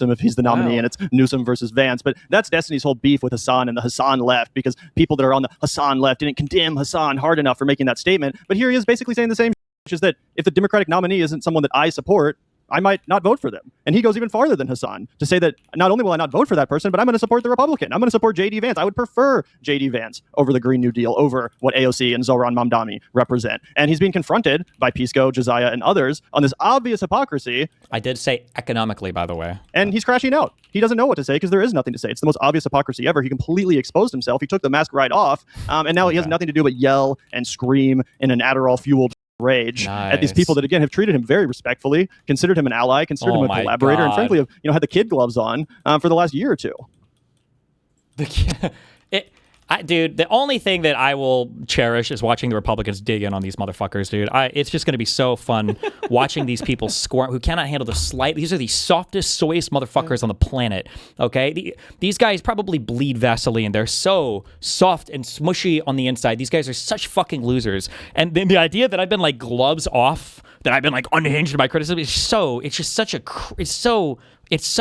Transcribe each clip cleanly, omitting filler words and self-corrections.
him if he's the nominee, and it's Newsom versus Vance. But that's Destiny's whole beef with Hassan and the Hassan left, because people that are on the Hassan left didn't condemn Hassan hard enough for making that statement. But here he is basically saying the same, which is that if the Democratic nominee isn't someone that I support, I might not vote for them. And he goes even farther than Hassan to say that not only will I not vote for that person, but I'm going to support the Republican. I'm going to support J.D. Vance. I would prefer J.D. Vance over the Green New Deal, over what AOC and Zohran Mamdani represent. And he's being confronted by Pisco, Josiah, and others on this obvious hypocrisy. I did say economically, by the way. And he's crashing out. He doesn't know what to say because there is nothing to say. It's the most obvious hypocrisy ever. He completely exposed himself. He took the mask right off. And now he has nothing to do but yell and scream in an Adderall-fueled rage at these people that, again, have treated him very respectfully, considered him an ally, considered him a collaborator, and frankly have had the kid gloves on for the last year or two. Dude, the only thing that I will cherish is watching the Republicans dig in on these motherfuckers, dude. It's just going to be so fun watching these people squirm who cannot handle the slight. These are the softest, soyest motherfuckers on the planet, okay? These guys probably bleed Vaseline. They're so soft and smushy on the inside. These guys are such fucking losers. And then the idea that I've been like gloves off, that I've been like unhinged in my criticism, it's so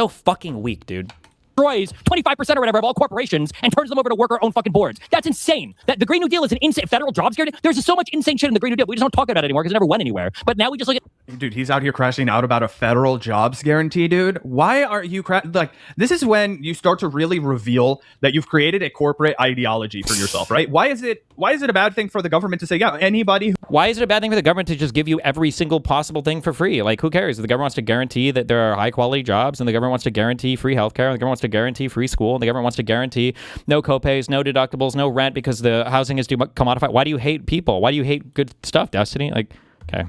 fucking weak, dude. Destroys 25% or whatever of all corporations and turns them over to worker-owned fucking boards. That's insane. That the Green New Deal is an insane federal jobs guarantee. There's so much insane shit in the Green New Deal. We just don't talk about it anymore because it never went anywhere. But now we just look at... Dude, he's out here crashing out about a federal jobs guarantee, dude. Why are you like, this is when you start to really reveal that you've created a corporate ideology for yourself, right? Why is it a bad thing for the government to say, yeah, anybody... Why is it a bad thing for the government to just give you every single possible thing for free? Like, who cares? The government wants to guarantee that there are high-quality jobs, and the government wants to guarantee free healthcare, and the government wants to guarantee free school, and the government wants to guarantee no copays, no deductibles, no rent because the housing is commodified. Why do you hate people? Why do you hate good stuff, Destiny? Like, okay.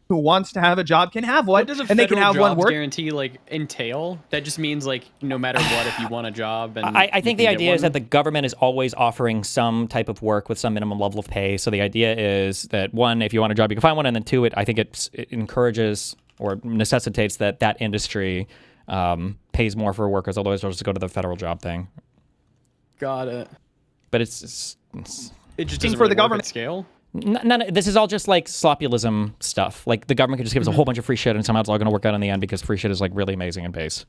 Who wants to have a job can have one, What does a and they can federal have one jobs work. guarantee like entail? That just means like no matter what, if you want a job, and I think the idea is that the government is always offering some type of work with some minimum level of pay. So the idea is that one, if you want a job, you can find one, and then two, I think it encourages or necessitates that industry pays more for workers. Otherwise, they'll just go to the federal job thing. Got it. But it just for doesn't the really government work at scale. None. This is all just like sloppyism stuff. Like the government could just give us a whole bunch of free shit, and somehow it's all going to work out in the end because free shit is like really amazing and pays.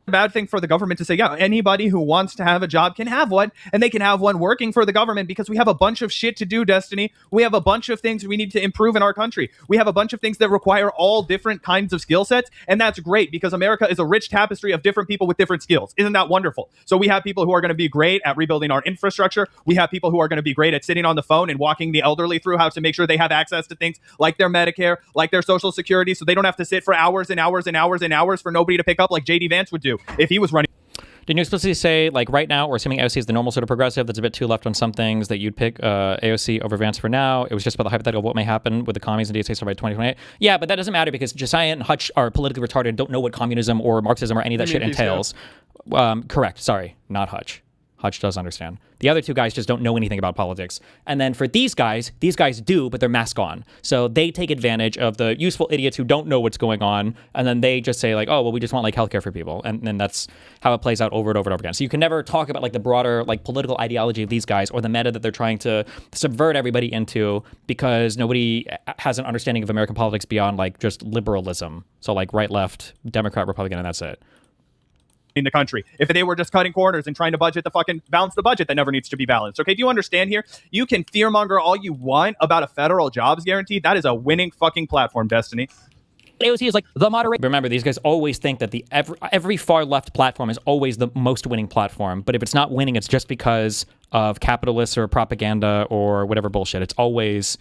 Bad thing for the government to say, yeah, anybody who wants to have a job can have one, and they can have one working for the government because we have a bunch of shit to do, Destiny. We have a bunch of things we need to improve in our country. We have a bunch of things that require all different kinds of skill sets, and that's great because America is a rich tapestry of different people with different skills. Isn't that wonderful? So we have people who are going to be great at rebuilding our infrastructure. We have people who are going to be great at sitting on the phone and walking the elderly through how to make sure they have access to things like their Medicare, like their Social Security, so they don't have to sit for hours and hours and hours and hours for nobody to pick up like J.D. Vance would do if he was running. Didn't you explicitly say, like, right now, we're assuming AOC is the normal sort of progressive that's a bit too left on some things, that you'd pick AOC over Vance for now? It was just about the hypothetical of what may happen with the commies and DSA by 2028. Yeah, but that doesn't matter because Josiah and Hutch are politically retarded and don't know what communism or Marxism or any of that shit entails. Correct. Sorry, not Hutch. Hutch does understand. The other two guys just don't know anything about politics. And then for these guys do, but they're mask on. So they take advantage of the useful idiots who don't know what's going on, and then they just say like, oh, well, we just want like healthcare for people. And then that's how it plays out over and over and over again. So you can never talk about like the broader like political ideology of these guys or the meta that they're trying to subvert everybody into because nobody has an understanding of American politics beyond like just liberalism. So like right, left, Democrat, Republican, and that's it. In the country, if they were just cutting corners and trying to balance the budget that never needs to be balanced. Okay, do you understand here? You can fearmonger all you want about a federal jobs guarantee. That is a winning fucking platform, Destiny. AOC is like the moderate. Remember, these guys always think that every far left platform is always the most winning platform. But if it's not winning, it's just because of capitalists or propaganda or whatever bullshit. It's always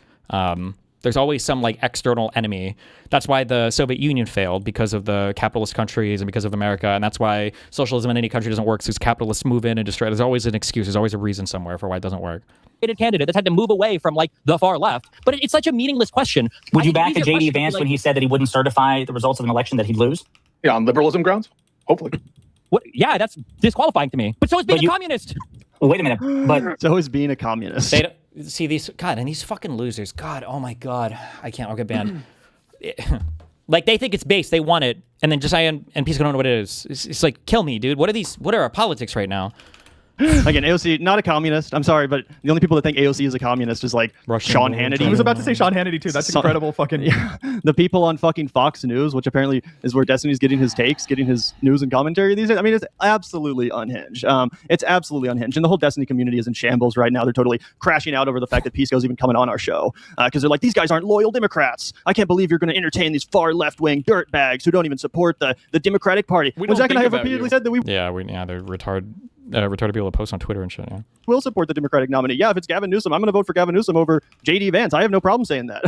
there's always some like external enemy. That's why the Soviet Union failed, because of the capitalist countries and because of America. And that's why socialism in any country doesn't work, because capitalists move in and destroy. There's always an excuse. There's always a reason somewhere for why it doesn't work. Candidate that's had to move away from like the far left, but it's such a meaningless question. Would you back a J.D. Vance when he said that he wouldn't certify the results of an election that he'd lose? Yeah, on liberalism grounds, hopefully. What? Yeah, that's disqualifying to me. But so is being a communist. Wait a minute. But so is being a communist. They don't, see these God and these fucking losers. God, oh my God, I'll get banned. Like they think it's base, they want it, and then Josiah and Pisco don't know what it is. It's like, kill me, dude. What are our politics right now? Again, AOC, not a communist. I'm sorry, but the only people that think AOC is a communist is like Russian Sean rules. Hannity. I was about to say Sean Hannity too. That's incredible. Fucking Yeah, the people on fucking Fox News, which apparently is where Destiny's getting his takes, getting his news and commentary these days. I mean, it's absolutely unhinged. It's absolutely unhinged, and the whole Destiny community is in shambles right now. They're totally crashing out over the fact that Pisco's even coming on our show because they're like, these guys aren't loyal Democrats. I can't believe you're going to entertain these far left-wing dirtbags who don't even support the Democratic Party. We When don't Zach and I think have about repeatedly you. said that we Yeah, they're retarded people to post on Twitter and shit. Yeah. will support the Democratic nominee. Yeah, if it's Gavin Newsom, I'm going to vote for Gavin Newsom over JD Vance. I have no problem saying that.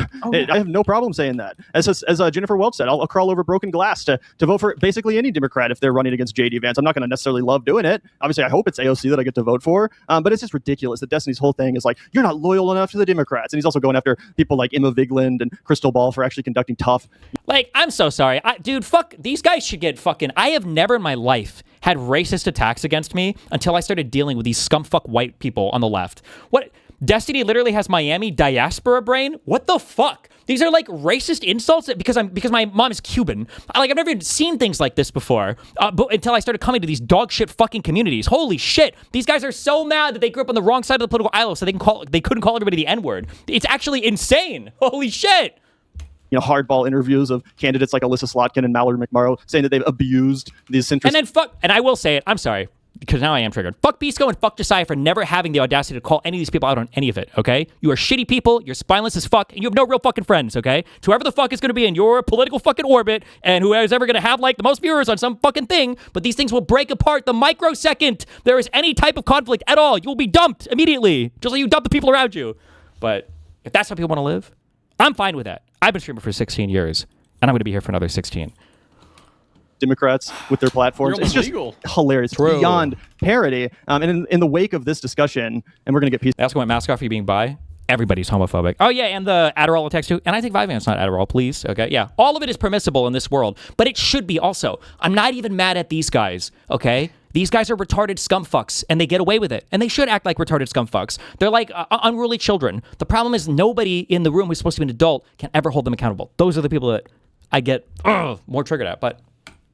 I have no problem saying that. As Jennifer Welch said, I'll crawl over broken glass to vote for basically any Democrat if they're running against JD Vance. I'm not going to necessarily love doing it. Obviously, I hope it's AOC that I get to vote for. But it's just ridiculous that Destiny's whole thing is like, you're not loyal enough to the Democrats. And he's also going after people like Emma Vigland and Crystal Ball for actually conducting tough. Like, I'm so sorry. Dude, fuck, these guys should get fucking... I have never in my life had racist attacks against me until I started dealing with these scumfuck white people on the left. What? Destiny literally has Miami diaspora brain? What the fuck? These are like racist insults because my mom is Cuban. I've never even seen things like this before. But until I started coming to these dog shit fucking communities. Holy shit. These guys are so mad that they grew up on the wrong side of the political aisle so they couldn't call everybody the N-word. It's actually insane. Holy shit. Hardball interviews of candidates like Alyssa Slotkin and Mallory McMorrow saying that they've abused these centrist... And I will say it, I'm sorry, because now I am triggered. Fuck Pisco and fuck Josiah for never having the audacity to call any of these people out on any of it, okay? You are shitty people, you're spineless as fuck, and you have no real fucking friends, okay? To whoever the fuck is going to be in your political fucking orbit, and whoever's ever going to have, like, the most viewers on some fucking thing, but these things will break apart the microsecond there is any type of conflict at all. You will be dumped immediately, just like you dump the people around you. But if that's how people want to live, I'm fine with that. I've been streaming for 16 years, and I'm going to be here for another 16. Democrats with their platforms. You're It's almost just legal. hilarious. It's True. beyond parody. And in the wake of this discussion, and we're going to get They also went mask off for you being bi. Everybody's homophobic. Oh, yeah, and the Adderall attacks too. And I think Vyvanse's not Adderall, please. Okay, yeah. All of it is permissible in this world, but it should be also. I'm not even mad at these guys, okay? These guys are retarded scumfucks, and they get away with it. And they should act like retarded scumfucks. They're like unruly children. The problem is nobody in the room who's supposed to be an adult can ever hold them accountable. Those are the people that I get more triggered at, but...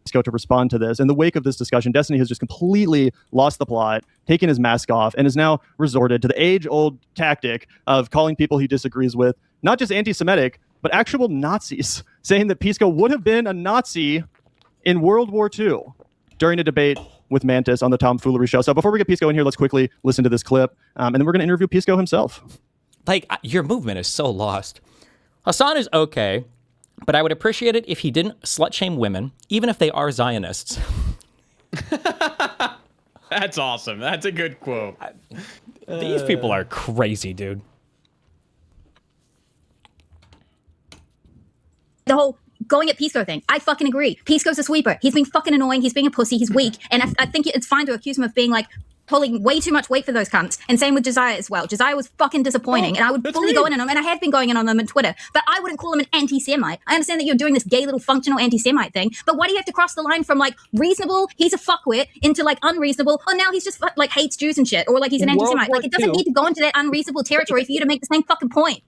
Pisco to respond to this. In the wake of this discussion, Destiny has just completely lost the plot, taken his mask off, and has now resorted to the age-old tactic of calling people he disagrees with not just anti-Semitic, but actual Nazis, saying that Pisco would have been a Nazi in World War II during a debate with Mantis on the Tomfoolery Show. So before we get Pisco in here, let's quickly listen to this clip, and then we're going to interview Pisco himself. Like, your movement is so lost. Hassan is okay, but I would appreciate it if he didn't slut-shame women, even if they are Zionists. That's awesome. That's a good quote. These people are crazy, dude. The whole going at Pisco thing. I fucking agree. Pisco's a sweeper. He's being fucking annoying. He's being a pussy. He's weak. And I think it's fine to accuse him of being like pulling way too much weight for those cunts. And same with Josiah as well. Josiah was fucking disappointing. And I would fully go in on him. And I have been going in on them on Twitter. But I wouldn't call him an anti-Semite. I understand that you're doing this gay little functional anti-Semite thing. But why do you have to cross the line from like reasonable, he's a fuckwit, into like unreasonable, oh now he's just like hates Jews and shit. Or like he's an anti-Semite. Like it doesn't need to go into that unreasonable territory for you to make the same fucking point.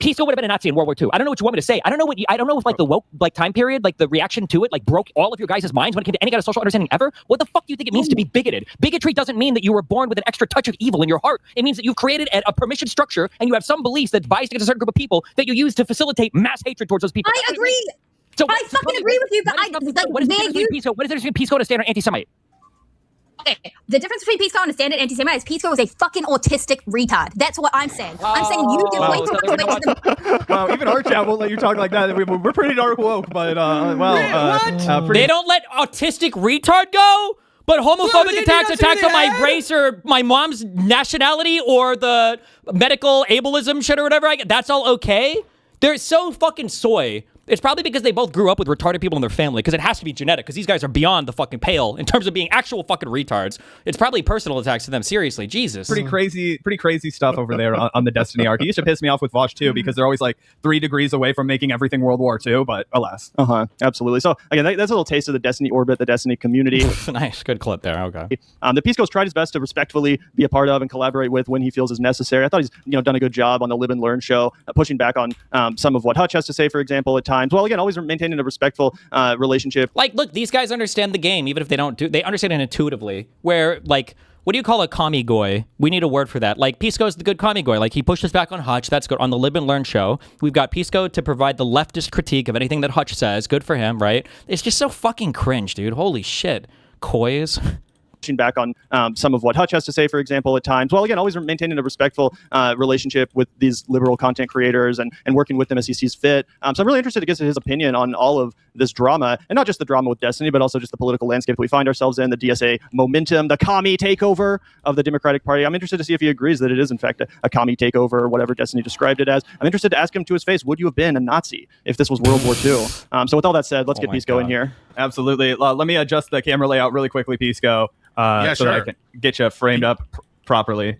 Pisco would have been a Nazi in World War II. I don't know what you want me to say. I don't know if like the woke like time period, like the reaction to it, like broke all of your guys' minds when it came to any kind of social understanding ever. What the fuck do you think it means to be bigoted? Bigotry doesn't mean that you were born with an extra touch of evil in your heart. It means that you've created a permission structure and you have some beliefs that bias against a certain group of people that you use to facilitate mass hatred towards those people. I agree. So I fucking agree with you, but what is the difference between Pisco and a standard anti-Semite? Okay, the difference between Pisco and a standard anti-Semite is Pisco is a fucking autistic retard. That's what I'm saying. I'm saying you do way too much to Wow, even our chat won't let you talk like that. We're pretty dark woke, but They don't let autistic retard go? But homophobic attacks on my race or my mom's nationality or the medical ableism shit or whatever, that's all okay? They're so fucking soy. It's probably because they both grew up with retarded people in their family, because it has to be genetic, because these guys are beyond the fucking pale in terms of being actual fucking retards. It's probably personal attacks to them, seriously. Jesus. pretty crazy stuff over there on the Destiny arc. It used to piss me off with Vosh too, because they're always like 3 degrees away from making everything World War II, but alas. Absolutely. So again, that's a little taste of the Destiny orbit, the Destiny community. Nice, good clip there. Okay. The Pisco's tried his best to respectfully be a part of and collaborate with when he feels is necessary. I thought he's done a good job on the Live and Learn show, pushing back on some of what Hutch has to say, for example, at times. Well, again, always maintaining a respectful relationship. Like, look, these guys understand the game, even if they don't they understand it intuitively. Where, like, what do you call a commie goy? We need a word for that. Like, Pisco's the good commie goy. Like, he pushed us back on Hutch. That's good. On the Live and Learn show, we've got Pisco to provide the leftist critique of anything that Hutch says. Good for him, right? It's just so fucking cringe, dude. Holy shit. Coys. Back on some of what Hutch has to say, for example, at times. Well, again, always maintaining a respectful relationship with these liberal content creators and working with them as he sees fit. So I'm really interested to get his opinion on all of this drama, and not just the drama with Destiny, but also just the political landscape that we find ourselves in, the DSA momentum, the commie takeover of the Democratic Party. I'm interested to see if he agrees that it is, in fact, a commie takeover, or whatever Destiny described it as. I'm interested to ask him to his face, would you have been a Nazi if this was World War II? So with all that said, let's get Pisco in here. Absolutely. Let me adjust the camera layout really quickly, Pisco. So that I can get you framed up properly.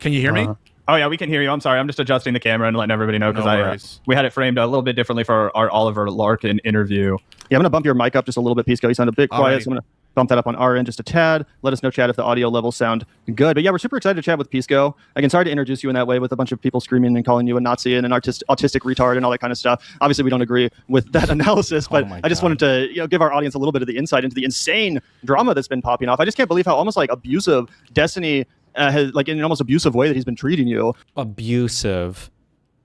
Can you hear me? Oh yeah, we can hear you. I'm sorry. I'm just adjusting the camera and letting everybody know because we had it framed a little bit differently for our Oliver Larkin interview. Yeah, I'm going to bump your mic up just a little bit, Pisco. You sound a bit quiet, so I'm going to bump that up on our end just a tad. Let us know, chat, if the audio levels sound good. But yeah, we're super excited to chat with Pisco. Again, sorry to introduce you in that way with a bunch of people screaming and calling you a Nazi and an autistic retard and all that kind of stuff. Obviously, we don't agree with that analysis, but I just wanted to give our audience a little bit of the insight into the insane drama that's been popping off. I just can't believe how almost like abusive Destiny has, like in an almost abusive way that he's been treating you. Abusive.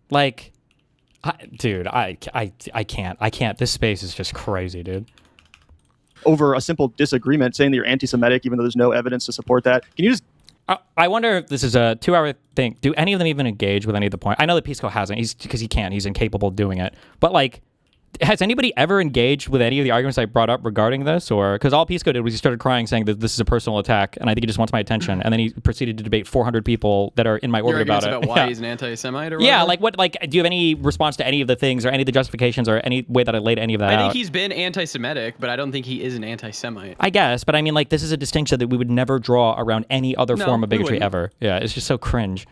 Like, dude, I can't. This space is just crazy, dude. Over a simple disagreement, saying that you're anti-Semitic, even though there's no evidence to support that. Can you just... I wonder if this is a 2-hour thing. Do any of them even engage with any of the point? I know that Pisco hasn't, because he can't. He's incapable of doing it. But, like, has anybody ever engaged with any of the arguments I brought up regarding this? Or because all Pisco did was he started crying, saying that this is a personal attack, and I think he just wants my attention. And then he proceeded to debate 400 people that are in my orbit about it. Why he's an anti-Semite or whatever? Yeah, like what? Like, do you have any response to any of the things, or any of the justifications, or any way that I laid any of that out? I think he's been anti-Semitic, but I don't think he is an anti-Semite. I guess, but I mean, like, this is a distinction that we would never draw around any other form of bigotry ever. Yeah, it's just so cringe.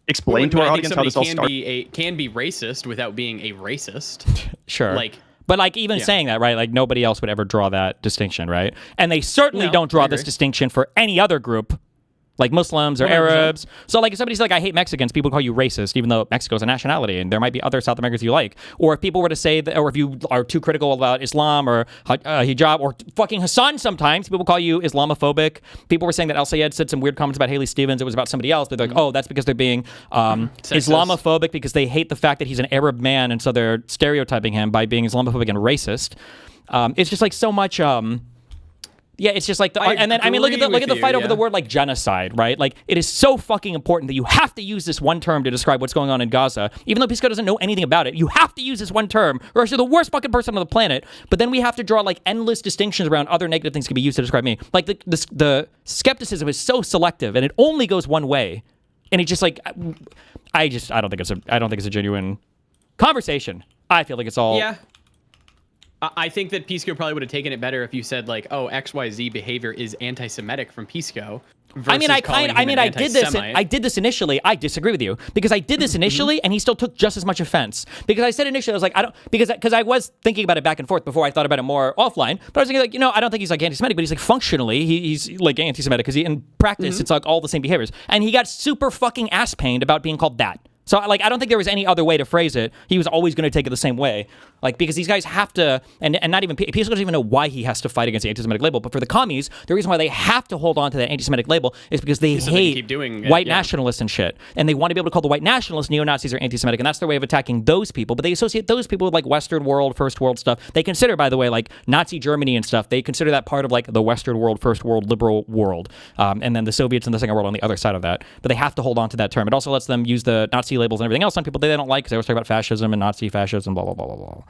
Explain to our audience how this all started. Can be racist without being a racist. Sure. Like. But like even saying that, right? Like nobody else would ever draw that distinction, right? And they certainly don't draw this distinction for any other group, like Muslims or 100%. Arabs. So like if somebody's like, I hate Mexicans, people call you racist, even though Mexico is a nationality and there might be other South Americans you like. Or if people were to say that, or if you are too critical about Islam or hijab or fucking Hassan sometimes, people call you Islamophobic. People were saying that El Sayed said some weird comments about Haley Stevens. It was about somebody else. But they're like, oh, that's because they're being Islamophobic because they hate the fact that he's an Arab man. And so they're stereotyping him by being Islamophobic and racist. It's just like so much... Yeah, it's just like and then I mean look at the fight over the word like genocide, right? Like it is so fucking important that you have to use this one term to describe what's going on in Gaza. Even though Pisco doesn't know anything about it, you have to use this one term, or else you're the worst fucking person on the planet. But then we have to draw like endless distinctions around other negative things can be used to describe me. Like the skepticism is so selective, and it only goes one way. And it's just like I don't think it's a genuine conversation. I feel like it's all I think that Pisco probably would have taken it better if you said like, "Oh, XYZ behavior is anti-Semitic from Pisco." I did this initially. I disagree with you because I did this initially, and he still took just as much offense. Because I said initially, I was like, I don't, because I was thinking about it back and forth before I thought about it more offline. But I was thinking like, I don't think he's like anti-Semitic, but he's like functionally, he's like anti-Semitic because in practice, it's like all the same behaviors. And he got super fucking ass pained about being called that. So, like, I don't think there was any other way to phrase it. He was always going to take it the same way. Like, because these guys have to, and not even, Pisco doesn't even know why he has to fight against the anti-Semitic label. But for the commies, the reason why they have to hold on to that anti-Semitic label is because they hate white nationalists and shit. And they want to be able to call the white nationalists neo-Nazis or anti-Semitic. And that's their way of attacking those people. But they associate those people with, like, Western world, first world stuff. They consider, by the way, like, Nazi Germany and stuff, they consider that part of, like, the Western world, first world, liberal world. And then the Soviets and the Second World on the other side of that. But they have to hold on to that term. It also lets them use the Nazi labels and everything else on people they don't like because they always talk about fascism and Nazi fascism, blah, blah, blah, blah, blah.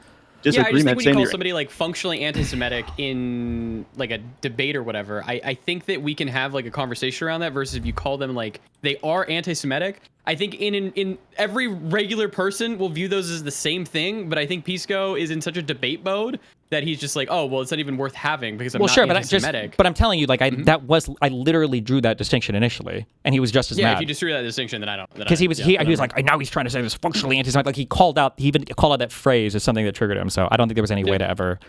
Yeah, I just think when you call somebody like functionally anti-Semitic in like a debate or whatever, I think that we can have like a conversation around that versus if you call them like they are anti-Semitic. I think in every regular person will view those as the same thing, but I think Pisco is in such a debate mode that he's just like, oh, well, it's not even worth having because I'm not anti-Semitic. But I'm telling you, like, I literally drew that distinction initially, and he was just as mad. Yeah, if you just drew that distinction, then I don't. Because he was like, now he's trying to say this functionally anti-Semitic. Like he even called out that phrase as something that triggered him. So I don't think there was any way to ever.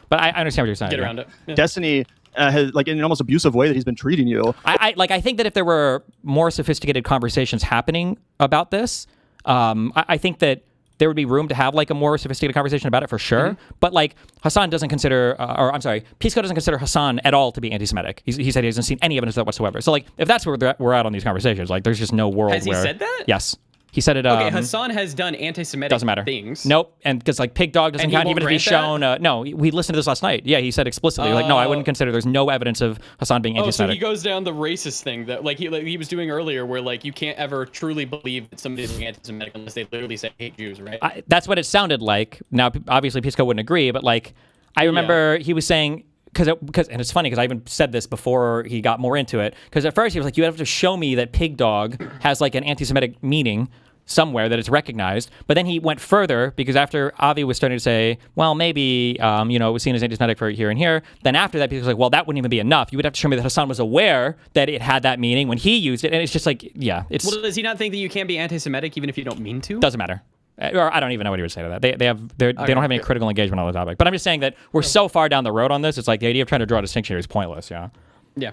But I understand what you're saying. Get around it. Yeah. Destiny has, like, in an almost abusive way that he's been treating you. I think that if there were more sophisticated conversations happening about this, I think that there would be room to have like a more sophisticated conversation about it for sure. But like Hassan doesn't consider, or I'm sorry, Pisco doesn't consider Hassan at all to be anti-Semitic. He said he hasn't seen any evidence of that whatsoever. So like if that's where we're at on these conversations, like there's just no world Has he said that? Yes. He said it. Okay, Hassan has done anti-Semitic doesn't matter. things. Nope, and because like pig dog doesn't And he count won't even if he's grant that? shown. No, we listened to this last night. Yeah, he said explicitly like, no, I wouldn't consider. There's no evidence of Hassan being Oh, so anti-Semitic. he goes down the racist thing that like he was doing earlier, where like you can't ever truly believe that somebody's being anti-Semitic unless they literally say hate Jews, right? That's what it sounded like. Now, obviously, Pisco wouldn't agree, but like, I remember he was saying. Because and it's funny because I even said this before he got more into it. Because at first he was like, you have to show me that pig dog has like an anti-Semitic meaning somewhere that it's recognized. But then he went further because after Avi was starting to say, well, maybe it was seen as anti-Semitic for here and here. Then after that, people was like, well, that wouldn't even be enough. You would have to show me that Hassan was aware that it had that meaning when he used it. And it's just like, yeah, it's Well, does he not think that you can't be anti-Semitic even if you don't mean to? doesn't matter. Or I don't even know what he would say to that. They don't have any critical engagement on the topic. But I'm just saying that we're so far down the road on this. It's like the idea of trying to draw a distinction here is pointless. Yeah. Yeah.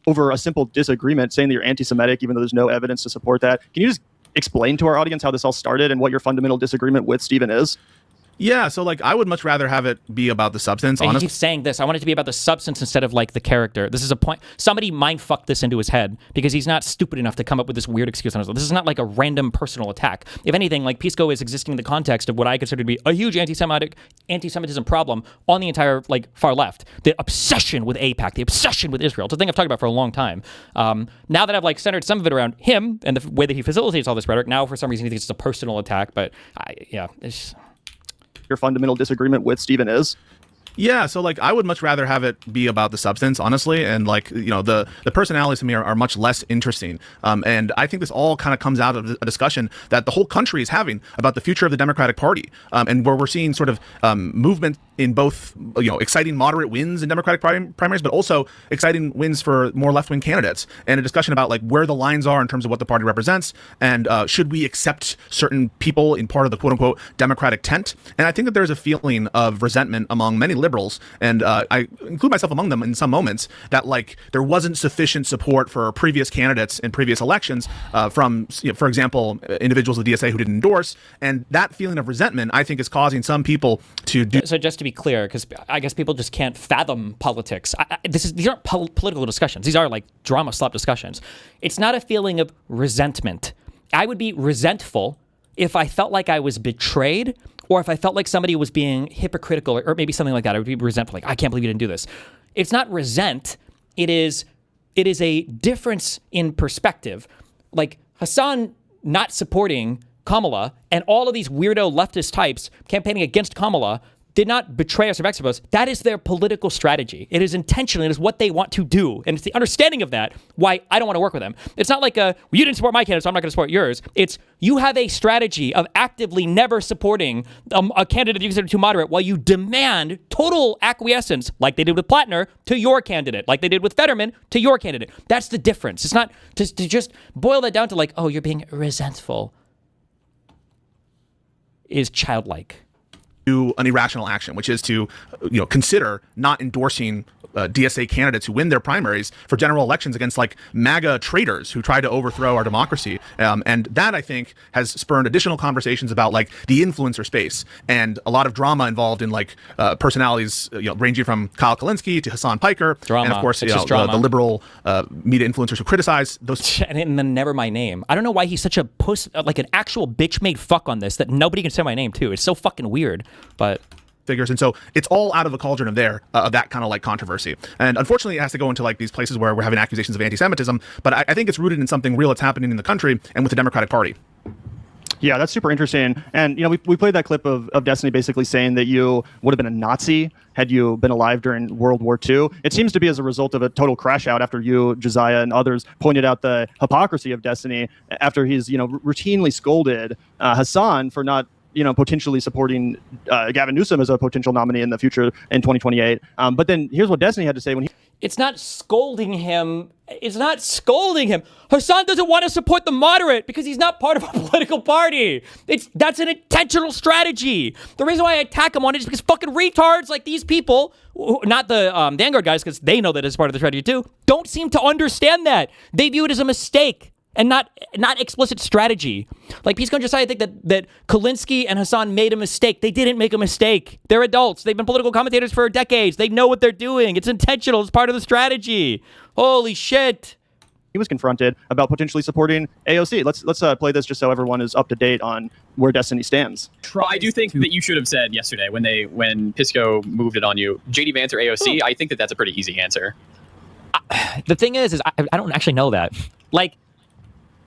Over a simple disagreement, saying that you're anti-Semitic, even though there's no evidence to support that. Can you just explain to our audience how this all started and what your fundamental disagreement with Stephen is? Yeah, so like I would much rather have it be about the substance. And he Honestly, keeps saying this. I want it to be about the substance instead of like the character. This is a point. Somebody mind fucked this into his head because he's not stupid enough to come up with this weird excuse on his own. This is not like a random personal attack. If anything, like Pisco is existing in the context of what I consider to be a huge anti-Semitism problem on the entire like far left. The obsession with AIPAC, the obsession with Israel. It's a thing I've talked about for a long time. Now that I've like centered some of it around him and the way that he facilitates all this rhetoric, now for some reason he thinks it's a personal attack. But it's. Your fundamental disagreement with Stephen is? yeah, so like I would much rather have it be about the substance, honestly, and like the personalities to me are much less interesting. And I think this all kind of comes out of a discussion that the whole country is having about the future of the Democratic Party, and where we're seeing sort of movement in both exciting moderate wins in Democratic primaries, but also exciting wins for more left-wing candidates, and a discussion about like where the lines are in terms of what the party represents, and should we accept certain people in part of the quote-unquote Democratic tent. And I think that there's a feeling of resentment among many liberals, and I include myself among them in some moments, that like there wasn't sufficient support for previous candidates in previous elections from, for example, individuals of the DSA who didn't endorse, and that feeling of resentment I think is causing some people to do. So just to be clear, because I guess people just can't fathom politics. These aren't political discussions. These are like drama slop discussions. It's not a feeling of resentment. I would be resentful if I felt like I was betrayed, or if I felt like somebody was being hypocritical, or maybe something like that. I would be resentful, like, I can't believe you didn't do this. It's not resent. It is a difference in perspective. Like Hassan not supporting Kamala and all of these weirdo leftist types campaigning against Kamala did not betray us or vex us. That is their political strategy. It is intentional. It is what they want to do. And it's the understanding of that why I don't want to work with them. It's not like you didn't support my candidate, so I'm not going to support yours. It's you have a strategy of actively never supporting a candidate you consider too moderate while you demand total acquiescence, like they did with Plattner, to your candidate, like they did with Fetterman, to your candidate. That's the difference. It's not to just boil that down to like, oh, you're being resentful is childlike. Do an irrational action, which is to, consider not endorsing DSA candidates who win their primaries for general elections against like MAGA traitors who try to overthrow our democracy. And that I think has spurred additional conversations about like the influencer space and a lot of drama involved in like personalities, ranging from Kyle Kalinske to Hassan Piker. Drama. And of course, the liberal media influencers who criticize those. And then never my name. I don't know why he's such a like an actual bitch made fuck on this that nobody can say my name too. It's so fucking weird. But figures, and so it's all out of the cauldron of that kind of like controversy, and unfortunately it has to go into like these places where we're having accusations of anti-Semitism, but I think it's rooted in something real that's happening in the country and with the Democratic Party. Yeah, that's super interesting. And, we played that clip of Destiny basically saying that you would have been a Nazi had you been alive during World War II. It seems to be as a result of a total crash out after you, Josiah, and others pointed out the hypocrisy of Destiny after he's, routinely scolded Hassan for not potentially supporting Gavin Newsom as a potential nominee in the future in 2028. But then here's what Destiny had to say when he... It's not scolding him. It's not scolding him. Hassan doesn't want to support the moderate because he's not part of a political party. That's an intentional strategy. The reason why I attack him on it is because fucking retards like these people, not the Vanguard guys, because they know that it's part of the strategy too, don't seem to understand that. They view it as a mistake. and not explicit strategy. Like Pisco and Josiah think that Kulinski and Hassan made a mistake. They didn't make a mistake. They're adults. They've been political commentators for decades. They know what they're doing. It's intentional. It's part of the strategy. Holy shit. He was confronted about potentially supporting AOC. Let's play this just so everyone is up to date on where Destiny stands. I do think that you should have said yesterday when Pisco moved it on you, JD Vance or AOC. I think that's a pretty easy answer. The thing is I don't actually know that. Like,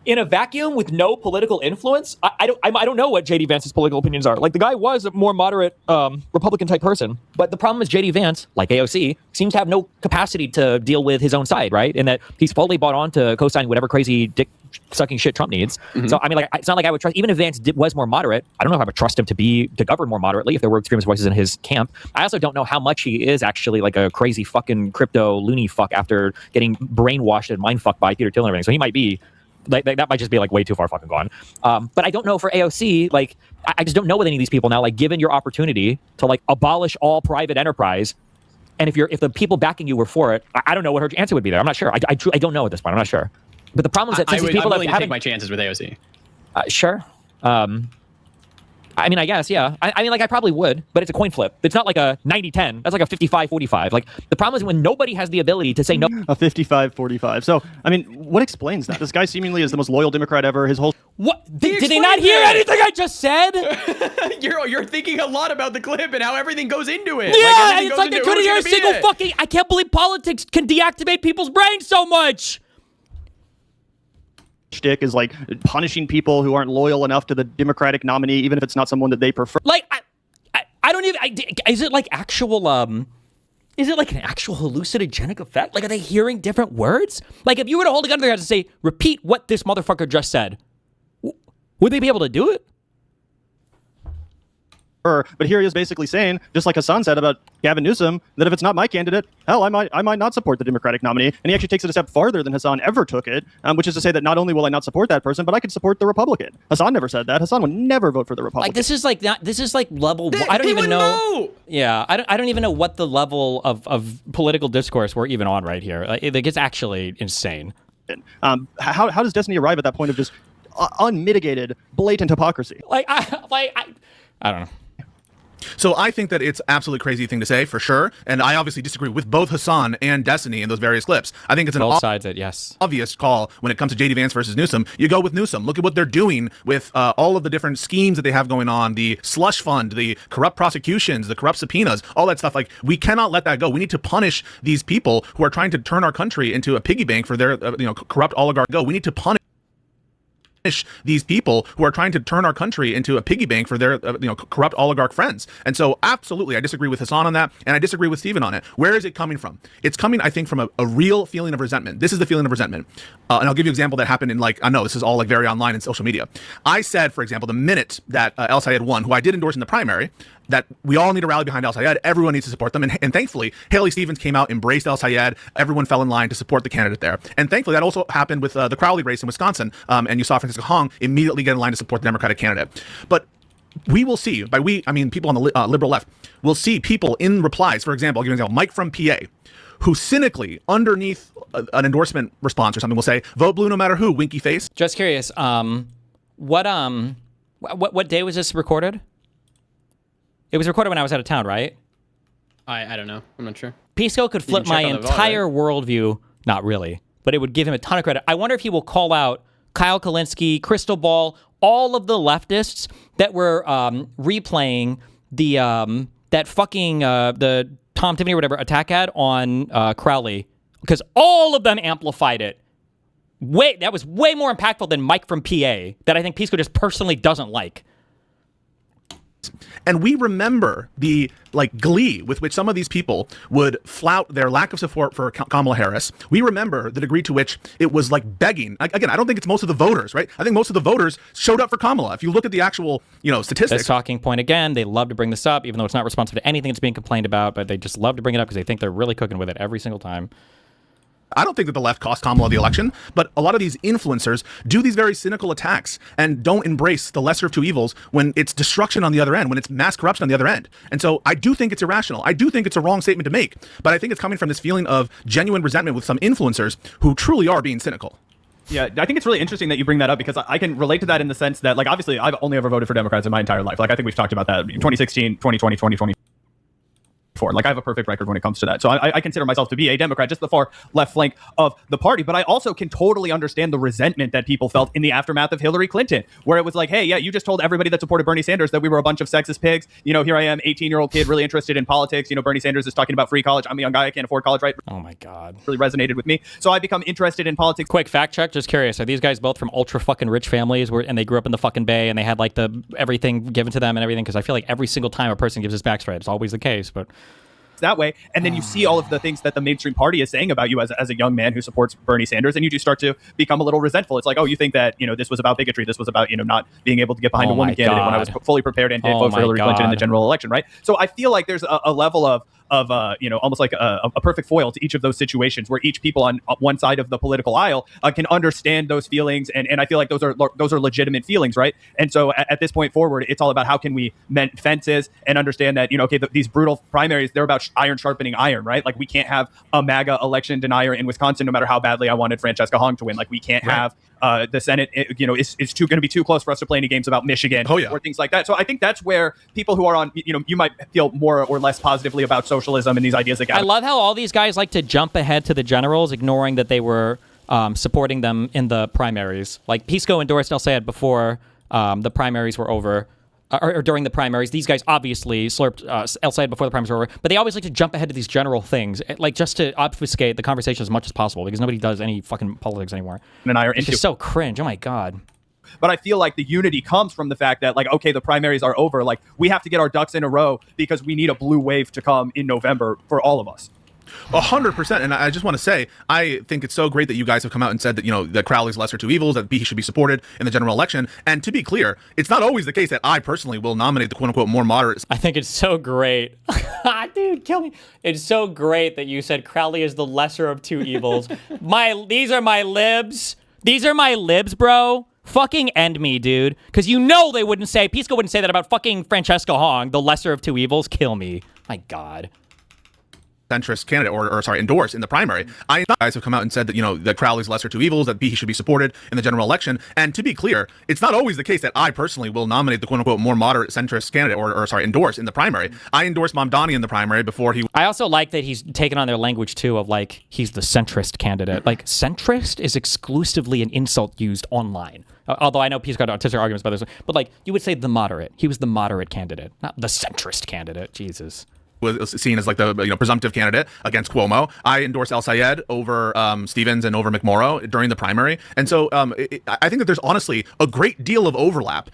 in a vacuum with no political influence, I don't know what JD Vance's political opinions are. Like, the guy was a more moderate Republican type person, but the problem is JD Vance, like AOC, seems to have no capacity to deal with his own side, right? And that he's fully bought on to co-sign whatever crazy dick sucking shit Trump needs. So I mean, like, it's not like I would trust, even if Vance was more moderate, I don't know if I would trust him to govern more moderately if there were extremist voices in his camp. I also don't know how much he is actually like a crazy fucking crypto loony fuck after getting brainwashed and mind fucked by Peter Thiel and everything. So he might be like that might just be like way too far fucking gone. But I don't know for AOC, like, I just don't know with any of these people now, like, given your opportunity to like abolish all private enterprise, and if the people backing you were for it, I don't know what her answer would be there. I'm not sure. I don't know at this point. I'm not sure. But the problem is that since these people I'm willing to take my chances with AOC. Sure. I mean, I guess, yeah. I mean, like, I probably would, but it's a coin flip. It's not like a 90-10. That's like a 55-45. Like, the problem is when nobody has the ability to say no. A 55-45. So, I mean, what explains that? This guy seemingly is the most loyal Democrat ever. His whole... What? Did they not hear anything I just said? You're thinking a lot about the clip and how everything goes into it. Yeah, it's like they couldn't hear a single fucking... I can't believe politics can deactivate people's brains so much. Shtick is like punishing people who aren't loyal enough to the Democratic nominee, even if it's not someone that they prefer. Like, I don't even... is it like actual... Is it like an actual hallucinogenic effect? Like, are they hearing different words? Like, if you were to hold a gun to their head and say, repeat what this motherfucker just said, would they be able to do it? But here he is basically saying, just like Hassan said about Gavin Newsom, that if it's not my candidate, hell, I might not support the Democratic nominee. And he actually takes it a step farther than Hassan ever took it, which is to say that not only will I not support that person, but I could support the Republican. Hassan never said that. Hassan would never vote for the Republican. Like, this is like level. I don't even know. Yeah, I don't even know what the level of political discourse we're even on right here. Like, it's actually insane. How does Destiny arrive at that point of just unmitigated, blatant hypocrisy? I don't know. So I think that it's absolutely crazy thing to say, for sure. And I obviously disagree with both Hassan and Destiny in those various clips. I think it's an obvious call when it comes to JD Vance versus Newsom. You go with Newsom. Look at what they're doing with all of the different schemes that they have going on, the slush fund, the corrupt prosecutions, the corrupt subpoenas, all that stuff. Like, we cannot let that go. We need to punish these people who are trying to turn our country into a piggy bank for their corrupt oligarch go. We need to punish these people who are trying to turn our country into a piggy bank for their corrupt oligarch friends. And so absolutely I disagree with Hassan on that, and I disagree with Steven on it. Where is it coming from? It's coming, I think, from a real feeling of resentment. This is the feeling of resentment. And I'll give you an example that happened in, like, I know this is all like very online and social media. I said, for example, the minute that El Sayed won, who I did endorse in the primary, that we all need to rally behind El Sayed. Everyone needs to support them. And thankfully, Haley Stevens came out, embraced El Sayed. Everyone fell in line to support the candidate there. And thankfully, that also happened with the Crowley race in Wisconsin. And you saw Francisco Hong immediately get in line to support the Democratic candidate. But we will see, by we, I mean people on the liberal left, will see people in replies. For example, I'll give you an example. Mike from PA, who cynically, underneath an endorsement response or something, will say, vote blue no matter who, winky face. Just curious, what day was this recorded? It was recorded when I was out of town, right? I don't know. I'm not sure. Pisco could flip my entire worldview. Not really, but it would give him a ton of credit. I wonder if he will call out Kyle Kulinski, Crystal Ball, all of the leftists that were replaying the that fucking the Tom Tiffany or whatever attack ad on Crowley, because all of them amplified it. That was way more impactful than Mike from PA, that I think Pisco just personally doesn't like. And we remember the glee with which some of these people would flout their lack of support for Kamala Harris. We remember the degree to which it was like begging. Again, I don't think it's most of the voters, right? I think most of the voters showed up for Kamala. If you look at the actual, statistics. This talking point again, they love to bring this up, even though it's not responsive to anything that's being complained about, but they just love to bring it up because they think they're really cooking with it every single time. I don't think that the left cost Kamala the election, but a lot of these influencers do these very cynical attacks and don't embrace the lesser of two evils when it's destruction on the other end, when it's mass corruption on the other end. And so I do think it's irrational. I do think it's a wrong statement to make, but I think it's coming from this feeling of genuine resentment with some influencers who truly are being cynical. Yeah, I think it's really interesting that you bring that up because I can relate to that in the sense that, like, obviously, I've only ever voted for Democrats in my entire life. Like, I think we've talked about that 2016, 2020, 2020. Like, I have a perfect record when it comes to that. So I consider myself to be a Democrat, just the far left flank of the party. But I also can totally understand the resentment that people felt in the aftermath of Hillary Clinton, where it was like, hey, yeah, you just told everybody that supported Bernie Sanders that we were a bunch of sexist pigs. You know, here I am, 18-year-old kid, really interested in politics. You know, Bernie Sanders is talking about free college. I'm a young guy. I can't afford college, right? Oh my God. Really resonated with me. So I become interested in politics. Quick fact check, just curious. Are these guys both from ultra fucking rich families and they grew up in the fucking Bay and they had like everything given to them and everything? Because I feel like every single time a person gives his backstory, it's always the case, but... that way, and then you see all of the things that the mainstream party is saying about you as a young man who supports Bernie Sanders, and you do start to become a little resentful. It's like, oh, you think that, you know, this was about bigotry, this was about, you know, not being able to get behind a woman candidate when I was fully prepared and did vote for Hillary Clinton in the general election, right? So I feel like there's a level of you know, almost like a perfect foil to each of those situations where each people on one side of the political aisle can understand those feelings, and I feel like those are legitimate feelings, right? And so at this point forward, it's all about how can we mend fences and understand that, you know, okay, these brutal primaries, they're about iron sharpening iron, right? Like, we can't have a MAGA election denier in Wisconsin, no matter how badly I wanted Francesca Hong to win. Like, we can't have the Senate, you know, is going to be too close for us to play any games about Michigan or things like that. So I think that's where people who are on, you know, you might feel more or less positively about socialism and these ideas that I love how all these guys like to jump ahead to the generals, ignoring that they were supporting them in the primaries. Like, Pisco endorsed El Sayed before the primaries were over. Or during the primaries. These guys obviously slurped El Sayed before the primaries were over, but they always like to jump ahead to these general things, like just to obfuscate the conversation as much as possible, because nobody does any fucking politics anymore. And I are it's just so cringe. Oh my God. But I feel like the unity comes from the fact that, like, okay, the primaries are over. Like, we have to get our ducks in a row because we need a blue wave to come in November for all of us. 100%. And I just want to say, I think it's so great that you guys have come out and said that, you know, that Crowley's lesser two evils, that he should be supported in the general election. And to be clear, it's not always the case that I personally will nominate the quote-unquote more moderate. I think it's so great. Dude, kill me. It's so great that you said Crowley is the lesser of two evils. These are my libs. These are my libs, bro. Fucking end me, dude. Because you know they wouldn't say, Pisco wouldn't say that about fucking Francesca Hong, the lesser of two evils. Kill me. My God. Centrist candidate, or sorry, endorse in the primary. I guys have come out and said that, you know, that Crowley's lesser two evils, that he should be supported in the general election. And to be clear, it's not always the case that I personally will nominate the quote-unquote more moderate centrist candidate, or sorry, endorse in the primary. I endorsed Mamdani in the primary before he... I also like that he's taken on their language too of, like, he's the centrist candidate. Like, centrist is exclusively an insult used online. Although I know Pete's got artistic arguments about this, but, like, you would say the moderate. He was the moderate candidate, not the centrist candidate. Jesus. Was seen as like the, you know, presumptive candidate against Cuomo. I endorsed El Sayed over Stevens and over McMorrow during the primary. And so I think that there's honestly a great deal of overlap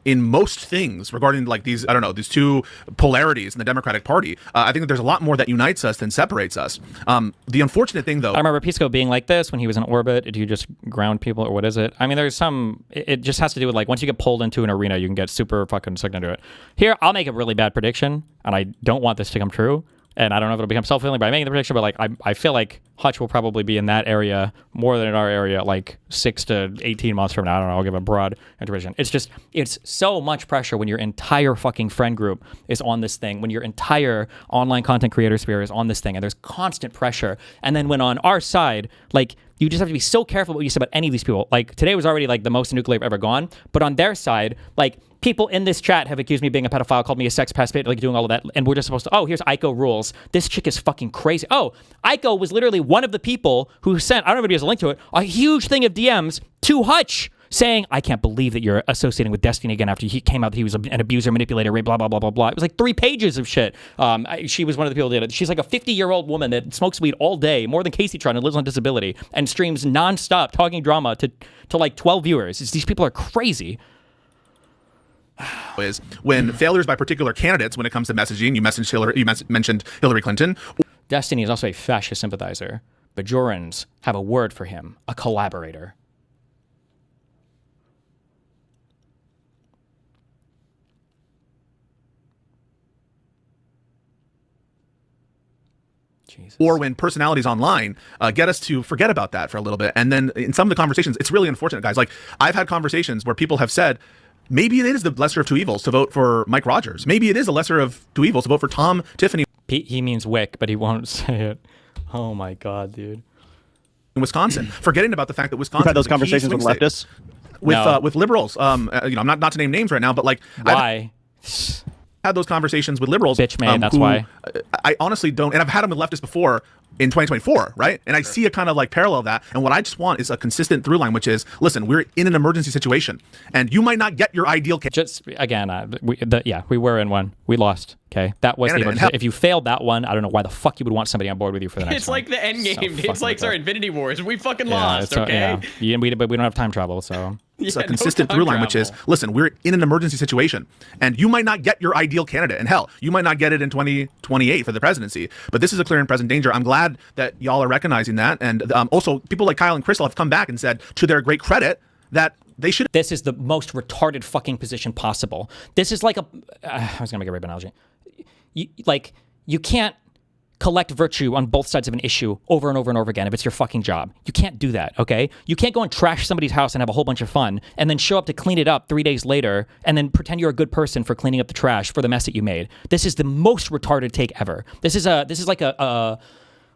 in most things regarding, like, these, I don't know, these two polarities in the Democratic Party. I think that there's a lot more that unites us than separates us. The unfortunate thing, though... I remember Pisco being like this when he was in orbit. Do you just ground people, or what is it? I mean, there's some... It just has to do with, like, once you get pulled into an arena, you can get super fucking sucked into it. Here, I'll make a really bad prediction, and I don't want this to come true, and I don't know if it'll become self-fulfilling by making the prediction, but, like, I feel like Hutch will probably be in that area more than in our area, like 6 to 18 months from now. I don't know, I'll give a broad interpretation. It's so much pressure when your entire fucking friend group is on this thing, when your entire online content creator sphere is on this thing, and there's constant pressure. And then when on our side, like, you just have to be so careful what you say about any of these people. Like, today was already, like, the most nuclear I've ever gone, but on their side, like, people in this chat have accused me of being a pedophile, called me a sex pest, like, doing all of that, and we're just supposed to, oh, here's Aiko rules. This chick is fucking crazy. Oh, Aiko was literally one of the people who sent, I don't know if anybody has a link to it, a huge thing of DMs to Hutch, saying, I can't believe that you're associating with Destiny again after he came out that he was an abuser, manipulator, blah, blah, blah, blah, blah. It was like 3 pages of shit. She was one of the people who did it. She's like a 50-year-old woman that smokes weed all day, more than Casey Tron, and lives on disability, and streams nonstop talking drama to like 12 viewers. These people are crazy. Is when failures by particular candidates when it comes to messaging, you mentioned Hillary Clinton. Destiny is also a fascist sympathizer. Bajorans have a word for him, a collaborator. Jesus. Or when personalities online get us to forget about that for a little bit. And then in some of the conversations, it's really unfortunate, guys. Like, I've had conversations where people have said, maybe it is the lesser of two evils to vote for Mike Rogers. Maybe it is a lesser of two evils to vote for Tom Tiffany. He means Wick, but he won't say it. Oh my God, dude. in Wisconsin, forgetting about the fact that Wisconsin You've had those is a key conversations swing with state. leftists? With liberals. I'm not to name names right now, but like Why? I've had those conversations with liberals. Bitch man, that's who, why. I honestly don't, and I've had them with leftists before in 2024, right? And I see a kind of like parallel of that. And what I just want is a consistent through line, which is, listen, we're in an emergency situation, and you might not get your ideal candidate. Just again, we were in one. We lost. Okay, that was the emergency. If you failed that one, I don't know why the fuck you would want somebody on board with you for the next It's one. like the end game. So It's like our Infinity Wars. We fucking lost, it's, okay? Yeah, but we don't have time travel, so. It's Yeah, a consistent no through time line, which is, travel. listen, we're in an emergency situation, and you might not get your ideal candidate. And hell, you might not get it in 2028 for the presidency. But this is a clear and present danger. I'm glad that y'all are recognizing that. And also, people like Kyle and Crystal have come back and said, to their great credit, that they should. This is the most retarded fucking position possible. This is like a. I was gonna make a rape analogy. You can't collect virtue on both sides of an issue over and over and over again if it's your fucking job. You can't do that, okay? You can't go and trash somebody's house and have a whole bunch of fun and then show up to clean it up 3 days later and then pretend you're a good person for cleaning up the trash for the mess that you made. This is the most retarded take ever. This is like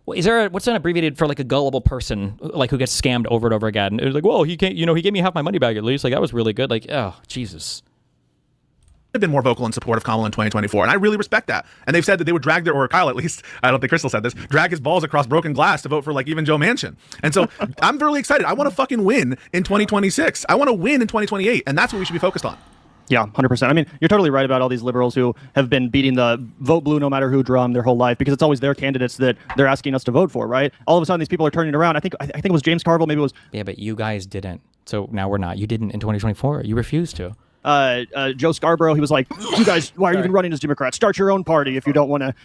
what's an abbreviated for like a gullible person like who gets scammed over and over again? It was like, whoa, he gave me half my money back at least. Like that was really good. Like, oh, Jesus. Have been more vocal in support of Kamala in 2024, and I really respect that. And they've said that they would drag or Kyle at least, I don't think Crystal said this, drag his balls across broken glass to vote for like even Joe Manchin. And so I'm really excited. I want to fucking win in 2026. I want to win in 2028, and that's what we should be focused on. Yeah, 100%. I mean, you're totally right about all these liberals who have been beating the vote blue no matter who drum their whole life because it's always their candidates that they're asking us to vote for, right? All of a sudden, these people are turning around. I think it was James Carville, maybe it was. Yeah, but you guys didn't. So now we're not. You didn't in 2024. You refused to. Joe Scarborough, he was like, "You guys, why are you even running as Democrats? Start your own party if you don't want to,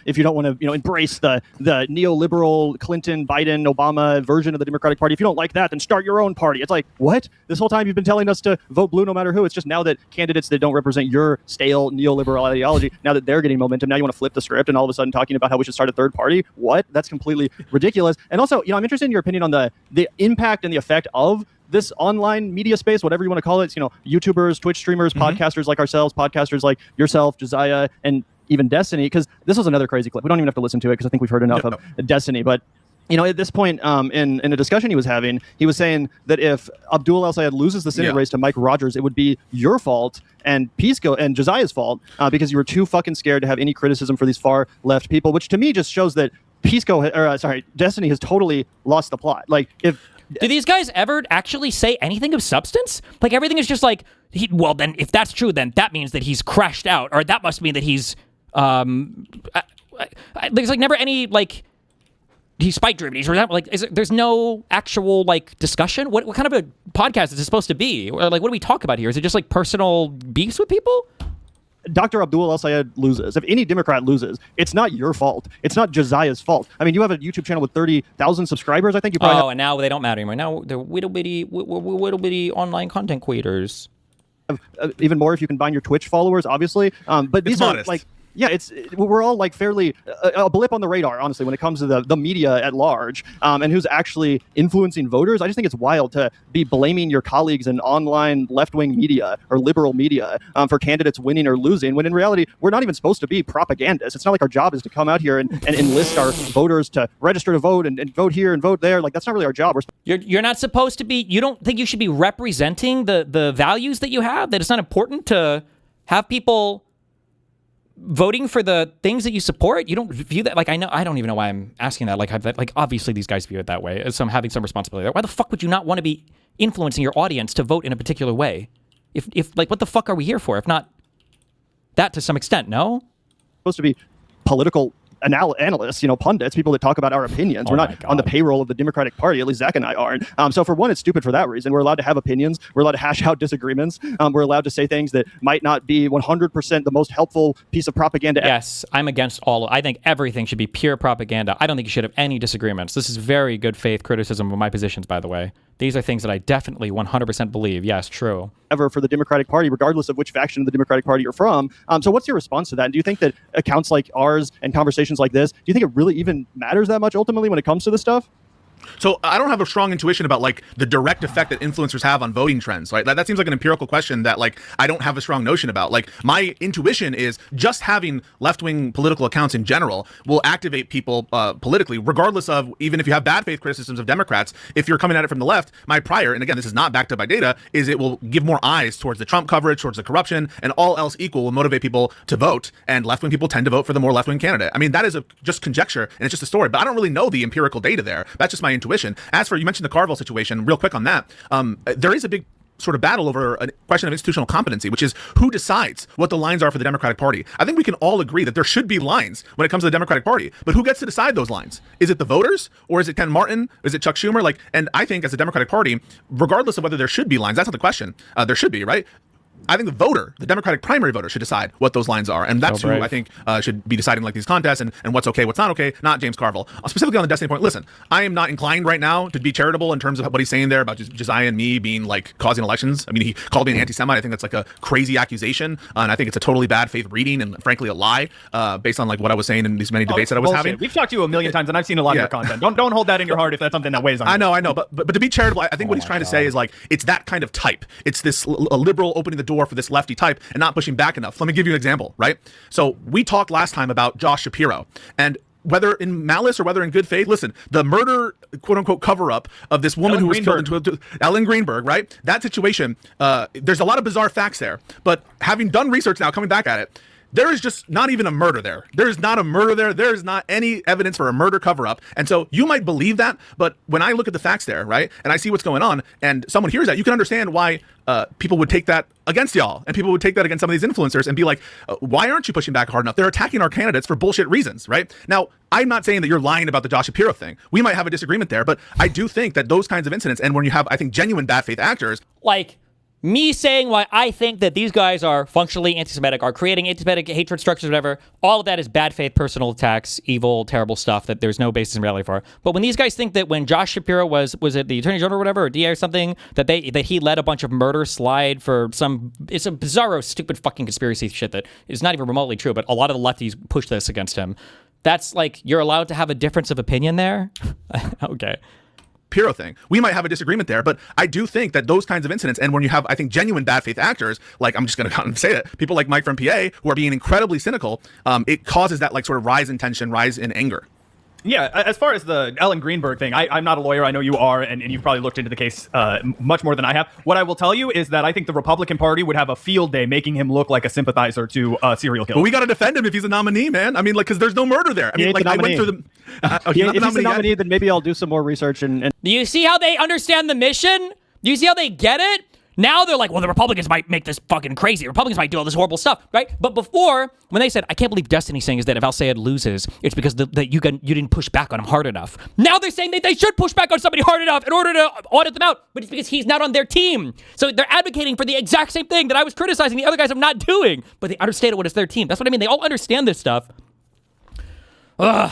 embrace the neoliberal Clinton, Biden, Obama version of the Democratic Party. If you don't like that, then start your own party." It's like, what? This whole time you've been telling us to vote blue no matter who. It's just now that candidates that don't represent your stale neoliberal ideology, now that they're getting momentum, now you want to flip the script and all of a sudden talking about how we should start a third party. What? That's completely ridiculous. And also, I'm interested in your opinion on the impact and the effect of this online media space, whatever you want to call it, YouTubers, Twitch streamers, podcasters like ourselves, podcasters like yourself, Josiah, and even Destiny, because this was another crazy clip. We don't even have to listen to it because I think we've heard enough of Destiny. But, at this point in a discussion he was having, he was saying that if Abdul El-Sayed loses the Senate race to Mike Rogers, it would be your fault and Pisco and Josiah's fault because you were too fucking scared to have any criticism for these far left people, which to me just shows that Destiny has totally lost the plot. Like, do these guys ever actually say anything of substance? Like everything is just like, well, then if that's true, then that means that he's crashed out, or that must mean that he's there's like never any like he's spike driven. He's like there's no actual like discussion. What kind of a podcast is this supposed to be? Or like what do we talk about here? Is it just like personal beefs with people? Dr. Abdul El-Sayed loses. If any Democrat loses, it's not your fault. It's not Josiah's fault. I mean, you have a YouTube channel with 30,000 subscribers. I think you probably and now they don't matter anymore. Now they're little bitty online content creators. Even more if you combine your Twitch followers, obviously. But these are like. Yeah, we're all like fairly a blip on the radar, honestly, when it comes to the media at large and who's actually influencing voters. I just think it's wild to be blaming your colleagues in online left-wing media or liberal media for candidates winning or losing, when in reality, we're not even supposed to be propagandists. It's not like our job is to come out here and enlist our voters to register to vote and vote here and vote there. Like, that's not really our job. You're not supposed to be, you don't think you should be representing the values that you have? That it's not important to have people voting for the things that you support? You don't view that? Like, I don't even know why I'm asking that. Like obviously these guys view it that way. So I'm having some responsibility there. Why the fuck would you not want to be influencing your audience to vote in a particular way? If like, what the fuck are we here for? If not that to some extent, no? Supposed to be political analysts, pundits, people that talk about our opinions. We're not on the payroll of the Democratic Party. At least Zach and I aren't. So for one, it's stupid for that reason. We're allowed to have opinions. We're allowed to hash out disagreements. We're allowed to say things that might not be 100% the most helpful piece of propaganda. Yes, I'm against I think everything should be pure propaganda. I don't think you should have any disagreements. This is very good faith criticism of my positions, by the way. These are things that I definitely 100% believe. Yes, true. Ever for the Democratic Party, regardless of which faction of the Democratic Party you're from. So what's your response to that? And do you think that accounts like ours and conversations like this, do you think it really even matters that much ultimately when it comes to this stuff? So I don't have a strong intuition about like the direct effect that influencers have on voting trends, right? That seems like an empirical question that like I don't have a strong notion about. Like my intuition is just having left-wing political accounts in general will activate people politically, regardless of even if you have bad faith criticisms of Democrats. If you're coming at it from the left, my prior, and again, this is not backed up by data, is it will give more eyes towards the Trump coverage, towards the corruption, and all else equal will motivate people to vote. And left-wing people tend to vote for the more left-wing candidate. I mean, that is just conjecture and it's just a story, but I don't really know the empirical data there. That's just my intuition. As for, you mentioned the Carville situation, real quick on that, there is a big sort of battle over a question of institutional competency, which is who decides what the lines are for the Democratic Party. I think we can all agree that there should be lines when it comes to the Democratic Party, but who gets to decide those lines? Is it the voters, or is it Ken Martin? Is it Chuck Schumer? Like, and I think as a Democratic Party, regardless of whether there should be lines, that's not the question. There should be, right? I think the voter, the Democratic primary voter, should decide what those lines are. And that's who I think should be deciding like these contests and what's okay, what's not okay, not James Carville. Specifically on the Destiny point, listen, I am not inclined right now to be charitable in terms of what he's saying there about Josiah and me being like causing elections. I mean, he called me an anti-Semite. I think that's like a crazy accusation. And I think it's a totally bad faith reading and frankly a lie based on like what I was saying in these many debates that I was having. We've talked to you a million times and I've seen a lot of your content. Don't hold that in your heart if that's something that weighs on you. I know. But to be charitable, I think what he's trying to say is like, it's that kind of type. It's this a liberal opening the door for this lefty type and not pushing back enough. Let me give you an example, right? So we talked last time about Josh Shapiro, and whether in malice or whether in good faith, listen, the murder, quote unquote, cover up of this woman who was killed in Ellen Greenberg, right? That situation, there's a lot of bizarre facts there, but having done research now, coming back at it, there is just not even a murder there. There is not a murder there. There is not any evidence for a murder cover-up. And so you might believe that, but when I look at the facts there, right, and I see what's going on, and someone hears that, you can understand why people would take that against y'all, and people would take that against some of these influencers and be like, why aren't you pushing back hard enough? They're attacking our candidates for bullshit reasons, right? Now, I'm not saying that you're lying about the Josh Shapiro thing. We might have a disagreement there, but I do think that those kinds of incidents, and when you have, I think, genuine bad faith actors, like me saying why I think that these guys are functionally anti-Semitic, are creating anti-Semitic hatred structures, whatever, all of that is bad faith, personal attacks, evil, terrible stuff that there's no basis in reality for. But when these guys think that when Josh Shapiro was it the Attorney General or whatever, or DA or something, that he led a bunch of murder slide for it's a bizarro, stupid fucking conspiracy shit that is not even remotely true, but a lot of the lefties push this against him. That's like, you're allowed to have a difference of opinion there? Okay. Shapiro thing. We might have a disagreement there, but I do think that those kinds of incidents, and when you have, I think, genuine bad faith actors, like I'm just going to come and say it, people like Mike from PA who are being incredibly cynical, it causes that like sort of rise in tension, rise in anger. Yeah, as far as the Ellen Greenberg thing, I'm not a lawyer. I know you are, and you've probably looked into the case much more than I have. What I will tell you is that I think the Republican Party would have a field day making him look like a sympathizer to a serial killer. Well, we got to defend him if he's a nominee, man. I mean, like, because there's no murder there. I mean, like, I went through the... if he's a nominee, then maybe I'll do some more research and... Do you see how they understand the mission? Do you see how they get it? Now they're like, well, the Republicans might make this fucking crazy. Republicans might do all this horrible stuff, right? But before, when they said, I can't believe Destiny's saying is that if Al-Sayed loses, it's because that you didn't push back on him hard enough. Now they're saying that they should push back on somebody hard enough in order to audit them out, but it's because he's not on their team. So they're advocating for the exact same thing that I was criticizing the other guys of not doing, but they understand it when it's their team. That's what I mean. They all understand this stuff. Ugh.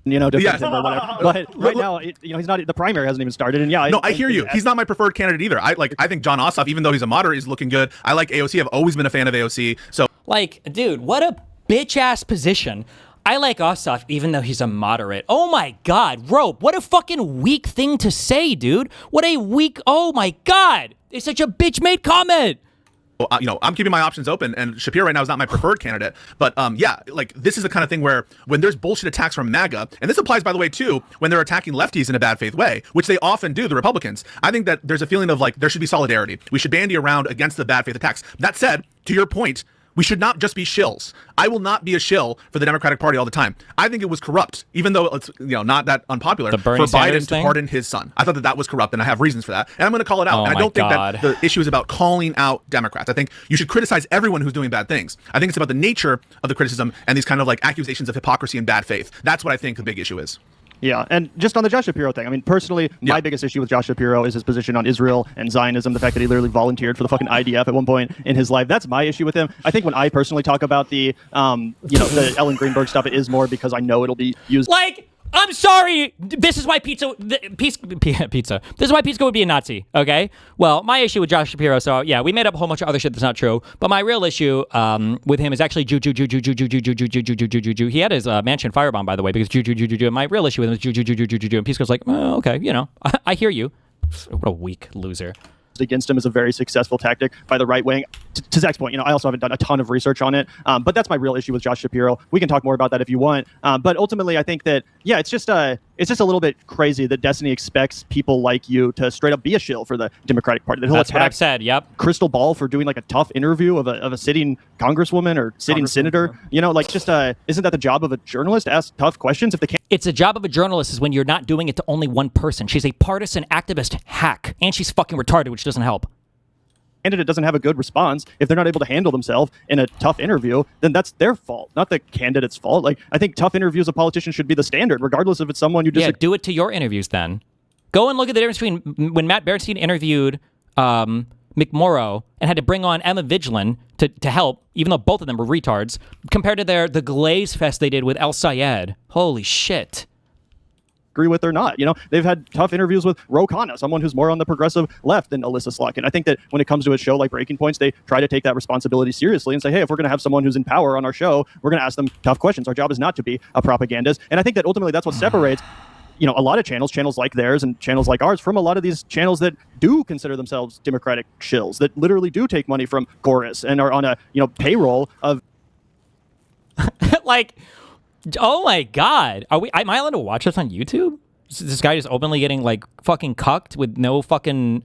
Different or whatever. But right now, he's not. The primary hasn't even started, and I hear you. He's not my preferred candidate either. I think John Ossoff, even though he's a moderate, is looking good. I like AOC. I've always been a fan of AOC. So, like, dude, what a bitch ass position. I like Ossoff, even though he's a moderate. Oh my God, Rope, what a fucking weak thing to say, dude. What a weak. Oh my God, it's such a bitch made comment. I'm keeping my options open, and Shapiro right now is not my preferred candidate. But yeah, like this is the kind of thing where when there's bullshit attacks from MAGA, and this applies, by the way, too, when they're attacking lefties in a bad faith way, which they often do, the Republicans. I think that there's a feeling of like there should be solidarity. We should bandy around against the bad faith attacks. That said, to your point, we should not just be shills. I will not be a shill for the Democratic Party all the time. I think it was corrupt, even though it's not that unpopular for Biden to pardon his son. I thought that was corrupt, and I have reasons for that. And I'm going to call it out. And I don't think that the issue is about calling out Democrats. I think you should criticize everyone who's doing bad things. I think it's about the nature of the criticism and these kind of like accusations of hypocrisy and bad faith. That's what I think the big issue is. Yeah, and just on the Josh Shapiro thing, I mean, personally, my biggest issue with Josh Shapiro is his position on Israel and Zionism, the fact that he literally volunteered for the fucking IDF at one point in his life. That's my issue with him. I think when I personally talk about the Ellen Greenberg stuff, it is more because I know it'll be used. Like, I'm sorry. This is why pizza. This is why Pisco would be a Nazi. Okay. Well, my issue with Josh Shapiro. So yeah, we made up a whole bunch of other shit that's not true. But my real issue with him is actually Jew. He had his mansion firebombed, by the way, because Jew. My real issue with him is Jew. And Pisco's like, okay, you know, I hear you. What a weak loser. Against him is a very successful tactic by the right wing. To Zach's point, you know, I also haven't done a ton of research on it, but that's my real issue with Josh Shapiro. We can talk more about that if you want, but ultimately, I think that it's just a little bit crazy that Destiny expects people like you to straight up be a shill for the Democratic Party. That That's what I've said. Yep. Crystal Ball for doing like a tough interview of a sitting congresswoman or sitting senator. You know, like just isn't that the job of a journalist to ask tough questions if they can't? It's a job of a journalist is when you're not doing it to only one person. She's a partisan activist hack, and she's fucking retarded, which doesn't help. Candidate doesn't have a good response, if they're not able to handle themselves in a tough interview, then that's their fault, not the candidate's fault. Like, I think tough interviews of politicians should be the standard, regardless if it's someone you disagree. Yeah, do it to your interviews then. Go and look at the difference between when Matt Bernstein interviewed McMorrow and had to bring on Emma Vigeland to help, even though both of them were retards, compared to the glaze fest they did with El Sayed. Holy shit. Agree with or not. You know, they've had tough interviews with Ro Khanna, someone who's more on the progressive left than Alyssa Slotkin. I think that when it comes to a show like Breaking Points, they try to take that responsibility seriously and say, hey, if we're going to have someone who's in power on our show, we're going to ask them tough questions. Our job is not to be a propagandist. And I think that ultimately that's what separates, you know, a lot of channels like theirs and channels like ours from a lot of these channels that do consider themselves Democratic shills, that literally do take money from Chorus and are on a, you know, payroll of like, oh my God. Am I allowed to watch this on YouTube? Is this guy just openly getting like fucking cucked with no fucking...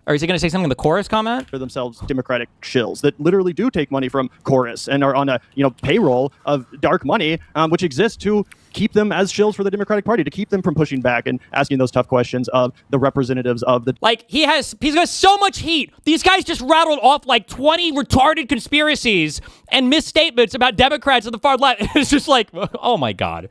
Or is he going to say something in the Chorus comment? For themselves Democratic shills that literally do take money from Chorus and are on a, you know, payroll of dark money, which exists to keep them as shills for the Democratic Party, to keep them from pushing back and asking those tough questions of the representatives of the... Like, he's got so much heat. These guys just rattled off like 20 retarded conspiracies and misstatements about Democrats on the far left. It's just like, oh my God.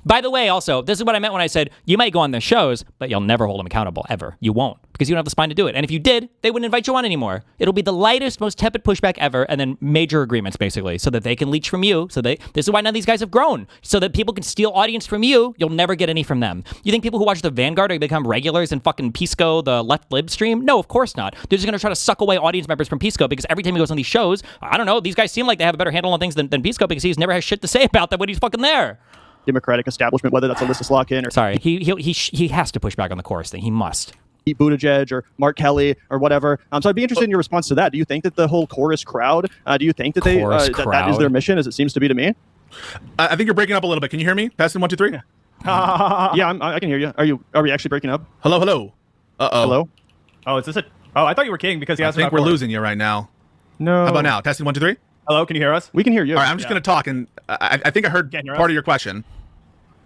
By the way, also, this is what I meant when I said you might go on their shows, but you'll never hold them accountable, ever. You won't, because you don't have the spine to do it. And if you did, they wouldn't invite you on anymore. It'll be the lightest, most tepid pushback ever, and then major agreements, basically, so that they can leech from you. This is why none of these guys have grown, so that people can steal audience from you. You'll never get any from them. You think people who watch the Vanguard are going to become regulars in fucking Pisco, the left lib stream? No, of course not. They're just going to try to suck away audience members from Pisco, because every time he goes on these shows, I don't know, these guys seem like they have a better handle on things than Pisco, because he never has shit to say about them when he's fucking there. Democratic establishment, whether that's Alyssa Slotkin or... Sorry, he has to push back on the Chorus thing. He must. Buttigieg or Mark Kelly or whatever. So I'd be interested in your response to that. Do you think that the whole Chorus crowd, do you think that that is their mission, as it seems to be to me? I think you're breaking up a little bit. Can you hear me? Testing 1, 2, 3. Yeah, I can hear you. Are we actually breaking up? Hello. Uh-oh. Hello? Oh, is this a... Oh, I thought you were kidding because he asked I think about we're Chorus. losing you right now. No. How about now? Testing 1, 2, 3. Hello, can you hear us? We can hear you. All right, I'm just going to talk, and I think I heard part of your question.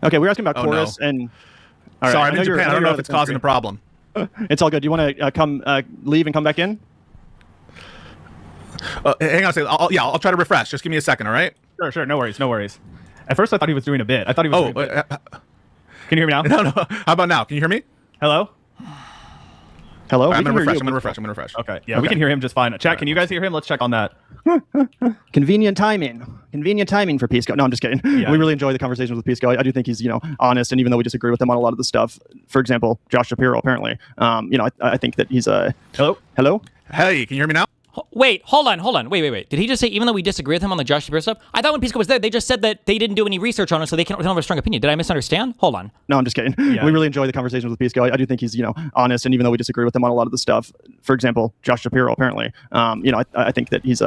Okay, we're asking about Oh, Chorus no. and... All Sorry, right, I'm in Japan. I don't know if it's causing a problem. It's all good. Do you want to come leave and come back in? Hang on a second. I'll try to refresh. Just give me a second, all right? Sure. No worries. At first, I thought he was doing a bit. I thought he was doing a bit. Can you hear me now? No. How about now? Can you hear me? Hello? Hello? I'm going to refresh. Okay. Yeah, we can hear him just fine. Chat, can you guys hear him? Let's check on that. Convenient timing for Pisco. No, I'm just kidding. Yeah. We really enjoy the conversations with Pisco. I do think he's, you know, honest, and even though we disagree with him on a lot of the stuff, for example, Josh Shapiro, apparently, you know, I think that he's Hello? Hey, can you hear me now? Wait, hold on. Wait. Did he just say even though we disagree with him on the Josh Shapiro stuff? I thought when Pisco was there, they just said that they didn't do any research on it, so they don't have a strong opinion. Did I misunderstand? Hold on. No, I'm just kidding. Yeah. We really enjoy the conversations with Pisco. I do think he's, you know, honest, and even though we disagree with him on a lot of the stuff, for example, Josh Shapiro, apparently, you know, I think that he's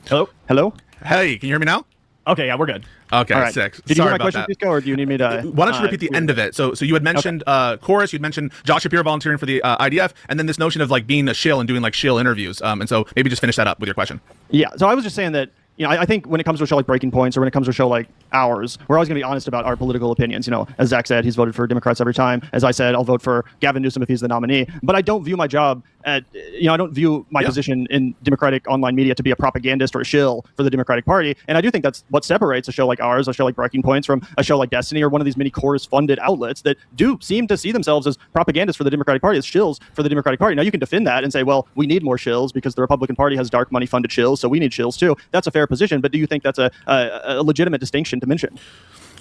Hello? Hey, can you hear me now? Okay, yeah, we're good. Okay, All right. sick. Did you Sorry hear my about question, that. Pisco, or do you need me to... Why don't you repeat the end of it? So you had mentioned Chorus, you'd mentioned Josh Shapiro volunteering for the IDF, and then this notion of like being a shill and doing like shill interviews. And so maybe just finish that up with your question. Yeah, so I was just saying that, you know, I think when it comes to a show like Breaking Points or when it comes to a show like ours, we're always going to be honest about our political opinions. You know, as Zach said, he's voted for Democrats every time. As I said, I'll vote for Gavin Newsom if he's the nominee. But I don't view my job I don't view my position in Democratic online media to be a propagandist or a shill for the Democratic Party. And I do think that's what separates a show like ours, a show like Breaking Points, from a show like Destiny or one of these many Chorus-funded outlets that do seem to see themselves as propagandists for the Democratic Party, as shills for the Democratic Party. Now, you can defend that and say, well, we need more shills because the Republican Party has dark money-funded shills, so we need shills too. That's a fair position, but do you think that's a legitimate distinction to mention?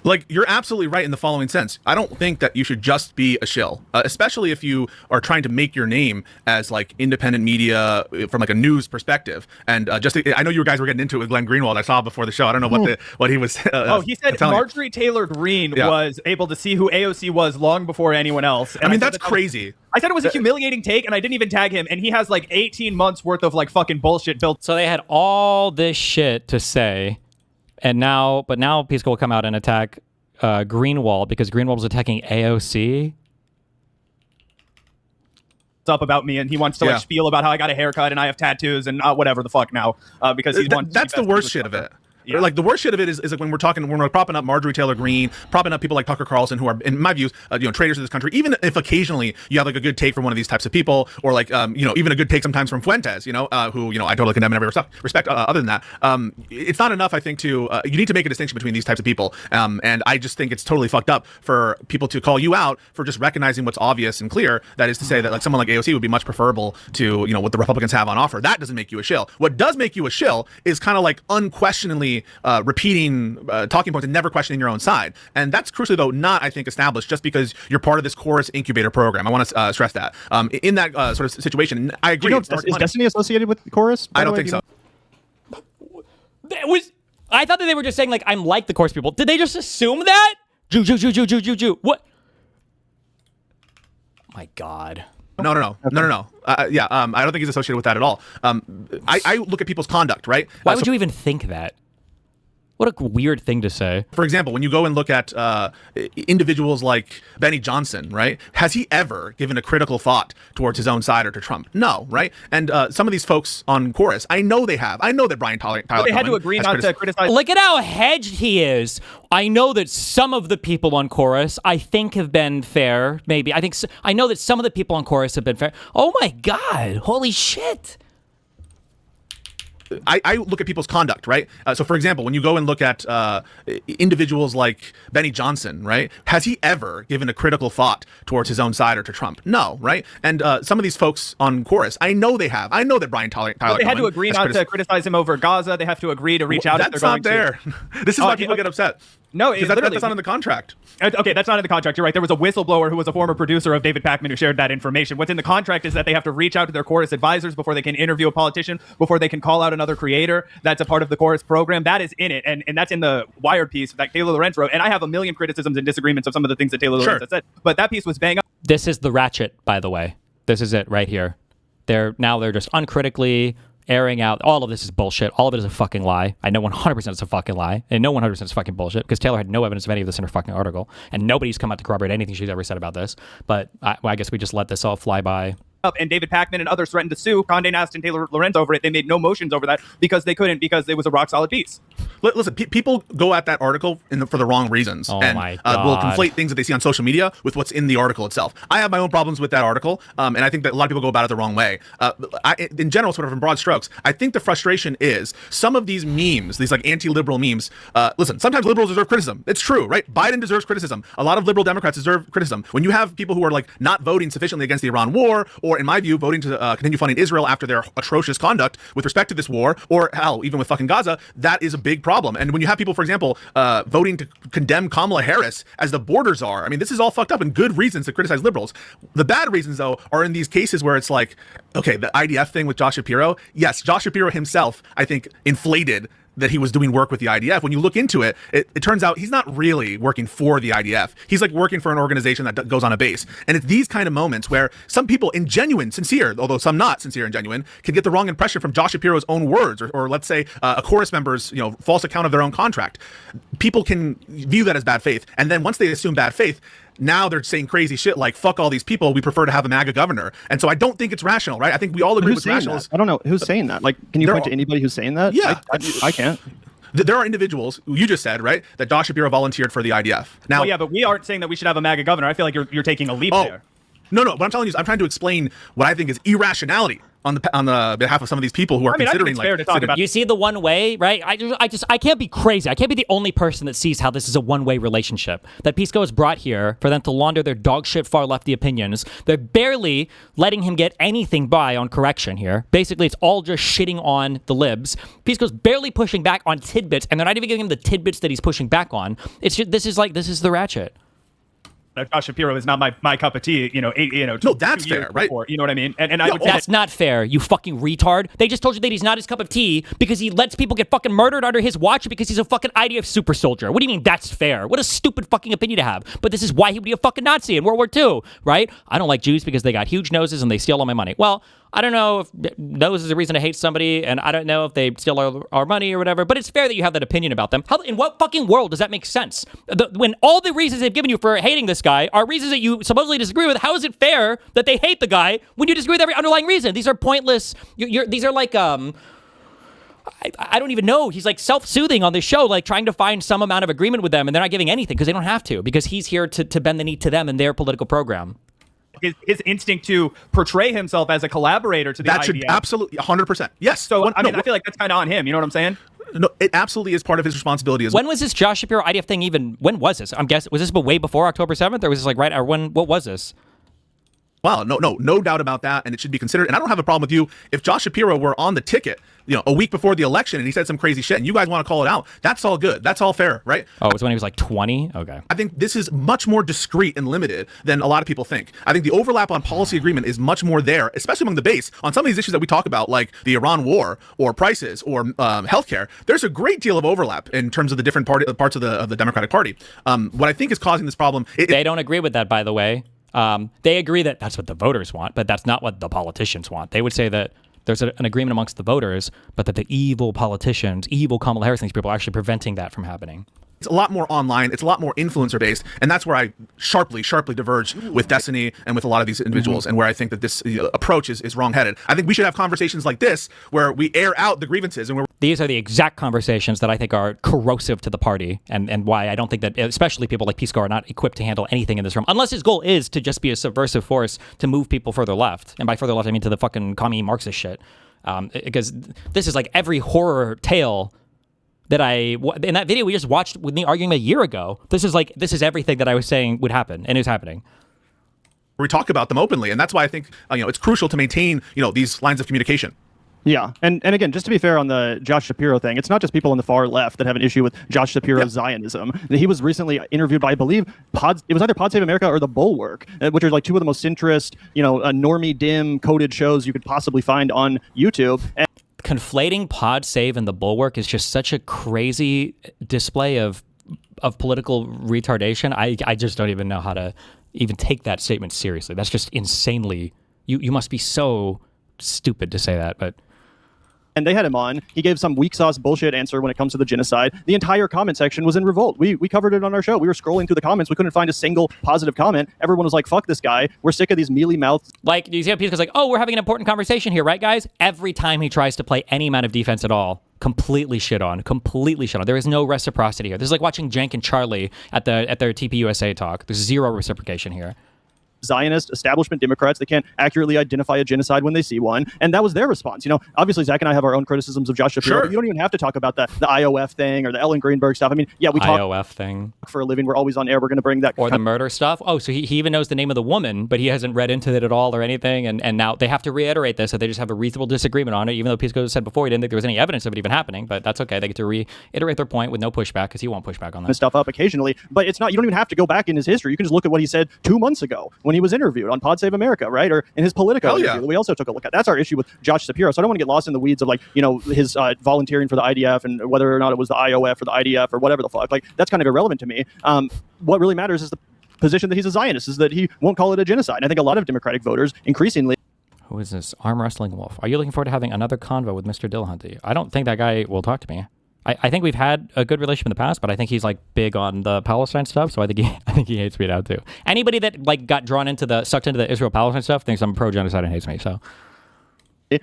Like, you're absolutely right in the following sense. I don't think that you should just be a shill, especially if you are trying to make your name as like independent media from like a news perspective. And I know you guys were getting into it with Glenn Greenwald. I saw before the show. I don't know what he was. He said Marjorie Taylor Greene was able to see who AOC was long before anyone else. And I mean, that's crazy. I said it was a humiliating take, and I didn't even tag him. And he has like 18 months worth of like fucking bullshit built. So they had all this shit to say. And now Pisco will come out and attack Greenwald because Greenwald was attacking AOC. Up about me, and he wants to like spiel about how I got a haircut and I have tattoos and whatever the fuck now because he wants. That's the worst shit of it. Yeah. Like the worst shit of it is like when we're propping up Marjorie Taylor Greene, propping up people like Tucker Carlson, who are, in my views, traitors to this country. Even if occasionally you have like a good take from one of these types of people, or like even a good take sometimes from Fuentes, who I totally condemn in every respect. Other than that, it's not enough. I think you need to make a distinction between these types of people, and I just think it's totally fucked up for people to call you out for just recognizing what's obvious and clear. That is to say that like someone like AOC would be much preferable to what the Republicans have on offer. That doesn't make you a shill. What does make you a shill is kind of like unquestioningly repeating talking points and never questioning your own side. And that's crucially, though, not, I think, established just because you're part of this Chorus incubator program. I want to stress that. In that sort of situation, I agree. Is Destiny associated with Chorus? I don't think so. I thought that they were just saying, like, I'm like the Chorus people. Did they just assume that? Jew. What? My God. No. I don't think he's associated with that at all. I look at people's conduct, right? Why would you even think that? What a weird thing to say. For example, when you go and look at individuals like Benny Johnson, right? Has he ever given a critical thought towards his own side or to Trump? No, right? And some of these folks on Chorus, I know they have. I know that Brian Tyler they had to agree not to criticize. Look at how hedged he is. I know that some of the people on Chorus, I think, have been fair. Maybe. I know that some of the people on Chorus have been fair. Oh my God. Holy shit. I look at people's conduct, right? So, for example, when you go and look at individuals like Benny Johnson, right? Has he ever given a critical thought towards his own side or to Trump? No, right? And some of these folks on Chorus, I know they have. I know that Brian Tyler. They had to agree not to criticize him over Gaza. They have to agree to reach out. That's not there. This is why people get upset. No, because that's not in the contract. Okay, that's not in the contract. You're right. There was a whistleblower who was a former producer of David Pakman who shared that information. What's in the contract is that they have to reach out to their Chorus advisors before they can interview a politician, before they can call out another creator. That's a part of the Chorus program. That is in it, and that's in the Wired piece that Taylor Lorenz wrote. And I have a million criticisms and disagreements of some of the things that Taylor Lorenz has said. But that piece was bang up. This is the ratchet, by the way. This is it right here. They're just uncritically airing out all of this is bullshit. All of it is a fucking lie. I know 100% it's a fucking lie. And know 100% it's fucking bullshit because Taylor had no evidence of any of this in her fucking article. And nobody's come out to corroborate anything she's ever said about this. But I guess we just let this all fly by. And David Pakman and others threatened to sue Condé Nast and Taylor Lorenz over it. They made no motions over that because they couldn't, because it was a rock solid piece. Listen, people go at that article for the wrong reasons and will conflate things that they see on social media with what's in the article itself. I have my own problems with that article, and I think that a lot of people go about it the wrong way. In general, sort of in broad strokes, I think the frustration is some of these memes, these like anti-liberal memes. Listen, sometimes liberals deserve criticism. It's true, right? Biden deserves criticism. A lot of liberal Democrats deserve criticism. When you have people who are like not voting sufficiently against the Iran war, or in my view, voting to continue funding Israel after their atrocious conduct with respect to this war, or hell, even with fucking Gaza, that is a big problem. And when you have people, for example, voting to condemn Kamala Harris as the borders are, I mean, this is all fucked up and good reasons to criticize liberals. The bad reasons, though, are in these cases where it's like, okay, the IDF thing with Josh Shapiro. Yes, Josh Shapiro himself, I think, inflated that he was doing work with the IDF. When you look into it, it turns out he's not really working for the IDF. He's like working for an organization that goes on a base. And it's these kind of moments where some people in genuine, sincere, although some not sincere and genuine, can get the wrong impression from Josh Shapiro's own words, or let's say a Chorus member's false account of their own contract. People can view that as bad faith. And then once they assume bad faith, now they're saying crazy shit like, fuck all these people, we prefer to have a MAGA governor. And so I don't think it's rational, right? I think we all agree with rational. I don't know. Who's saying that? Like, can you point to anybody who's saying that? Yeah. I can't. There are individuals, you just said, right, that Josh Shapiro volunteered for the IDF. Now, yeah, but we aren't saying that we should have a MAGA governor. I feel like you're taking a leap there. No, what I'm telling you is I'm trying to explain what I think is irrationality on the behalf of some of these people who are I think considering it's like fair to talk about. You see the one way, right? I can't be crazy. I can't be the only person that sees how this is a one-way relationship. That Pisco is brought here for them to launder their dog shit far lefty opinions. They're barely letting him get anything by on correction here. Basically, it's all just shitting on the libs. Pisco's barely pushing back on tidbits, and they're not even giving him the tidbits that he's pushing back on. It's just, this is the ratchet. Josh Shapiro is not my cup of tea. No, that's fair, right? Before, you know what I mean? And I would That's not fair, you fucking retard. They just told you that he's not his cup of tea because he lets people get fucking murdered under his watch because he's a fucking IDF super soldier. What do you mean that's fair? What a stupid fucking opinion to have. But this is why he would be a fucking Nazi in World War II, right? I don't like Jews because they got huge noses and they steal all my money. Well, I don't know if nose is a reason to hate somebody, and I don't know if they steal our money or whatever, but it's fair that you have that opinion about them. How, in what fucking world does that make sense? When all the reasons they've given you for hating this guy are reasons that you supposedly disagree with, how is it fair that they hate the guy when you disagree with every underlying reason? These are pointless. These are like, I don't even know. He's like self-soothing on this show, like trying to find some amount of agreement with them, and they're not giving anything because they don't have to, because he's here to bend the knee to them and their political program. his instinct to portray himself as a collaborator to the that IDF. should absolutely 100%. Yes. So I feel like that's kind of on him. You know what I'm saying? No, it absolutely is part of his responsibility as well. When was this Josh Shapiro IDF thing even? When was this? I'm guessing, was this way before October 7th, or was this like right? Or when? What was this? Wow, no doubt about that, and it should be considered. And I don't have a problem with you if Josh Shapiro were on the ticket, a week before the election, and he said some crazy shit, and you guys want to call it out. That's all good. That's all fair, right? Oh, it was when he was like 20. Okay. I think this is much more discreet and limited than a lot of people think. I think the overlap on policy agreement is much more there, especially among the base on some of these issues that we talk about, like the Iran war or prices or healthcare. There's a great deal of overlap in terms of the different parts of the Democratic Party. What I think is causing this problem, they don't agree with that, by the way. They agree that that's what the voters want, but that's not what the politicians want. They would say that there's an agreement amongst the voters, but that the evil politicians, evil Kamala Harris, and these people are actually preventing that from happening. It's a lot more online. It's a lot more influencer based, and that's where I sharply diverge with Destiny and with a lot of these individuals, and where I think that this approach is wrong-headed. I think we should have conversations like this where we air out the grievances, and where these are the exact conversations that I think are corrosive to the party, and why I don't think that, especially people like Pisco, are not equipped to handle anything in this room, unless his goal is to just be a subversive force to move people further left, and by further left I mean to the fucking commie Marxist shit, because this is like every horror tale that in that video we just watched with me arguing a year ago. This is everything that I was saying would happen, and is happening. we talk about them openly, and that's why I think it's crucial to maintain these lines of communication. Yeah, and again, just to be fair on the Josh Shapiro thing, it's not just people on the far left that have an issue with Josh Shapiro's Zionism. He was recently interviewed by, I believe, it was either Pod Save America or The Bulwark, which are like two of the most centrist, normie, dim, coded shows you could possibly find on YouTube. And conflating Pod Save and The Bulwark is just such a crazy display of political retardation. I just don't even know how to even take that statement seriously. That's just insanely. You must be so stupid to say that, but. And they had him on. He gave some weak sauce bullshit answer when it comes to the genocide. The entire comment section was in revolt. We covered it on our show. We were scrolling through the comments. We couldn't find a single positive comment. Everyone was like, fuck this guy. We're sick of these mealy mouths. Like, do you see how Pisco's like, oh, we're having an important conversation here, right, guys? Every time he tries to play any amount of defense at all, completely shit on. There is no reciprocity here. This is like watching Jank and Charlie at their TPUSA talk. There's zero reciprocation here. Zionist establishment Democrats. They can't accurately identify a genocide when they see one. And that was their response. Obviously Zach and I have our own criticisms of Josh Shapiro, but you don't even have to talk about the IOF thing or the Ellen Greenberg stuff. I mean, yeah, we talk IOF thing for a living. We're always on air. We're going to bring that. Or the murder stuff. Oh, so he even knows the name of the woman, but he hasn't read into it at all or anything. And now they have to reiterate this, so they just have a reasonable disagreement on it, even though Pisco said before he didn't think there was any evidence of it even happening, but that's okay. They get to reiterate their point with no pushback because he won't push back on that. Stuff up occasionally, but it's not, you don't even have to go back in his history. You can just look at what he said 2 months ago when he was interviewed on Pod Save America, right? Or in his Politico interview that we also took a look at. That's our issue with Josh Shapiro. So I don't want to get lost in the weeds of his volunteering for the IDF and whether or not it was the IOF or the IDF or whatever the fuck. Like, that's kind of irrelevant to me. What really matters is the position that he's a Zionist, is that he won't call it a genocide. And I think a lot of Democratic voters increasingly. Who is this arm wrestling wolf? Are you looking forward to having another convo with Mr. Dillahunty? I don't think that guy will talk to me. I think we've had a good relationship in the past, but I think he's like big on the Palestine stuff, so I think he hates me now too. Anybody that like got sucked into the Israel-Palestine stuff thinks I'm pro-genocide and hates me. So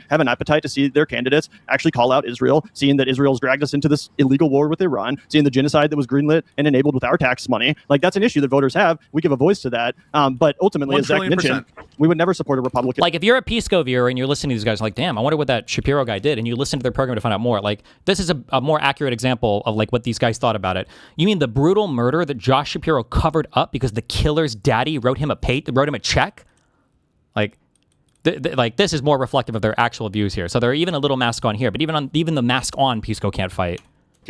have an appetite to see their candidates actually call out Israel, seeing that Israel's dragged us into this illegal war with Iran, seeing the genocide that was greenlit and enabled with our tax money. Like, that's an issue that voters have. We give a voice to that. But ultimately, as Zach mentioned, we would never support a Republican. Like, if you're a Pisco viewer and you're listening to these guys, like, damn, I wonder what that Shapiro guy did, and you listen to their program to find out more. Like, this is a more accurate example of like what these guys thought about it. You mean the brutal murder that Josh Shapiro covered up because the killer's daddy wrote him a check? Like, like, this is more reflective of their actual views here. So they're even a little mask on here, but even the mask on Pisco can't fight.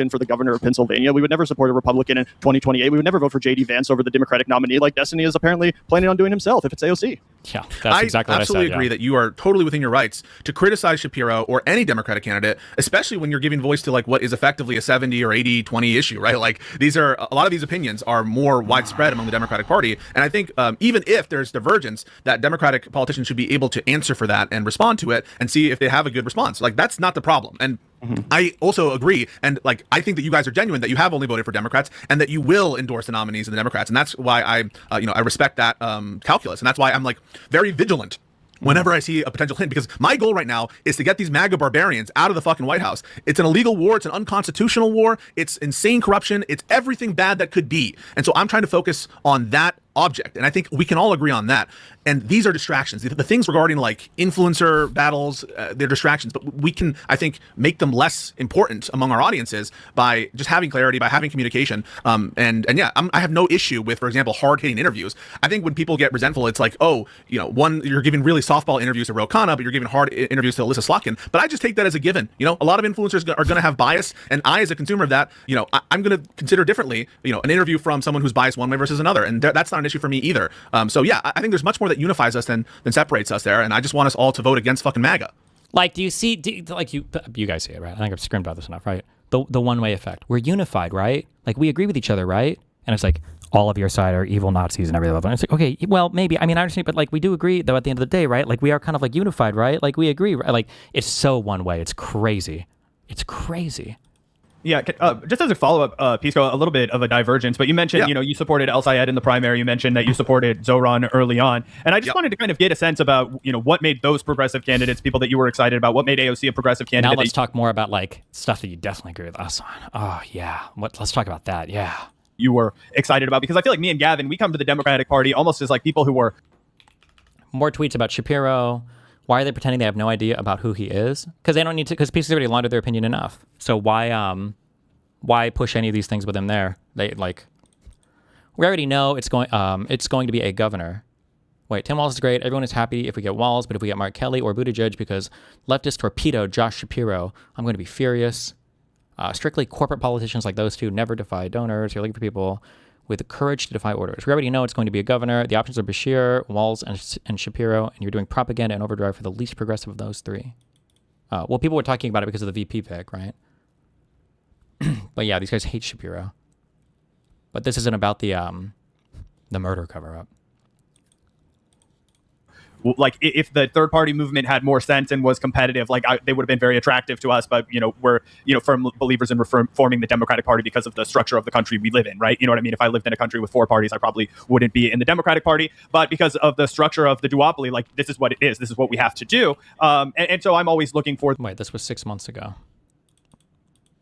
For the governor of Pennsylvania, we would never support a Republican in 2028. We would never vote for JD Vance over the Democratic nominee, like Destiny is apparently planning on doing himself if it's AOC. Yeah, that's exactly what I said. I absolutely agree that you are totally within your rights to criticize Shapiro or any Democratic candidate, especially when you're giving voice to like what is effectively a 70 or 80-20 issue, right? Like, these are a lot of these opinions are more widespread among the Democratic Party, and I think even if there's divergence, that Democratic politicians should be able to answer for that and respond to it and see if they have a good response. Like, that's not the problem. And I also agree, and like, I think that you guys are genuine, that you have only voted for Democrats and that you will endorse the nominees of the Democrats, and that's why I respect that calculus, and that's why I'm like very vigilant whenever I see a potential hint, because my goal right now is to get these MAGA barbarians out of the fucking White House. It's an illegal war. It's an unconstitutional war. It's insane corruption. It's everything bad that could be. And so I'm trying to focus on that object. And I think we can all agree on that. And these are distractions. The things regarding like influencer battles, they're distractions, but we can, I think, make them less important among our audiences by just having clarity, by having communication. And yeah, I have no issue with, for example, hard-hitting interviews. I think when people get resentful, it's like, oh, you're giving really softball interviews to Ro Khanna, but you're giving hard interviews to Alyssa Slotkin. But I just take that as a given. A lot of influencers are going to have bias, and I, as a consumer of that, I'm going to consider differently, an interview from someone who's biased one way versus another, and that's not an issue for me either. So yeah, I think there's much more that unifies us than separates us there, and I just want us all to vote against fucking MAGA. Like, you guys see it, right? I think I've screamed about this enough, right? The one-way effect. We're unified, right? Like, we agree with each other, right? And it's like, all of your side are evil Nazis and everything. And it's like, okay, well, maybe. I mean, I understand, but like, we do agree, though, at the end of the day, right? Like, we are kind of like unified, right? Like, we agree, right? Like, it's so one-way. It's crazy. It's crazy. Yeah, just as a follow-up, Pisco, a little bit of a divergence, but you mentioned, you supported El Sayed in the primary. You mentioned that you supported Zoran early on. And I just wanted to kind of get a sense about, what made those progressive candidates, people that you were excited about, what made AOC a progressive candidate. Now let's talk more about, like, stuff that you definitely agree with us on. Oh, yeah. Let's talk about that, yeah. You were excited about, because I feel like me and Gavin, we come to the Democratic Party almost as like people who were... More tweets about Shapiro. Why are they pretending they have no idea about who he is? Because they don't need to, because people already laundered their opinion enough. So why push any of these things with him there? We already know it's going to be a governor. Wait, Tim Walz is great. Everyone is happy if we get Walz, but if we get Mark Kelly or Buttigieg because leftist torpedo Josh Shapiro, I'm going to be furious. Strictly corporate politicians like those two never defy donors. You're looking for people with the courage to defy orders. We already know it's going to be a governor. The options are Bashir, Walz, and Shapiro, and you're doing propaganda and overdrive for the least progressive of those three. Well, people were talking about it because of the VP pick, right? But yeah, these guys hate Shapiro. But this isn't about the murder cover-up. Like, if the third party movement had more sense and was competitive, they would have been very attractive to us. But, we're, firm believers in reforming the Democratic Party because of the structure of the country we live in, right? You know what I mean? If I lived in a country with four parties, I probably wouldn't be in the Democratic Party. But because of the structure of the duopoly, this is what it is. This is what we have to do. And so I'm always looking for... Wait, this was 6 months ago.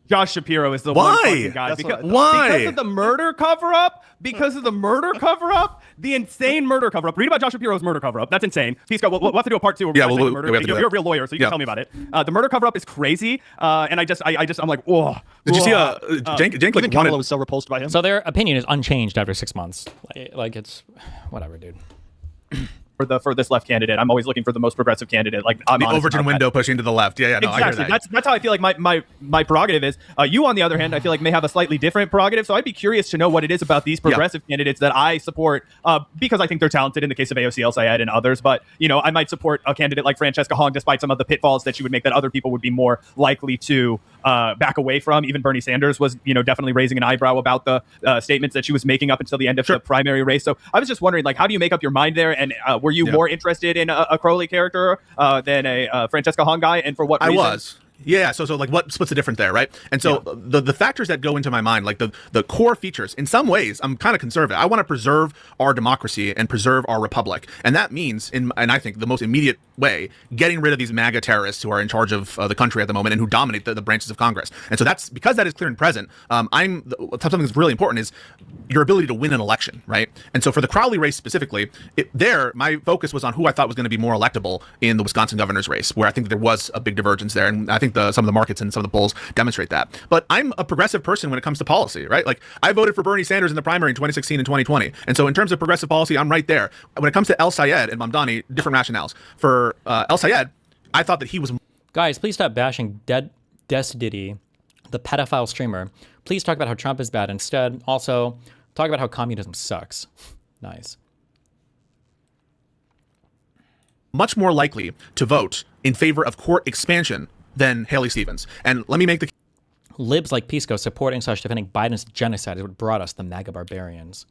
Josh Shapiro is the one fucking guy. Why? Because of the murder cover-up. Because of the murder cover-up. The insane murder cover-up. Read about Josh Shapiro's murder cover-up. That's insane. Pisco, we'll have to do a part two. Yeah, you're a real lawyer, so you can tell me about it. The murder cover-up is crazy. And I'm like, whoa. Did you see Cenk Even Kamala was so repulsed by him. So their opinion is unchanged after 6 months. Like it's whatever, dude. For this left candidate, I'm always looking for the most progressive candidate. Like, I'm the Overton window pushing to the left. Yeah, no, exactly. I hear that. That's how I feel like my prerogative is. You, on the other hand, I feel like may have a slightly different prerogative. So I'd be curious to know what it is about these progressive candidates that I support because I think they're talented in the case of AOC, El Sayed, and others. But I might support a candidate like Francesca Hong despite some of the pitfalls that she would make that other people would be more likely to back away from. Even Bernie Sanders was definitely raising an eyebrow about the statements that she was making up until the end of the primary race. So I was just wondering, how do you make up your mind there? And were you more interested in a Crowley character than a Francesca Hong guy, and for what reason? I was. Yeah, so like what splits the difference there, right? And so the factors that go into my mind, like the core features, in some ways, I'm kind of conservative. I want to preserve our democracy and preserve our republic, and that means, and I think the most immediate way, getting rid of these MAGA terrorists who are in charge of the country at the moment and who dominate the branches of Congress. And so that's because that is clear and present. Something that's really important is your ability to win an election, right? And so for the Crowley race specifically, my focus was on who I thought was going to be more electable in the Wisconsin governor's race, where I think there was a big divergence there, and I think some of the markets and some of the polls demonstrate that. But I'm a progressive person when it comes to policy, right? Like I voted for Bernie Sanders in the primary in 2016 and 2020. And so in terms of progressive policy, I'm right there. When it comes to El Sayed and Mamdani, different rationales. For El Sayed, I thought that he was... Guys, please stop bashing Diddy, the pedophile streamer. Please talk about how Trump is bad. Instead, also talk about how communism sucks. Nice. Much more likely to vote in favor of court expansion than Haley Stevens. And let me make the... Libs like Pisco supporting/defending Biden's genocide is what brought us the MAGA barbarians.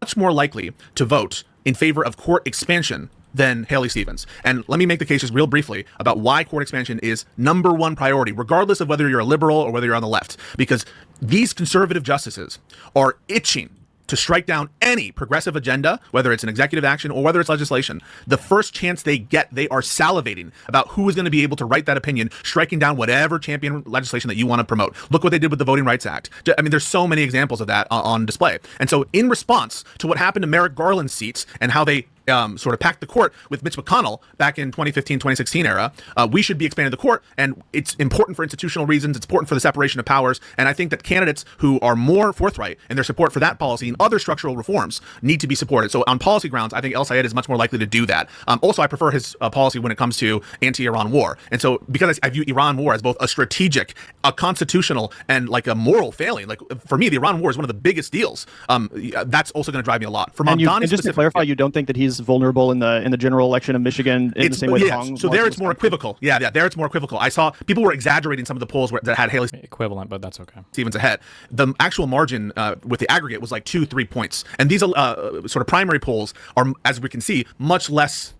Much more likely to vote in favor of court expansion than Haley Stevens. And let me make the case just real briefly about why court expansion is #1 priority, regardless of whether you're a liberal or whether you're on the left. Because these conservative justices are itching to strike down any progressive agenda, whether it's an executive action or whether it's legislation. The first chance they get, they are salivating about who is going to be able to write that opinion, striking down whatever champion legislation that you want to promote. Look what they did with the Voting Rights Act. I mean, there's so many examples of that on display. And so in response to what happened to Merrick Garland's seats and how they sort of packed the court with Mitch McConnell back in 2015, 2016 era, we should be expanding the court. And it's important for institutional reasons. It's important for the separation of powers. And I think that candidates who are more forthright in their support for that policy and other structural reforms need to be supported. So on policy grounds, I think El Sayed is much more likely to do that. Also, I prefer his policy when it comes to anti-Iran war. And so because I view Iran war as both a strategic, a constitutional, and like a moral failing, like for me, the Iran war is one of the biggest deals. That's also going to drive me a lot. For Mamdani, and just to clarify, you don't think that he's vulnerable in the general election of Michigan in the same way that Hong so was there in it's more Wisconsin? equivocal. Yeah, there it's more equivocal. I saw people were exaggerating some of the polls that had Haley Equivalent, but that's okay. Stevens ahead. The actual margin with the aggregate was like 2-3 points. And these sort of primary polls are, as we can see, much less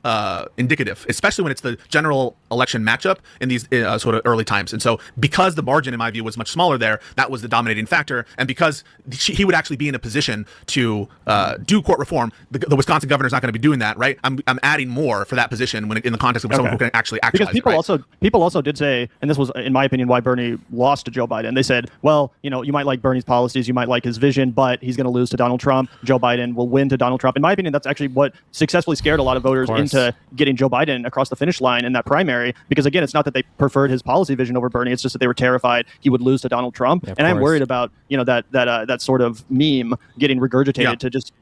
indicative, especially when it's the general election matchup in these sort of early times. And so because the margin, in my view, was much smaller there, that was the dominating factor. And because he would actually be in a position to do court reform, the Wisconsin governor's not going to be doing that, right? I'm adding more for that position when in the context of someone who can actually actualize because it, right? people also did say, and this was in my opinion why Bernie lost to Joe Biden. They said, well, you might like Bernie's policies, you might like his vision, but he's going to lose to Donald Trump. Joe Biden will win to Donald Trump. In my opinion, that's actually what successfully scared a lot of voters into getting Joe Biden across the finish line in that primary. Because again, it's not that they preferred his policy vision over Bernie; it's just that they were terrified he would lose to Donald Trump. And I'm worried about that sort of meme getting regurgitated to just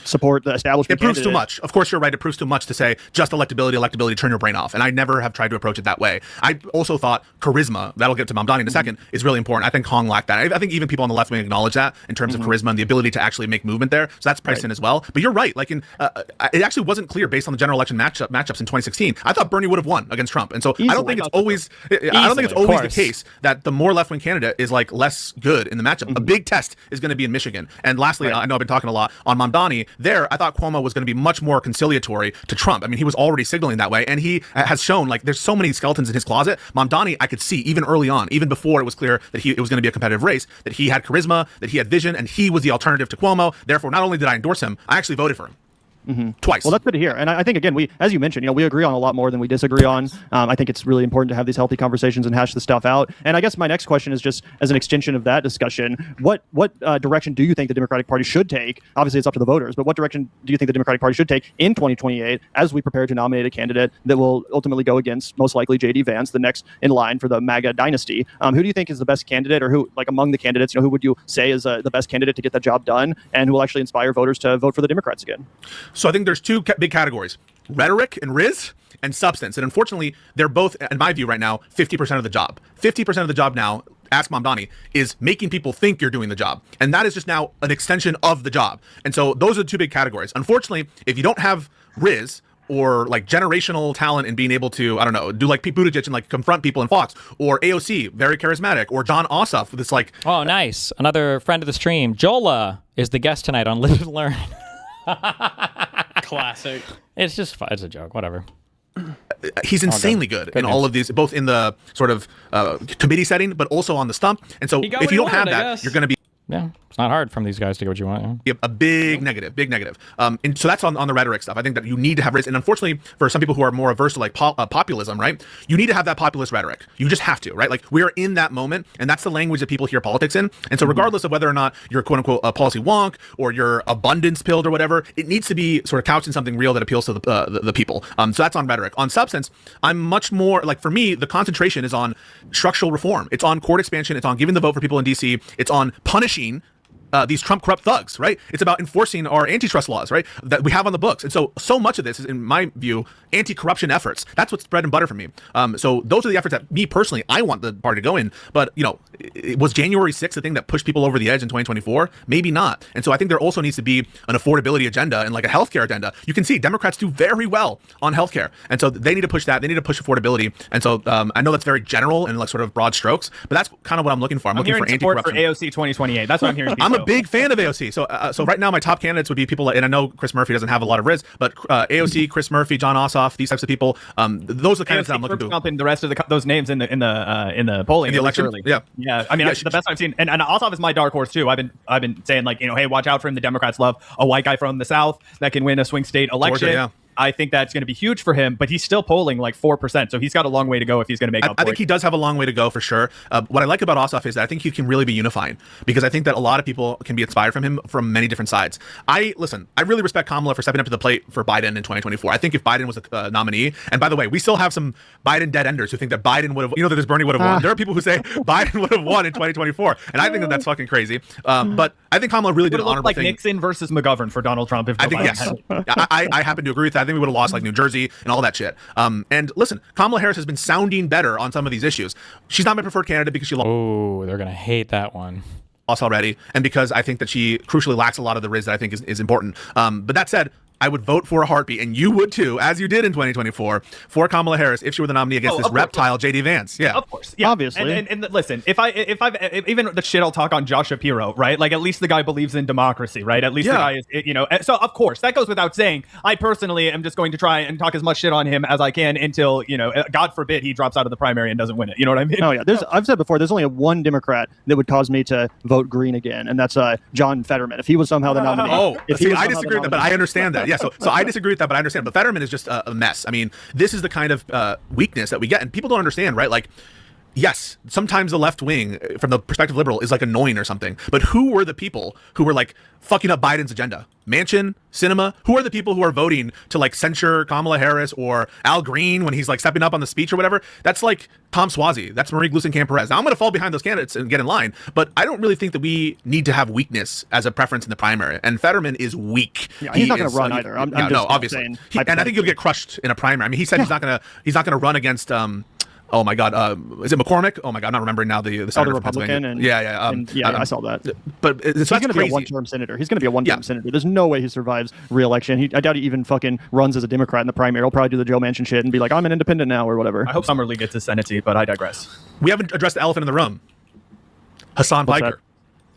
support the establishment. It proves candidate. too much. Of course, you're right. It proves too much to say just electability, turn your brain off. And I never have tried to approach it that way. I also thought charisma, that'll get to Mamdani in a second, is really important. I think Hong lacked that. I think even people on the left wing acknowledge that in terms of charisma and the ability to actually make movement there. So that's priced in as well. But you're right. Like it actually wasn't clear based on the general election matchups in 2016. I thought Bernie would have won against Trump. And so I don't think it's always the case that the more left wing candidate is like less good in the matchup. A big test is going to be in Michigan. And lastly, I know I've been talking a lot on Mamdani. There, I thought Cuomo was going to be much more conciliatory to Trump. I mean, he was already signaling that way, and he has shown like there's so many skeletons in his closet. Mamdani, I could see even early on, even before it was clear that it was going to be a competitive race, that he had charisma, that he had vision, and he was the alternative to Cuomo. Therefore, not only did I endorse him, I actually voted for him. Twice. Well, that's good to hear. And I think, again, as you mentioned, we agree on a lot more than we disagree on. I think it's really important to have these healthy conversations and hash the stuff out. And I guess my next question is just as an extension of that discussion, what direction do you think the Democratic Party should take? Obviously, it's up to the voters, but what direction do you think the Democratic Party should take in 2028 as we prepare to nominate a candidate that will ultimately go against, most likely, J.D. Vance, the next in line for the MAGA dynasty? Who do you think is the best candidate, or who, like among the candidates, who would you say is the best candidate to get the job done and who will actually inspire voters to vote for the Democrats again? So I think there's two big categories: rhetoric and riz, and substance. And unfortunately, they're both, in my view right now, 50% of the job. 50% of the job now, ask Mamdani, is making people think you're doing the job. And that is just now an extension of the job. And so those are the two big categories. Unfortunately, if you don't have riz, or like generational talent and being able to, I don't know, do like Pete Buttigieg and like confront people in Fox, or AOC, very charismatic, or John Ossoff with this like... Oh, nice. Another friend of the stream. Jola is the guest tonight on Live and Learn. Classic. It's just fun. It's a joke. Whatever. he's insanely good in all of these, both in the sort of committee setting, but also on the stump. And so if you don't have that, you're going to be Yeah, it's not hard from these guys to get what you want. Yeah. a big negative, big negative. And so that's on the rhetoric stuff. I think that you need to have race, and unfortunately for some people who are more averse to like populism, right? You need to have that populist rhetoric. You just have to, right? Like we are in that moment, and that's the language that people hear politics in. And so regardless of whether or not you're quote unquote a policy wonk or you're abundance pilled or whatever, it needs to be sort of couched in something real that appeals to the people. So that's on rhetoric. On substance, I'm much more like, for me, the concentration is on structural reform. It's on court expansion. It's on giving the vote for people in DC. It's on punishing these Trump corrupt thugs, right? It's about enforcing our antitrust laws, right, that we have on the books. And so much of this is, in my view, anti-corruption efforts. That's what's bread and butter for me. So those are the efforts that me personally, I want the party to go in. But, was January 6th the thing that pushed people over the edge in 2024? Maybe not. And so I think there also needs to be an affordability agenda and like a healthcare agenda. You can see Democrats do very well on healthcare. And so they need to push that. They need to push affordability. And so I know that's very general and like sort of broad strokes, but that's kind of what I'm looking for. I'm looking for support anti-corruption. for AOC 2028. That's what I'm hearing. I'm a big fan of AOC. So right now my top candidates would be people like, and I know Chris Murphy doesn't have a lot of riz, but AOC, Chris Murphy, John Ossoff, these types of people. Those are the candidates that I'm looking to. Up in the rest of those names in the polling, in the election. Early. Yeah. I mean, the best I've seen, and Ossoff is my dark horse too. I've been saying like, hey, watch out for him. The Democrats love a white guy from the South that can win a swing state election. Georgia, yeah. I think that's going to be huge for him, but he's still polling like 4%. So he's got a long way to go if he's going to make up for it. I think he does have a long way to go for sure. What I like about Ossoff is that I think he can really be unifying, because I think that a lot of people can be inspired from him from many different sides. I really respect Kamala for stepping up to the plate for Biden in 2024. I think if Biden was a nominee, and by the way, we still have some Biden dead enders who think that Biden would have, that this Bernie would have won. There are people who say Biden would have won in 2024, and I think that that's fucking crazy. But I think Kamala really did an honorable like thing. Nixon versus McGovern for Donald Trump. If I think yes, I happen to agree with that. I think we would have lost like New Jersey and all that shit. And listen, Kamala Harris has been sounding better on some of these issues. She's not my preferred candidate because she lost. Oh, they're gonna hate that one. Already, and because I think that she crucially lacks a lot of the riz that I think is important. But that said, I would vote for a heartbeat, and you would too, as you did in 2024, for Kamala Harris if she were the nominee against this reptile JD Vance. Yeah, of course, yeah, obviously. And listen, if I've even the shit I'll talk on Josh Shapiro, right? Like at least the guy believes in democracy, right? At least the guy is, so of course that goes without saying. I personally am just going to try and talk as much shit on him as I can until God forbid he drops out of the primary and doesn't win it. You know what I mean? Oh yeah. I've said before, there's only one Democrat that would cause me to vote green again, and that's John Fetterman. If he was somehow the nominee. I disagree with that, but I understand that. Yeah, so I disagree with that, but I understand. But Fetterman is just a mess. I mean, this is the kind of weakness that we get, and people don't understand, right? Like, yes, sometimes the left wing, from the perspective of liberal, is like annoying or something. But who were the people who were like fucking up Biden's agenda? Manchin, Sinema? Who are the people who are voting to like censure Kamala Harris or Al Green when he's like stepping up on the speech or whatever? That's like Tom Suozzi. That's Marie Gluesenkamp-Perez. Now I'm going to fall behind those candidates and get in line, but I don't really think that we need to have weakness as a preference in the primary. And Fetterman is weak. Yeah, he's not going to run either. I'm just obviously. And I think he'll get crushed in a primary. I mean, he said he's not going to run against. Oh my God! Is it McCormick? Oh my God! I'm not remembering now the senator Republican. I saw that. But he's going to be a one-term senator. He's going to be a one-term senator. There's no way he survives re-election. I doubt he even fucking runs as a Democrat in the primary. He'll probably do the Joe Manchin shit and be like, I'm an independent now or whatever. I hope Summerlee gets his Senate seat, but I digress. We haven't addressed the elephant in the room. Hassan Piker.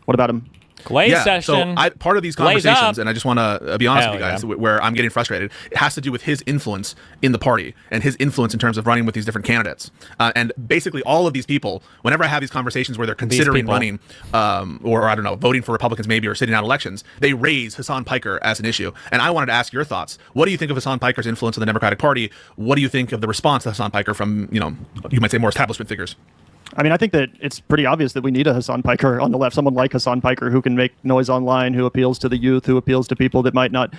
What about him? Session. So part of these conversations, and I just want to be honest with you guys, where I'm getting frustrated, it has to do with his influence in the party and his influence in terms of running with these different candidates. And basically all of these people, whenever I have these conversations where they're considering running, or I don't know, voting for Republicans maybe, or sitting out elections, they raise Hassan Piker as an issue. And I wanted to ask your thoughts. What do you think of Hassan Piker's influence in the Democratic Party? What do you think of the response to Hassan Piker from, you might say more establishment figures? I mean, I think that it's pretty obvious that we need a Hassan Piker on the left, someone like Hassan Piker who can make noise online, who appeals to the youth, who appeals to people that might not,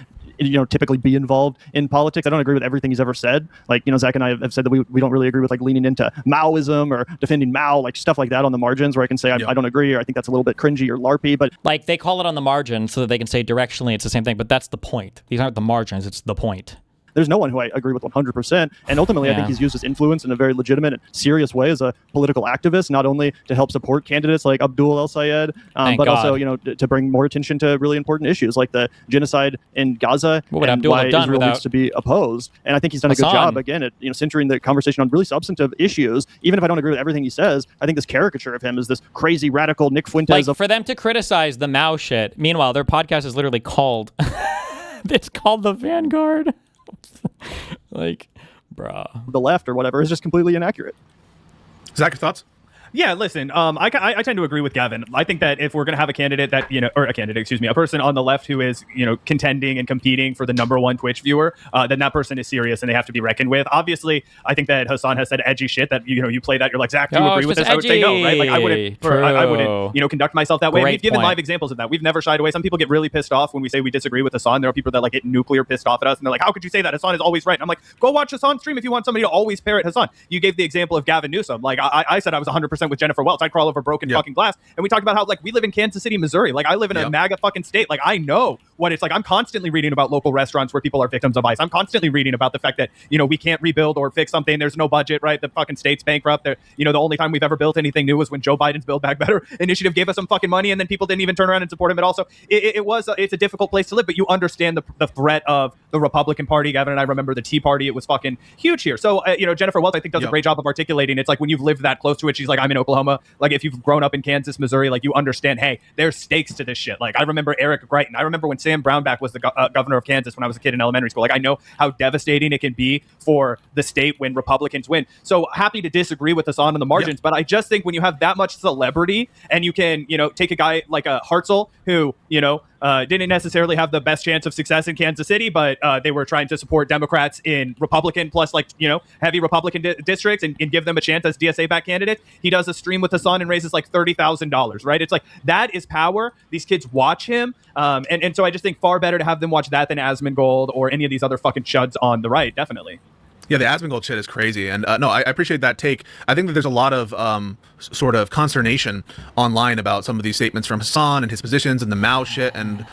typically be involved in politics. I don't agree with everything he's ever said. Like, Zach and I have said that we don't really agree with like leaning into Maoism or defending Mao, like stuff like that on the margins where I can say I don't agree, or I think that's a little bit cringy or LARPy. But like they call it on the margin so that they can say directionally it's the same thing, but that's the point. These aren't the margins, it's the point. There's no one who I agree with 100%. And ultimately, I think he's used his influence in a very legitimate and serious way as a political activist, not only to help support candidates like Abdul El-Sayed, but also, to bring more attention to really important issues like the genocide in Gaza and why Israel needs to be opposed. And I think he's done a good job, again, at centering the conversation on really substantive issues. Even if I don't agree with everything he says, I think this caricature of him is this crazy, radical Nick Fuentes. Like, for them to criticize the Mao shit, meanwhile, their podcast is literally called... it's called The Vanguard. Like, Bruh. the left or whatever is just completely inaccurate. Zach, your thoughts? Yeah, listen, I tend to agree with Gavin. I think that if we're going to have a candidate that, or a candidate, excuse me, a person on the left who is, contending and competing for the #1 Twitch viewer, then that person is serious and they have to be reckoned with. Obviously, I think that Hassan has said edgy shit that, you play that, you're like, Zach, do you agree with this? I would say no, right? Like, I wouldn't, I wouldn't, conduct myself that way. And we've given live examples of that. We've never shied away. Some people get really pissed off when we say we disagree with Hassan. There are people that like get nuclear pissed off at us and they're like, how could you say that? Hassan is always right. And I'm like, go watch Hassan's stream if you want somebody to always parrot Hassan. You gave the example of Gavin Newsom. Like, I said I was 100% with Jennifer Welch. I'd crawl over broken fucking glass. And we talked about how, like, we live in Kansas City, Missouri. Like, I live in a MAGA fucking state. Like, I know what it's like. I'm constantly reading about local restaurants where people are victims of ICE. I'm constantly reading about the fact that, we can't rebuild or fix something. There's no budget, right? The fucking state's bankrupt. The only time we've ever built anything new was when Joe Biden's Build Back Better initiative gave us some fucking money, and then people didn't even turn around and support him at all. So it's a difficult place to live, but you understand the threat of the Republican Party. Gavin and I remember the Tea Party. It was fucking huge here. So, Jennifer Welch, I think, does a great job of articulating. It's like when you've lived that close to it, she's like, I'm in Oklahoma. Like, if you've grown up in Kansas, Missouri, like, you understand, hey, there's stakes to this shit. Like, I remember Eric Greitens. I remember when Sam Brownback was the governor of Kansas when I was a kid in elementary school. Like, I know how devastating it can be for the state when Republicans win. So happy to disagree with Hassan on the margins, but I just think when you have that much celebrity and you can, take a guy like a Hartzell who, didn't necessarily have the best chance of success in Kansas City, but they were trying to support Democrats in Republican plus, like, heavy Republican districts and give them a chance as DSA back candidates. He does a stream with Hassan and raises like $30,000, right? It's like, that is power. These kids watch him. And so I just think far better to have them watch that than Asmongold or any of these other fucking chuds on the right. Definitely. Yeah, the Asmongold shit is crazy, and no, I appreciate that take. I think that there's a lot of sort of consternation online about some of these statements from Hassan and his positions and the Mao shit, and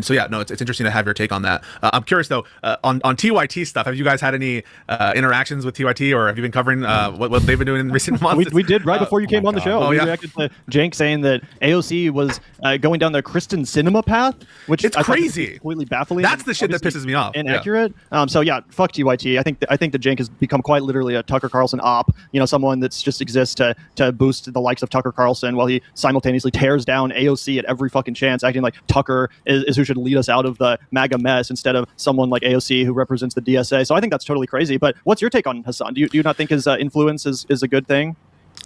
so yeah, no, it's interesting to have your take on that. I'm curious though, on TYT stuff. Have you guys had any interactions with TYT, or have you been covering what they've been doing in recent months? We did right before you came on the show. Oh, we reacted to Jank saying that AOC was going down the Kristen Cinema path, which it's crazy, completely baffling. That's the shit that pisses me off. Inaccurate. So yeah, fuck TYT. I think that Jank has become quite literally a Tucker Carlson op. Someone that's just exists to boost the likes of Tucker Carlson while he simultaneously tears down AOC at every fucking chance, acting like Tucker is who should lead us out of the MAGA mess instead of someone like AOC who represents the DSA. So I think that's totally crazy. But what's your take on Hassan? Do you not think his influence is a good thing?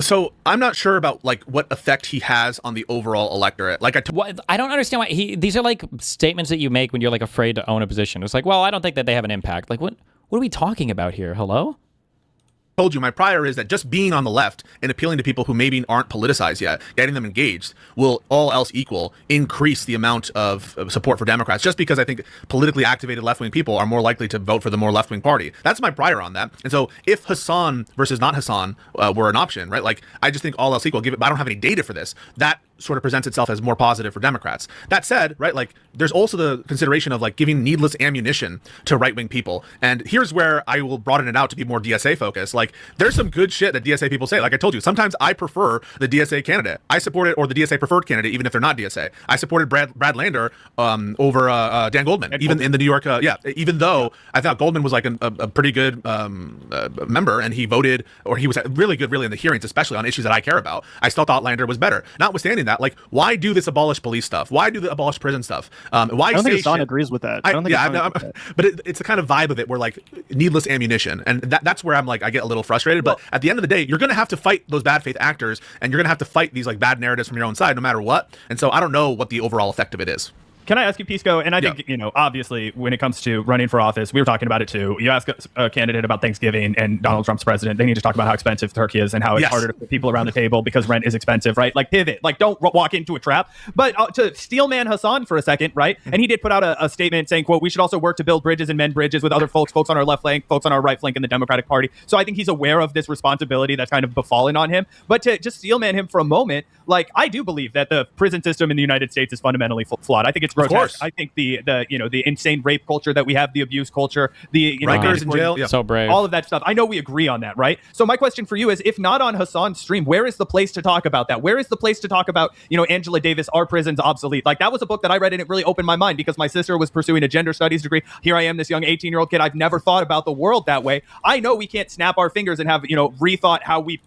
So I'm not sure about like what effect he has on the overall electorate. Like I don't understand why these are like statements that you make when you're like afraid to own a position. It's like, well, I don't think that they have an impact. Like, what are we talking about here? Hello? Told you, my prior is that just being on the left and appealing to people who maybe aren't politicized yet, getting them engaged, will, all else equal, increase the amount of support for Democrats, just because I think politically activated left-wing people are more likely to vote for the more left-wing party. That's my prior on that. And so if Hassan versus not Hassan were an option, right, like, I just think all else equal, I don't have any data for this, that sort of presents itself as more positive for Democrats. That said, right, like, there's also the consideration of like giving needless ammunition to right-wing people. And here's where I will broaden it out to be more DSA focused. Like, there's some good shit that DSA people say. Like I told you, sometimes I prefer the DSA candidate. I support it, or the DSA preferred candidate, even if they're not DSA. I supported Brad Lander over Dan Goldman, even in the New York, even though I thought Goldman was like a pretty good member, and he voted, or he was really good in the hearings, especially on issues that I care about. I still thought Lander was better. Notwithstanding that, like, why do this abolish police stuff? Why do the abolish prison stuff? Why I don't think Hassan agrees with that. But it's a kind of vibe of it where like needless ammunition, and that's where I'm like, I get a little frustrated. But at the end of the day, you're going to have to fight those bad faith actors, and you're going to have to fight these like bad narratives from your own side, no matter what. And so I don't know what the overall effect of it is. Can I ask you, Pisco? And I think, obviously, when it comes to running for office, we were talking about it too. You ask a candidate about Thanksgiving and Donald Trump's president, they need to talk about how expensive turkey is and how it's harder to put people around the table because rent is expensive, right? Like, pivot. Like, don't walk into a trap. But to steelman Hassan for a second, right? And he did put out a statement saying, quote, we should also work to build bridges and mend bridges with other folks on our left flank, folks on our right flank in the Democratic Party. So I think he's aware of this responsibility that's kind of befallen on him. But to just steelman him for a moment, like, I do believe that the prison system in the United States is fundamentally flawed. I think it's grotesque. I think the insane rape culture that we have, the abuse culture, the Rikers in jail, so brave, all of that stuff. I know we agree on that, right? So my question for you is, if not on Hassan's stream, where is the place to talk about that? Where is the place to talk about, Angela Davis, Our Prison's Obsolete? Like, that was a book that I read and it really opened my mind because my sister was pursuing a gender studies degree. Here I am, this young 18-year-old kid. I've never thought about the world that way. I know we can't snap our fingers and have, rethought how we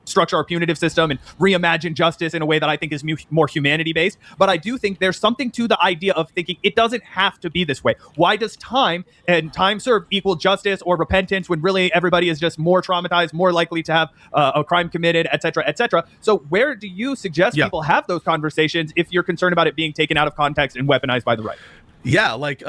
structure our punitive system and reimagine justice in a way that I think is more humanity based. But I do think there's something to the idea of thinking it doesn't have to be this way. Why does time and time served equal justice or repentance when really everybody is just more traumatized, more likely to have a crime committed, et cetera, et cetera? So where do you suggest people have those conversations if you're concerned about it being taken out of context and weaponized by the right? Yeah, like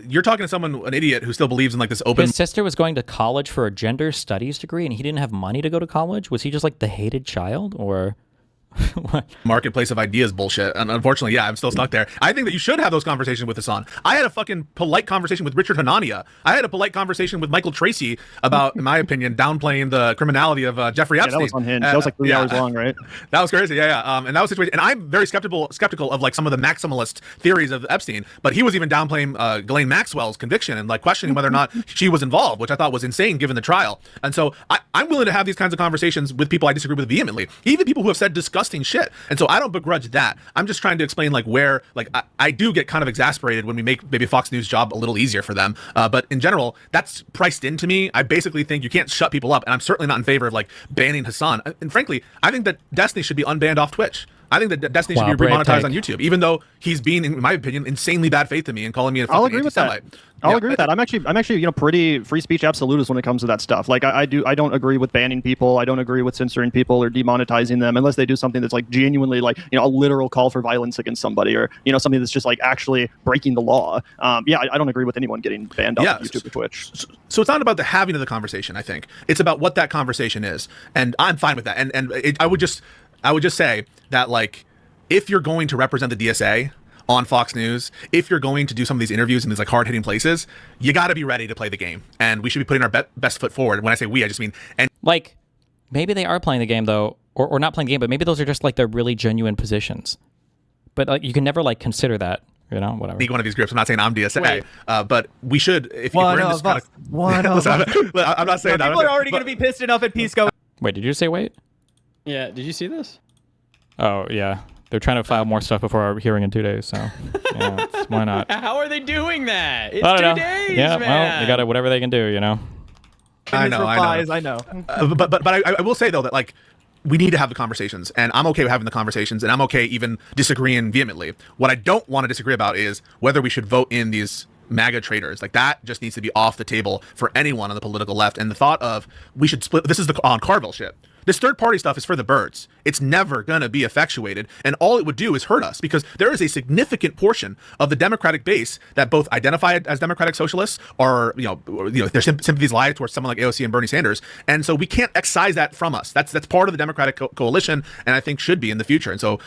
you're talking to someone, an idiot who still believes in like this open. His sister was going to college for a gender studies degree, and he didn't have money to go to college. Was he just like the hated child, or? Marketplace of ideas bullshit, and unfortunately, yeah, I'm still stuck there. I think that you should have those conversations with Hassan. I had a fucking polite conversation with Richard Hanania. I had a polite conversation with Michael Tracy about, in my opinion, downplaying the criminality of Jeffrey Epstein. That was unhinged. That was like 3 hours long, right? That was crazy. Yeah. And that was a situation. And I'm very skeptical of like some of the maximalist theories of Epstein, but he was even downplaying Ghislaine Maxwell's conviction and like questioning whether or not she was involved, which I thought was insane given the trial. And so I'm willing to have these kinds of conversations with people I disagree with vehemently, even people who have said disgusting shit. And so I don't begrudge that. I'm just trying to explain like where like I do get kind of exasperated when we make maybe Fox News' job a little easier for them. But in general, that's priced into me. I basically think you can't shut people up, and I'm certainly not in favor of like banning Hassan. And frankly, I think that Destiny should be unbanned off Twitch. I think that Destiny should be remonetized on YouTube, even though he's being, in my opinion, insanely bad faith to me and calling me a fucking anti-Semite. I'll agree with that. I'm actually, pretty free speech absolutist when it comes to that stuff. Like I don't agree with banning people. I don't agree with censoring people or demonetizing them unless they do something that's like genuinely like, a literal call for violence against somebody or, something that's just like actually breaking the law. I don't agree with anyone getting banned off of YouTube or Twitch. So it's not about the having of the conversation, I think. It's about what that conversation is. And I'm fine with that. I would just say that like, if you're going to represent the DSA on Fox News, if you're going to do some of these interviews in these like hard-hitting places, you got to be ready to play the game, and we should be putting our best foot forward. When I say we, I just mean like maybe they are playing the game though, or not playing the game, but maybe those are just like their really genuine positions. But like you can never like consider that. Whatever. Be one of these groups. I'm not saying I'm DSA, but we should. If we're in this kind of, I'm not saying that. People are already going to be pissed enough at Pisco. Wait, did you say wait? Yeah. Did you see this? Oh yeah. They're trying to file more stuff before our hearing in 2 days, so why not? How are they doing that? It's I don't 2 know. days, yeah, man. well, they got whatever they can do, I know. But I will say though that like we need to have the conversations, and I'm okay with having the conversations, and I'm okay even disagreeing vehemently. What I don't want to disagree about is whether we should vote in these MAGA traitors. Like that just needs to be off the table for anyone on the political left. And the thought of we should split. This is the on Carville shit. This third party stuff is for the birds. It's never going to be effectuated. And all it would do is hurt us because there is a significant portion of the Democratic base that both identify as Democratic socialists or, their sympathies lie towards someone like AOC and Bernie Sanders. And so we can't excise that from us. That's part of the Democratic coalition and I think should be in the future. And so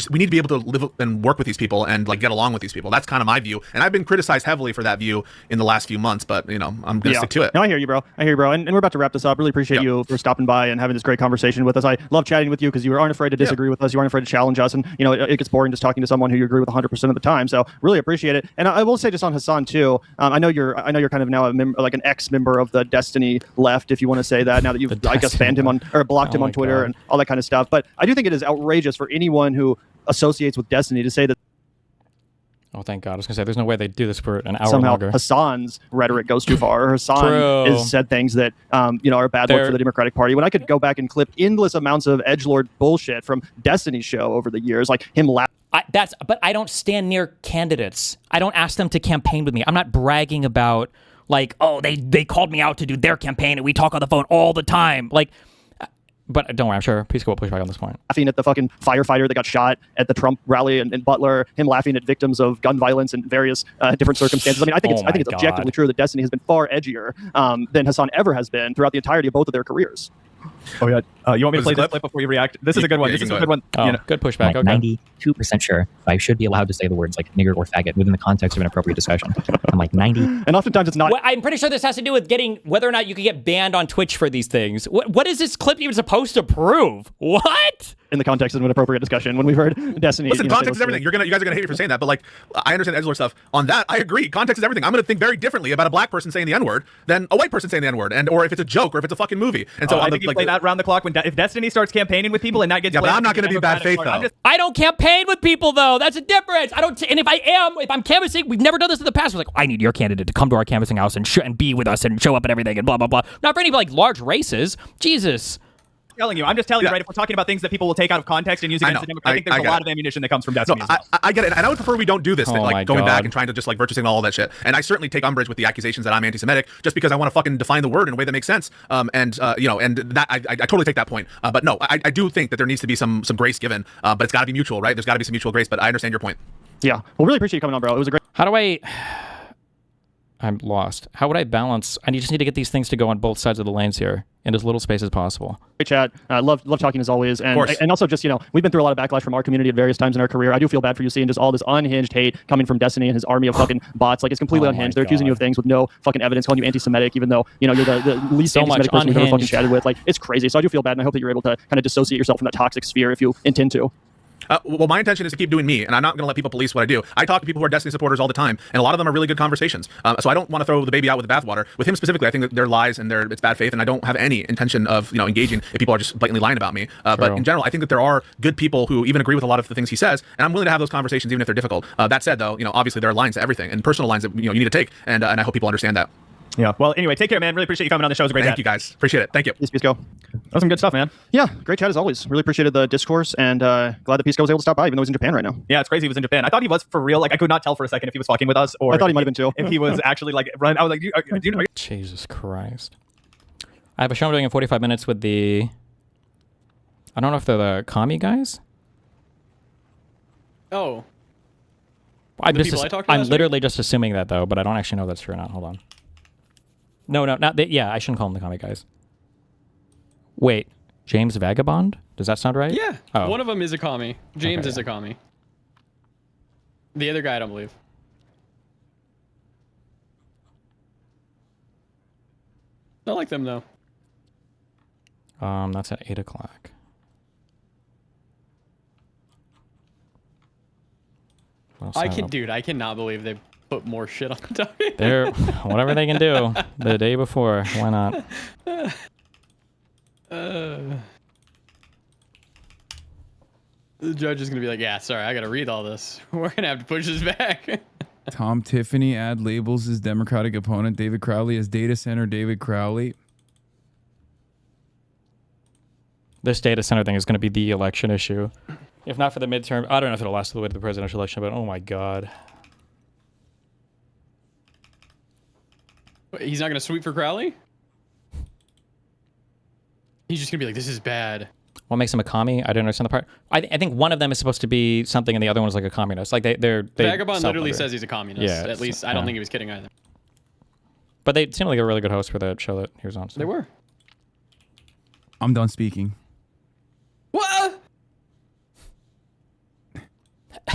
we need to be able to live and work with these people and like get along with these people. That's kind of my view. And I've been criticized heavily for that view in the last few months, but I'm going to stick to it. No, I hear you, bro. And we're about to wrap this up. Really appreciate you for stopping by and having this great conversation with us. I love chatting with you because you aren't afraid to disagree with us. You aren't afraid to challenge us. And, it gets boring just talking to someone who you agree with 100% of the time. So really appreciate it. And I will say just on Hassan too, I know you're kind of now like an ex-member of the Destiny left, if you want to say that, now that you've, I guess, banned him on or blocked him on Twitter and all that kind of stuff. But I do think it is outrageous for anyone who associates with Destiny to say that oh, thank God. I was going to say, there's no way they'd do this for an hour somehow longer. Hassan's rhetoric goes too far. Hassan has said things that, are a bad look for the Democratic Party. When I could go back and clip endless amounts of edgelord bullshit from Destiny's show over the years, like him laughing. But I don't stand near candidates. I don't ask them to campaign with me. I'm not bragging about, like, oh, they called me out to do their campaign and we talk on the phone all the time. Like, but don't worry, I'm sure Pisco will push back on this point. Laughing at the fucking firefighter that got shot at the Trump rally in Butler, him laughing at victims of gun violence in various different circumstances. I mean, I think it's objectively true that Destiny has been far edgier than Hassan ever has been throughout the entirety of both of their careers. Oh yeah, you want me to play this clip before you react? This is a good one. This is a good one. Good pushback. I'm like 92% sure I should be allowed to say the words like nigger or faggot within the context of an appropriate discussion. I'm like 90. And oftentimes it's not. Well, I'm pretty sure this has to do with getting whether or not you can get banned on Twitch for these things. What is this clip even supposed to prove? What? In the context of an appropriate discussion, when we've heard Destiny. Listen, context is everything. You guys are gonna hate me for saying that, but like I understand edgelord stuff. On that, I agree. Context is everything. I'm gonna think very differently about a black person saying the N-word than a white person saying the N-word, or if it's a joke or if it's a fucking movie. And so I think you play that round the clock when if Destiny starts campaigning with people and that gets but I'm not gonna be bad faith though. I don't campaign with people though. That's a difference. I don't. And if I'm canvassing, we've never done this in the past. We're like, I need your candidate to come to our canvassing house and be with us and show up and everything and blah blah blah. Not for any like large races. Jesus. I'm just telling you, Yeah. right? If we're talking about things that people will take out of context and use against the Democrat, I think there's a lot of ammunition that comes from Destiny as well. I get it, and I would prefer we don't do this, Oh my like going back God. and trying to just like virtue signal all that shit. And I certainly take umbrage with the accusations that I'm anti-Semitic, just because I want to fucking define the word in a way that makes sense. And that I totally take that point. But no, I do think that there needs to be some grace given. But it's got to be mutual, right? There's got to be some mutual grace. But I understand your point. Yeah. Well, really appreciate you coming on, bro. It was a great How do I... I'm lost. How would I balance? I just need to get these things to go on both sides of the lanes here in as little space as possible. chat. Love talking as always. And also just, we've been through a lot of backlash from our community at various times in our career. I do feel bad for you seeing just all this unhinged hate coming from Destiny and his army of fucking bots. Like, it's completely unhinged. They're accusing you of things with no fucking evidence, calling you anti-Semitic, even though, you're the least So anti-Semitic much person we've ever fucking unhinged. chatted with. Like, it's crazy. So I do feel bad, and I hope that you're able to kind of dissociate yourself from that toxic sphere if you intend to. Well, my intention is to keep doing me, and I'm not going to let people police what I do. I talk to people who are Destiny supporters all the time, and a lot of them are really good conversations. So I don't want to throw the baby out with the bathwater. With him specifically, I think that they're lies and it's bad faith, and I don't have any intention of engaging if people are just blatantly lying about me. But in general, I think that there are good people who even agree with a lot of the things he says, and I'm willing to have those conversations even if they're difficult. That said, though, obviously there are lines to everything, and personal lines that you need to take, and I hope people understand that. Yeah. Well, anyway, take care, man. Really appreciate you coming on the show. It was a great Thank chat. you, guys. Appreciate it. Thank you. Peace, Pisco. That was some good stuff, man. Yeah, great chat as always. Really appreciated the discourse, and glad that Pisco was able to stop by, even though he's in Japan right now. Yeah, it's crazy he was in Japan. I thought he was for real. Like, I could not tell for a second if he was fucking with us or I thought he might have been too. if he was actually like running. I was like, do you know? Jesus Christ. I have a show I'm doing in 45 minutes with the... I don't know if they're the commie guys. Oh. I'm The people I talked to last literally just assuming that, though, but I don't actually know if that's true or not. Hold on. No, not the, yeah, I shouldn't call them the commie guys. Wait, James Vagabond? Does that sound right? Yeah. Oh. One of them is a commie. James Okay, is a commie. The other guy, I don't believe. I like them, though. That's at 8 o'clock. Dude, I cannot believe they put more shit on the docket. They're whatever they can do the day before. Why not? The judge is gonna be like, yeah, sorry, I gotta read all this. We're gonna have to push this back. Tom Tiffany ad labels his Democratic opponent David Crowley as data center David Crowley. This data center thing is going to be the election issue. If not for the midterm, I don't know if it'll last all the way to the presidential election, but oh my God. Wait, he's not gonna sweep for Crowley? He's just gonna be like, this is bad. What makes him a commie? I don't understand the part. I think one of them is supposed to be something and the other one is like a communist. Like they Vagabond literally self-under. says he's a communist. Yeah, At least I don't think he was kidding either. But they seem like a really good host for the show that he was on. So. They were. I'm done speaking. What?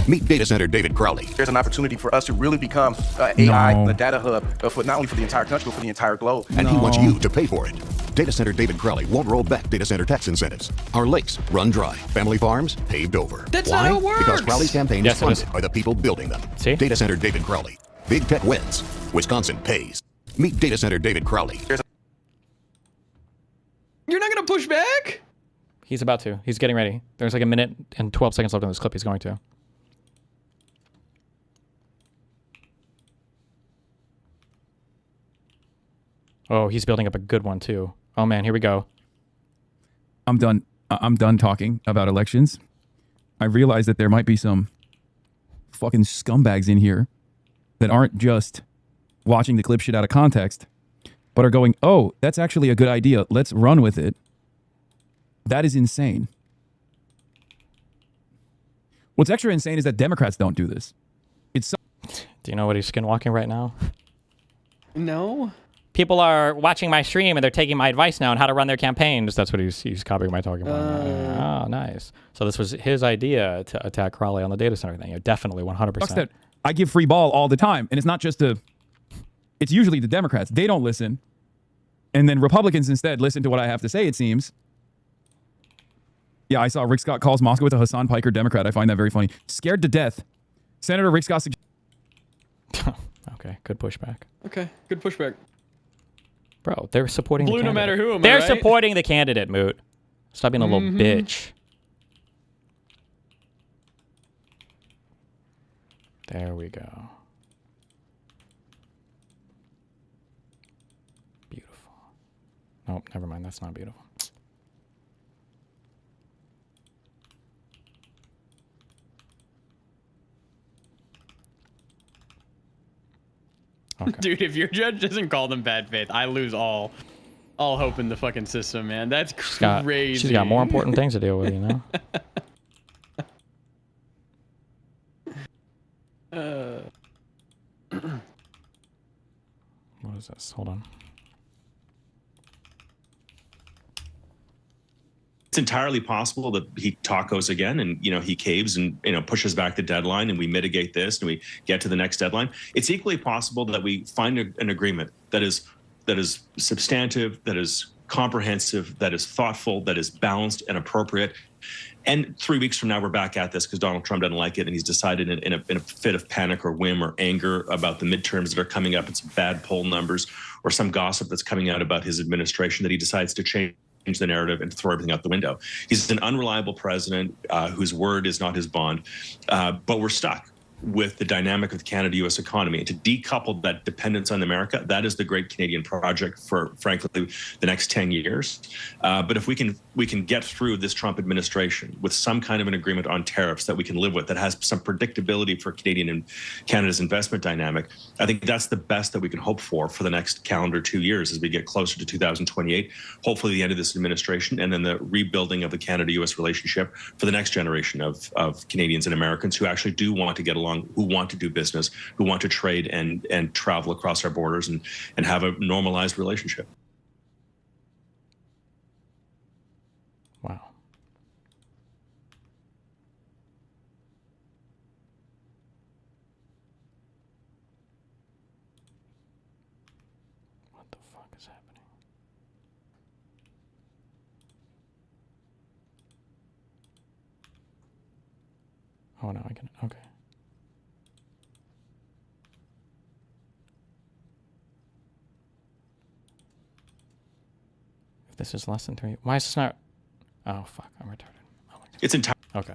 Meet data center David Crowley. There's an opportunity for us to really become AI, No. a data hub for not only for the entire country, but for the entire globe. And he wants you to pay for it. Data center David Crowley won't roll back data center tax incentives. Our lakes run dry. Family farms paved over. That's Why? not how it works. Because Crowley's campaign Yes, is it is. funded by the people building them. See? Data center David Crowley. Big Tech wins. Wisconsin pays. Meet data center David Crowley. You're not gonna push back? He's about to. He's getting ready. There's like a minute and 12 seconds left in this clip. He's going to. Oh, he's building up a good one too. Oh man, here we go. I'm done. I'm done talking about elections. I realize that there might be some fucking scumbags in here that aren't just watching the clip shit out of context, but are going, oh, that's actually a good idea. Let's run with it. That is insane. What's extra insane is that Democrats don't do this. It's Do you know what he's skinwalking right now? No. People are watching my stream and they're taking my advice now on how to run their campaigns. That's what he's copying my talking point. Oh, nice. So this was his idea to attack Crowley on the data center thing. Definitely 100%. sucks that I give free ball all the time, and it's not just it's usually the Democrats. They don't listen. And then Republicans instead listen to what I have to say, it seems. Yeah, I saw Rick Scott calls Moskowitz a Hassan Piker Democrat. I find that very funny. Scared to death. Senator Rick Scott Okay, good pushback. Okay, good pushback. Bro, they're supporting Blue the no candidate. matter who, am I They're right? supporting the candidate, Moot. Stop being a little bitch. There we go. Beautiful. Nope, never mind. That's not beautiful. Dude, if your judge doesn't call them bad faith, I lose all hope in the fucking system, man. That's crazy. She's got more important things to deal with, you know? What is this? Hold on. It's entirely possible that he tacos again and, he caves and, pushes back the deadline and we mitigate this and we get to the next deadline. It's equally possible that we find an agreement that is substantive, that is comprehensive, that is thoughtful, that is balanced and appropriate. And 3 weeks from now, we're back at this because Donald Trump doesn't like it, and he's decided in a fit of panic or whim or anger about the midterms that are coming up and some bad poll numbers or some gossip that's coming out about his administration that he decides to change the narrative and throw everything out the window. He's an unreliable president whose word is not his bond, but we're stuck with the dynamic of the Canada-U.S. economy. And to decouple that dependence on America, that is the great Canadian project for, frankly, the next 10 years. But if we can get through this Trump administration with some kind of an agreement on tariffs that we can live with, that has some predictability for Canadian and Canada's investment dynamic, I think that's the best that we can hope for the next calendar 2 years as we get closer to 2028, hopefully the end of this administration, and then the rebuilding of the Canada-U.S. relationship for the next generation of Canadians and Americans who actually do want to get along, who want to do business, who want to trade and travel across our borders and have a normalized relationship. Wow. What the fuck is happening? Oh no, I can. Okay. If this is less than 3, why is this not? Oh fuck, I'm retarded. Oh my God. It's entirely. Okay.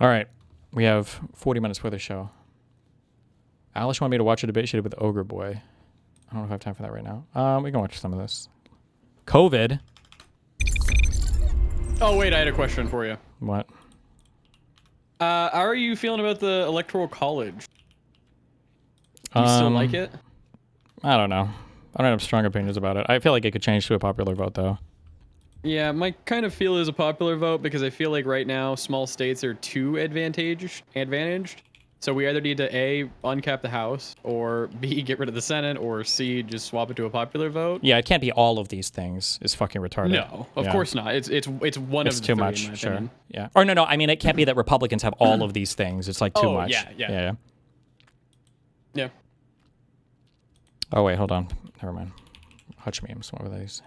All right, we have 40 minutes for the show. Alice wanted me to watch a debate she did with Ogre Boy. I don't know if I have time for that right now. We can watch some of this. COVID. Oh wait, I had a question for you. What? How are you feeling about the Electoral College? Do you still like it? I don't know. I don't have strong opinions about it. I feel like it could change to a popular vote, though. Yeah, my kind of feel is a popular vote because I feel like right now small states are too advantaged. So we either need to A, uncap the House, or B, get rid of the Senate, or C, just swap it to a popular vote. Yeah, it can't be all of these things. It's fucking retarded. No, of course not. It's one of the too three, much. in my Sure. opinion. Yeah. Or no. I mean, it can't be that Republicans have all of these things. It's like too much. Yeah. Oh wait, hold on. Never mind. Hutch memes. What were these?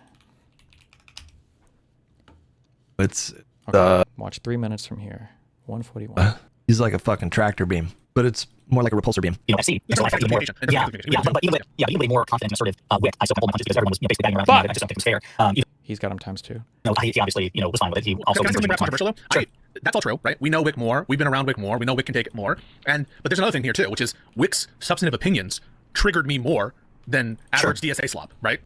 It's okay. Watch 3 minutes from here. 141. He's like a fucking tractor beam, but it's more like a repulsor beam. FC. So I more, but even way more confident and assertive with I still hold my punches because everyone was basically banging around. I just don't think it was fair. He's got him times 2. No, he obviously was fine with it. He also can I say something controversial though? Sure. That's all true, right? We know Wick more. We've been around Wick more. We know Wick can take it more. But there's another thing here too, which is Wick's substantive opinions triggered me more than average DSA slop, right?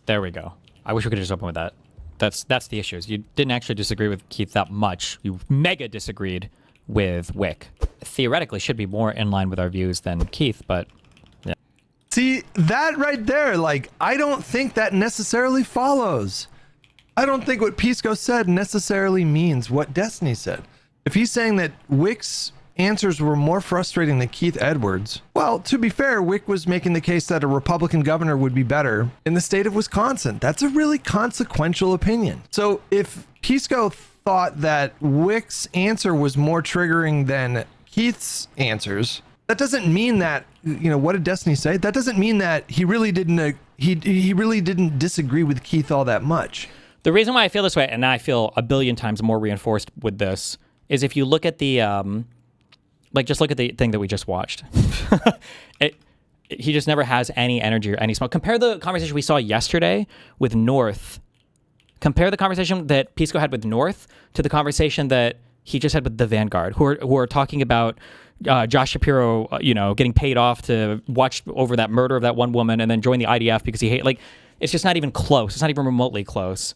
There we go. I wish we could just open with that. That's the issues. You didn't actually disagree with Keith that much. You mega disagreed with Wick. Theoretically should be more in line with our views than Keith, but yeah. See, that right there, like, I don't think that necessarily follows. I don't think what Pisco said necessarily means what Destiny said. If he's saying that Wick's answers were more frustrating than Keith Edwards, well, to be fair, Wick was making the case that a Republican governor would be better in the state of Wisconsin. That's a really consequential opinion. So if Pisco thought that Wick's answer was more triggering than Keith's answers, that doesn't mean that, what did Destiny say? That doesn't mean that he really didn't he really didn't disagree with Keith all that much. The reason why I feel this way, and I feel a billion times more reinforced with this, is if you look at the just look at the thing that we just watched. He just never has any energy or any smoke. Compare the conversation we saw yesterday with North. Compare the conversation that Pisco had with North to the conversation that he just had with the Vanguard, who are talking about Josh Shapiro, getting paid off to watch over that murder of that one woman and then join the IDF because he it's just not even close. It's not even remotely close.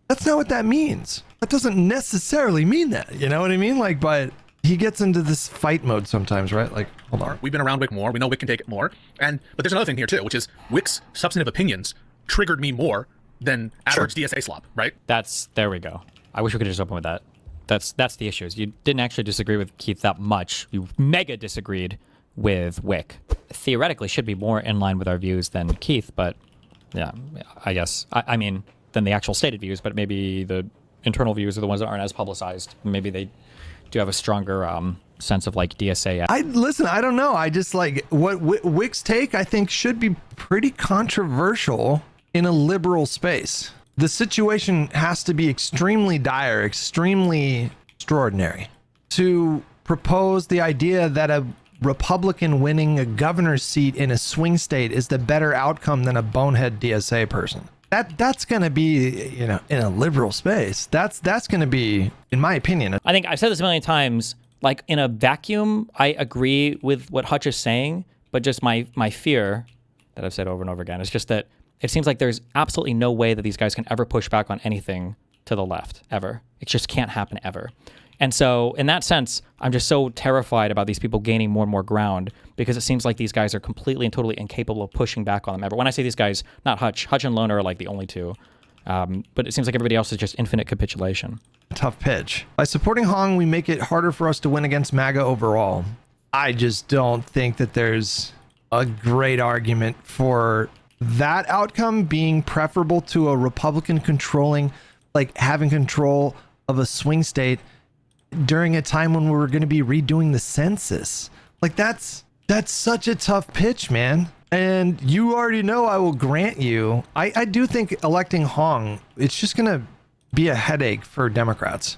That's not what that means. That doesn't necessarily mean that. You know what I mean? Like, but he gets into this fight mode sometimes, right? Like, hold on. We've been around Wick more. We know Wick can take it more. But there's another thing here too, which is Wick's substantive opinions triggered me more than average DSA slop, right? There we go. I wish we could just open with that. That's the issue. You didn't actually disagree with Keith that much. You mega disagreed with Wick. Theoretically should be more in line with our views than Keith, but yeah, I guess. I mean, than the actual stated views, but maybe the internal views are the ones that aren't as publicized. Maybe they do have a stronger sense of like DSA. I don't know. I just like what Wick's take, I think, should be pretty controversial in a liberal space. The situation has to be extremely dire, extremely extraordinary to propose the idea that a Republican winning a governor's seat in a swing state is the better outcome than a bonehead DSA person. That's going to be, you know, in a liberal space. That's going to be, in my opinion. I think I've said this a million times, like in a vacuum, I agree with what Hutch is saying, but just my fear that I've said over and over again is just that it seems like there's absolutely no way that these guys can ever push back on anything to the left, ever. It just can't happen ever. And so in that sense, I'm just so terrified about these people gaining more and more ground because it seems like these guys are completely and totally incapable of pushing back on them ever. When I say these guys, not Hutch and Lona are like the only two. But it seems like everybody else is just infinite capitulation. Tough pitch. By supporting Hong, we make it harder for us to win against MAGA overall. I just don't think that there's a great argument for that outcome being preferable to a Republican controlling, like having control of a swing state during a time when we're going to be redoing the census. Like that's such a tough pitch, man. And you already know I will grant you, I do think electing Hong, it's just going to be a headache for Democrats.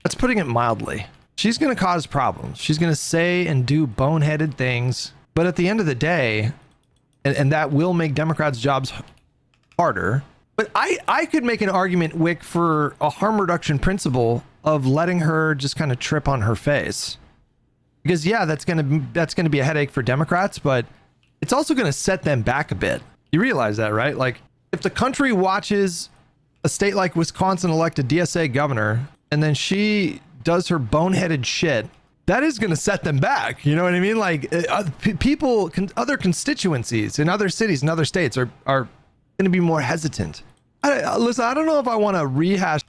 That's putting it mildly. She's going to cause problems. She's going to say and do boneheaded things. But at the end of the day, and that will make Democrats' jobs harder. But I could make an argument, Wick, for a harm reduction principle of letting her just kind of trip on her face. Because yeah, that's gonna be a headache for Democrats, but it's also gonna set them back a bit. You realize that, right? Like if the country watches a state like Wisconsin elect a DSA governor and then she does her boneheaded shit, that is going to set them back. You know what I mean? Like people, other constituencies in other cities and other states are going to be more hesitant. Listen, I don't know if I want to rehash.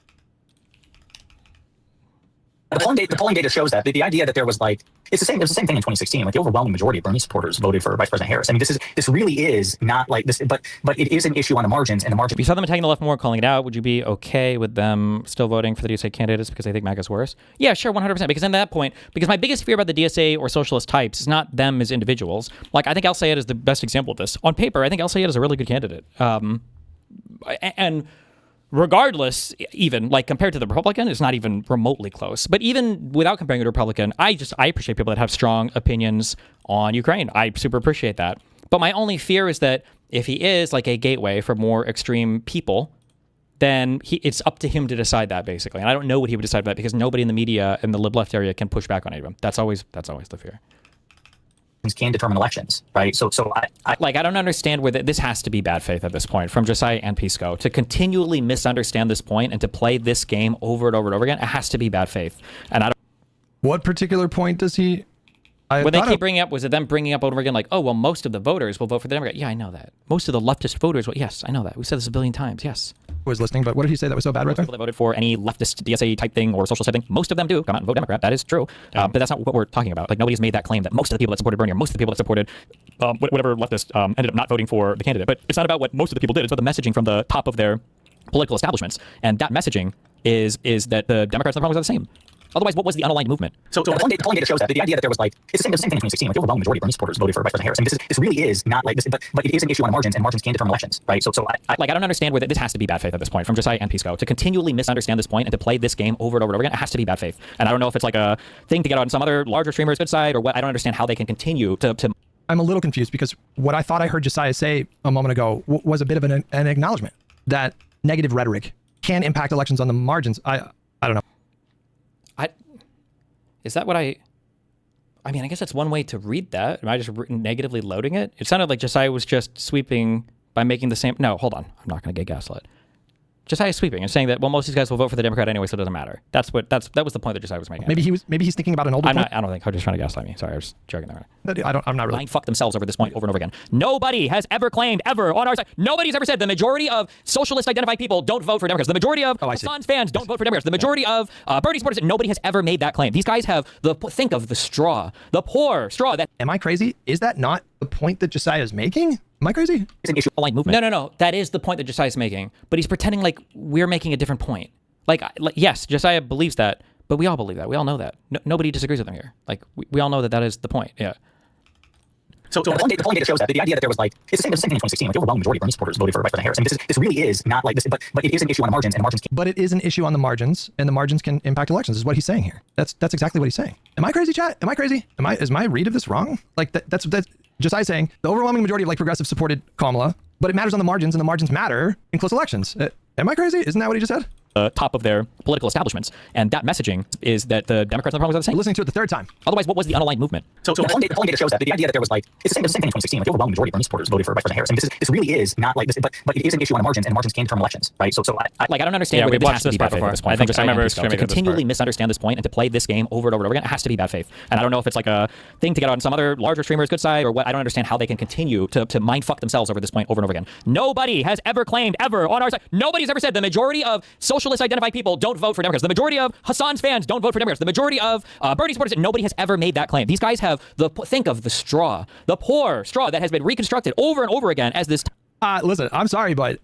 The polling data shows that the idea that there was like it was the same thing in 2016. Like the overwhelming majority of Bernie supporters voted for Vice President Harris. I mean, this really is not like this, but it is an issue on the margins. And the margins. If you saw them attacking the left more, calling it out, would you be okay with them still voting for the DSA candidates because they think MAGA's worse? Yeah, sure, 100%. Because at that point, because my biggest fear about the DSA or socialist types is not them as individuals. Like I think El Sayed is the best example of this. On paper, I think El Sayed is a really good candidate. And regardless, even like compared to the Republican, it's not even remotely close. But even without comparing it to Republican, I appreciate people that have strong opinions on Ukraine. I super appreciate that. But my only fear is that if he is like a gateway for more extreme people, then it's up to him to decide that basically. And I don't know what he would decide about that because nobody in the media in the lib-left area can push back on any of them. That's always the fear. Can determine elections, right? So I don't understand where this has to be bad faith at this point from Josiah and Pisco to continually misunderstand this point and to play this game over and over and over again. It has to be bad faith, and I don't. What particular point does he? What they keep bringing up was it them bringing up over and over again, like, oh well, most of the voters will vote for the Democrat. Yeah, I know that. Most of the leftist voters, yes, I know that. We said this a billion times. Yes. I was listening, but what did he say that was so bad right there? People that voted for any leftist DSA type thing or socialist type thing, most of them do come out and vote Democrat. That is true. But that's not what we're talking about. Like nobody's made that claim that most of the people that supported Bernie or most of the people that supported whatever leftist ended up not voting for the candidate. But it's not about what most of the people did. It's about the messaging from the top of their political establishments. And that messaging is that the Democrats and the Republicans are the same. Otherwise, what was the underlying movement? So the polling data shows that the idea that there was like it's the same thing in 2016. Like the overwhelming majority of Bernie supporters voted for Vice President Harris. I mean, this really is not like this, but it is an issue on the margins, and margins can determine elections, right? So I don't understand where this has to be bad faith at this point from Josiah and Pisco to continually misunderstand this point and to play this game over and over and over again. It has to be bad faith, and I don't know if it's like a thing to get on some other larger streamer's good side or what. I don't understand how they can continue to. I'm a little confused because what I thought I heard Josiah say a moment ago was a bit of an acknowledgement that negative rhetoric can impact elections on the margins. I don't know. Is that what I mean, I guess that's one way to read that. Am I just negatively loading it? It sounded like Josiah was just sweeping by making the same. No, hold on. I'm not going to get gaslit. Josiah's sweeping and saying that, well, most of these guys will vote for the Democrat anyway, so it doesn't matter. That was the point that Josiah was making. Maybe he's thinking about an older point. I don't think Hojo's trying to gaslight me. Sorry, I was joking there. I'm not really. Mind fuck themselves over this point over and over again. Nobody has ever claimed ever on our side. Nobody's ever said the majority of socialist identified people don't vote for Democrats. The majority of Hassan's fans don't vote for Democrats. The majority of Bernie supporters. Nobody has ever made that claim. These guys have think of the straw, the poor straw. That am I crazy? Is that not the point that Josiah is making? Am I crazy? It's an issue online movement. No. That is the point that Josiah's making. But he's pretending like we're making a different point. Like yes, Josiah believes that, but we all believe that. We all know that. Nobody disagrees with him here. Like we all know that is the point. Yeah. So the polling data shows that the idea that there was like it's the same thing in 2016. Like the overwhelming majority of Bernie supporters voted for Vice President Harris. I mean, this really is not like this, but it is an issue on the margins, and the margins. But it is an issue on the margins, and the margins can impact elections. Is what he's saying here. That's exactly what he's saying. Am I crazy, chat? Am I crazy? Is my read of this wrong? Like that's Josiah saying the overwhelming majority of like progressives supported Kamala, but it matters on the margins, and the margins matter in close elections. Am I crazy? Isn't that what he just said? Top of their political establishments, and that messaging is that the Democrats and the Republicans are the same. Listening to it the third time. Otherwise, what was the unaligned movement? So the polling data shows that the idea that there was like it's the same thing in 2016. Like the overwhelming majority of Bernie supporters voted for Vice President Harris. I mean, this really is not like this, but it is an issue on the margins, and the margins can determine elections, right? So I don't understand whether this has to be bad faith at this point. I remember to continually misunderstand this point and to play this game over and over and over again. It has to be bad faith, and I don't know if it's like a thing to get on some other larger streamer's good side or what. I don't understand how they can continue to mind fuck themselves over this point over and over again. Nobody has ever claimed ever on our side. Nobody's ever said the majority of socialist identified people don't vote for Democrats. The majority of Hassan's fans don't vote for Democrats. The majority of Bernie supporters. Nobody has ever made that claim. These guys have think of the straw, the poor straw that has been reconstructed over and over again as this. Listen, I'm sorry, but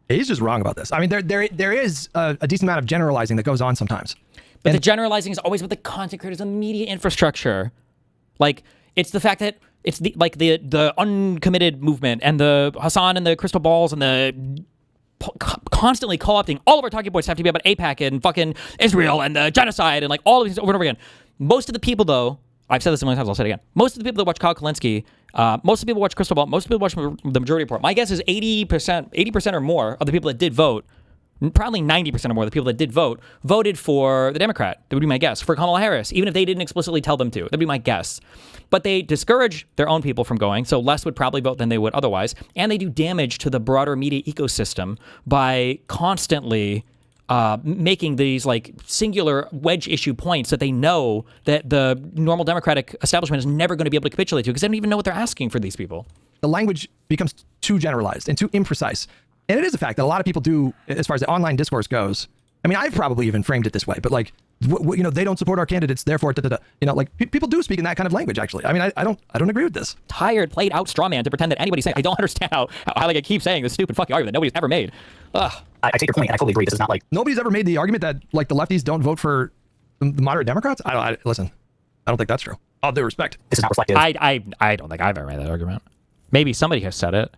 he's just wrong about this. I mean, there is a decent amount of generalizing that goes on sometimes. But the generalizing is always with the content creators and the media infrastructure. Like it's the fact that it's the uncommitted movement and the Hassan and the crystal balls and the constantly co-opting all of our talking points have to be about AIPAC and fucking Israel and the genocide and like all of these over and over again. Most of the people, though, I've said this a million times, I'll say it again. Most of the people that watch Kyle Kalinske, most of the people watch Crystal Ball, most of the people watch the Majority Report. My guess is 80% or more of the people that did vote, probably 90% or more of the people that did vote, voted for the Democrat. That would be my guess. For Kamala Harris, even if they didn't explicitly tell them to. That'd be my guess. But they discourage their own people from going, so less would probably vote than they would otherwise. And they do damage to the broader media ecosystem by constantly making these like singular wedge issue points that they know that the normal Democratic establishment is never going to be able to capitulate to because they don't even know what they're asking for these people. The language becomes too generalized and too imprecise. And it is a fact that a lot of people do, as far as the online discourse goes. I mean, I've probably even framed it this way, but like, they don't support our candidates, therefore, like people do speak in that kind of language. Actually, I mean, I don't agree with this. Tired, played out straw man to pretend that anybody's saying. I don't understand how like I keep saying this stupid fucking argument that nobody's ever made. Ugh. I take your point, and I totally agree. This is not like nobody's ever made the argument that like the lefties don't vote for the moderate Democrats. Listen, I don't think that's true. All due respect, this is not reflective. I don't think I've ever made that argument. Maybe somebody has said it.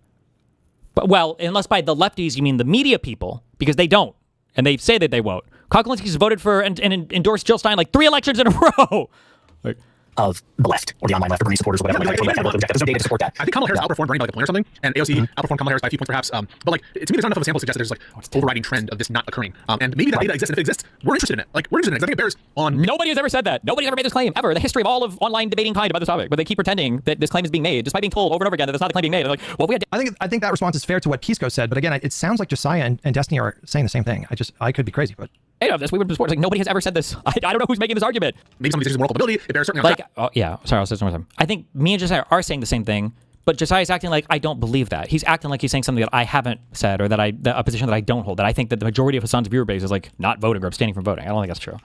But, well, unless by the lefties you mean the media people, because they don't, and they say that they won't. Kyle Kalinske voted for and endorsed Jill Stein like 3 elections in a row. Like, of the left or the online left or Bernie supporters or whatever. There's no data to support that. I think Kamala Harris outperformed Bernie by like a point or something, and AOC outperformed Kamala Harris by a few points perhaps. But like to me, there's not enough of a sample to suggest that there's like overriding trend of this not occurring. And maybe that data exists, and if it exists, we're interested in it. Like we're interested in it. 'Cause I think it bears on. Nobody has ever said that. Nobody's ever made this claim ever. The history of all of online debating kind about this topic, but they keep pretending that this claim is being made, despite being told over and over again that that's not the claim being made. They're like, well, we had. I think that response is fair to what Pisco said, but again, it sounds like Josiah and Destiny are saying the same thing. I could be crazy, but. Hey, of this, we were just like nobody has ever said this. I don't know who's making this argument. Maybe some of these issues of moral culpability. It bears certainly on like, oh yeah, sorry, I'll say this one more time. I think me and Josiah are saying the same thing, but Josiah's acting like I don't believe that. He's acting like he's saying something that I haven't said or that a position that I don't hold. That I think that the majority of Hassan's viewer base is like not voting or abstaining from voting. I don't think that's true.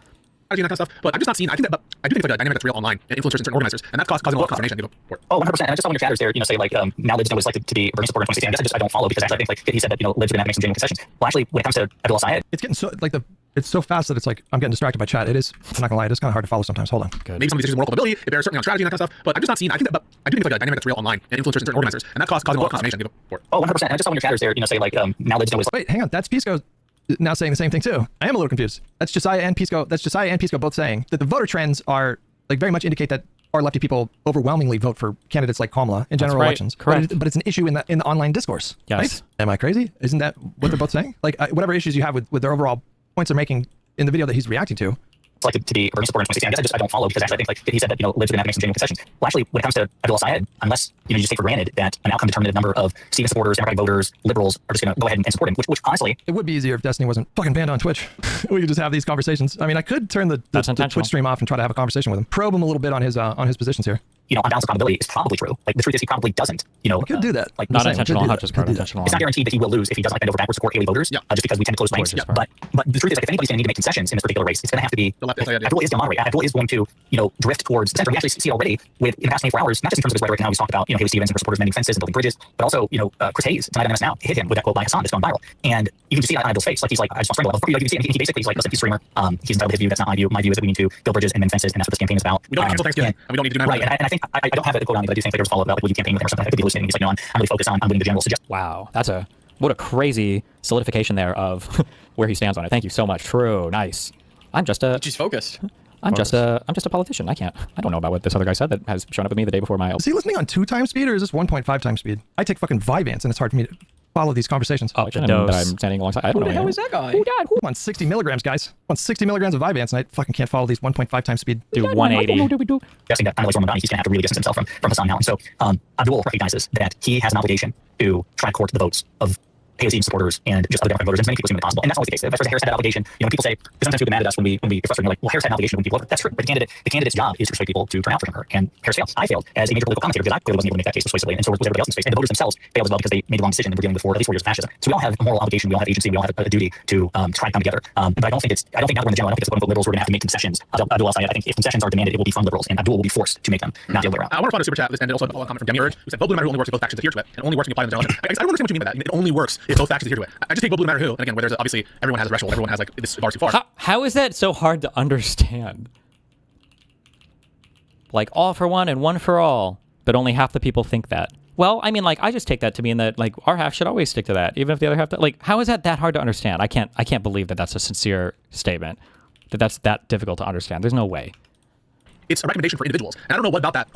That kind of stuff, but I've just not seen. I do think it's like a dynamic that's real online and influencers and certain organizers, and that's causing a lot of consternation. Oh, 100%. And I just saw one of your chatters there, say like now Lid's was like to be Bernie supporter in 2016. I guess I don't follow because I think like he said that Lid's gonna make some genuine concessions. Well, actually, when it comes to Abdul Sayed, it's getting so like it's so fast that it's like I'm getting distracted by chat. It is. I'm not gonna lie. It is kind of hard to follow sometimes. Hold on. Good. Maybe some of these issues of moral culpability. It bears certainly on strategy and that kind of stuff, but I've just not seen. I do think it's like a dynamic that's real online and influencers and certain organizers, and that's causing a lot of consternation. Oh, 100%. And I just saw one of your chatters there, say like now Lid's was. Wait, hang on. That's Pisco now saying the same thing too. I am a little confused. That's Josiah and Pisco. Both saying that the voter trends are like very much indicate that our lefty people overwhelmingly vote for candidates like Kamala in general elections. Correct. But it's an issue in the online discourse. Yes. Right? Am I crazy? Isn't that what they're both saying? Like whatever issues you have with their overall points they're making in the video that he's reacting to, selected to be Bernie supporter in 2016. I guess I don't follow because actually I think like he said that libs are going to have to make some genuine concessions. Well, actually, when it comes to Abdullah Syed, unless you just take for granted that an outcome determinative number of Stephen supporters, Democratic voters, liberals are just going to go ahead and support him, which honestly, it would be easier if Destiny wasn't fucking banned on Twitch. We could just have these conversations. I mean, I could turn the Twitch stream off and try to have a conversation with him, probe him a little bit on his positions here. On balance of probability is probably true. Like the truth is he probably doesn't. We could do that. Like not intentional, not just intentional. It's not guaranteed that he will lose if he doesn't bend over backwards support Haley voters. Just because we tend to close ranks. But the truth is, like, if anybody's going to need to make concessions in this particular race, it's going to have to be Abdullah is going to moderate. Abdullah is going to drift towards the center. We actually see already in the past 24 hours, not just in terms of his rhetoric and how he's talked about Haley Stevens and her supporters mending fences and building bridges, but also Chris Hayes tonight on MS Now hit him with that quote by Hassan that's gone viral, and you can just see that on Abdullah's face. Like he's like, I just want to strangle him. You can see it. He basically is like, listen, he's a streamer. He's entitled to his view. That's not my view. My view is that we need to build bridges and mend fences, and that's what this campaign is about. We don't cancel Thanksgiving, and we don't need to do right. And I think I don't have a quote on me, but I do think there was a follow-up about like, will you campaign with him or something. I could be hallucinating. He's like, no, I'm really focused on winning the general suggestion. Wow, what a crazy solidification there of where he stands on it. Thank you so much. True, nice. She's focused. I'm just a politician. I don't know about what this other guy said that has shown up with me the day before my. Is he listening on 2 times speed or is this 1.5 times speed? I take fucking Vyvanse and it's hard for me to follow these conversations. Oh, the dose that I'm standing alongside. I don't know. Who the hell is that guy? I'm on 60 milligrams, guys. I'm on 60 milligrams of Vyvanse and I fucking can't follow these 1.5 times speed. Do 180. Guessing that he's going to have to really distance himself from Hassan now. And so Abdul recognizes that he has an obligation to try to court the votes of AOC supporters and just other Democratic voters, and as many people as humanly possible. And that's always the case. Vice President Harris had that obligation. When people say, sometimes people get mad at us when we get frustrated, like, well, Harris had an obligation to win people over. That's true. But the candidate's job is to persuade people to turn out for him or her. And Harris failed. I failed as a major political commentator because I clearly wasn't able to make that case persuasively, and so was everybody else in space. And the voters themselves failed as well because they made the wrong decision and were dealing with at least 4 years of fascism. So we all have a moral obligation, we all have agency, we all have a duty to try to come together. But I don't think now that we're in the general, I don't think it's quote-unquote liberals who are going to have to make concessions. Abdul Syed, I think if concessions are demanded, it will be from liberals, and Abdul will be forced to make them, not the other way around. I want to respond to super chat and also a comment from Demi Urge, who said, vote blue no matter who only works if both factions adhere to it, and only works when you apply them to the general election. I don't understand what you mean by that. It only works if both factions adhere to it. I just take vote blue no matter who, and again, where there's obviously everyone has a threshold, everyone has like this bar too far. How is that so hard to understand? Like all for one and one for all, but only half the people think that. Well, I mean, like I just take that to mean that like our half should always stick to that, even if the other half. Like, how is that hard to understand? I can't believe that that's a sincere statement. That's that difficult to understand. There's no way. It's a recommendation for individuals, and I don't know what about that.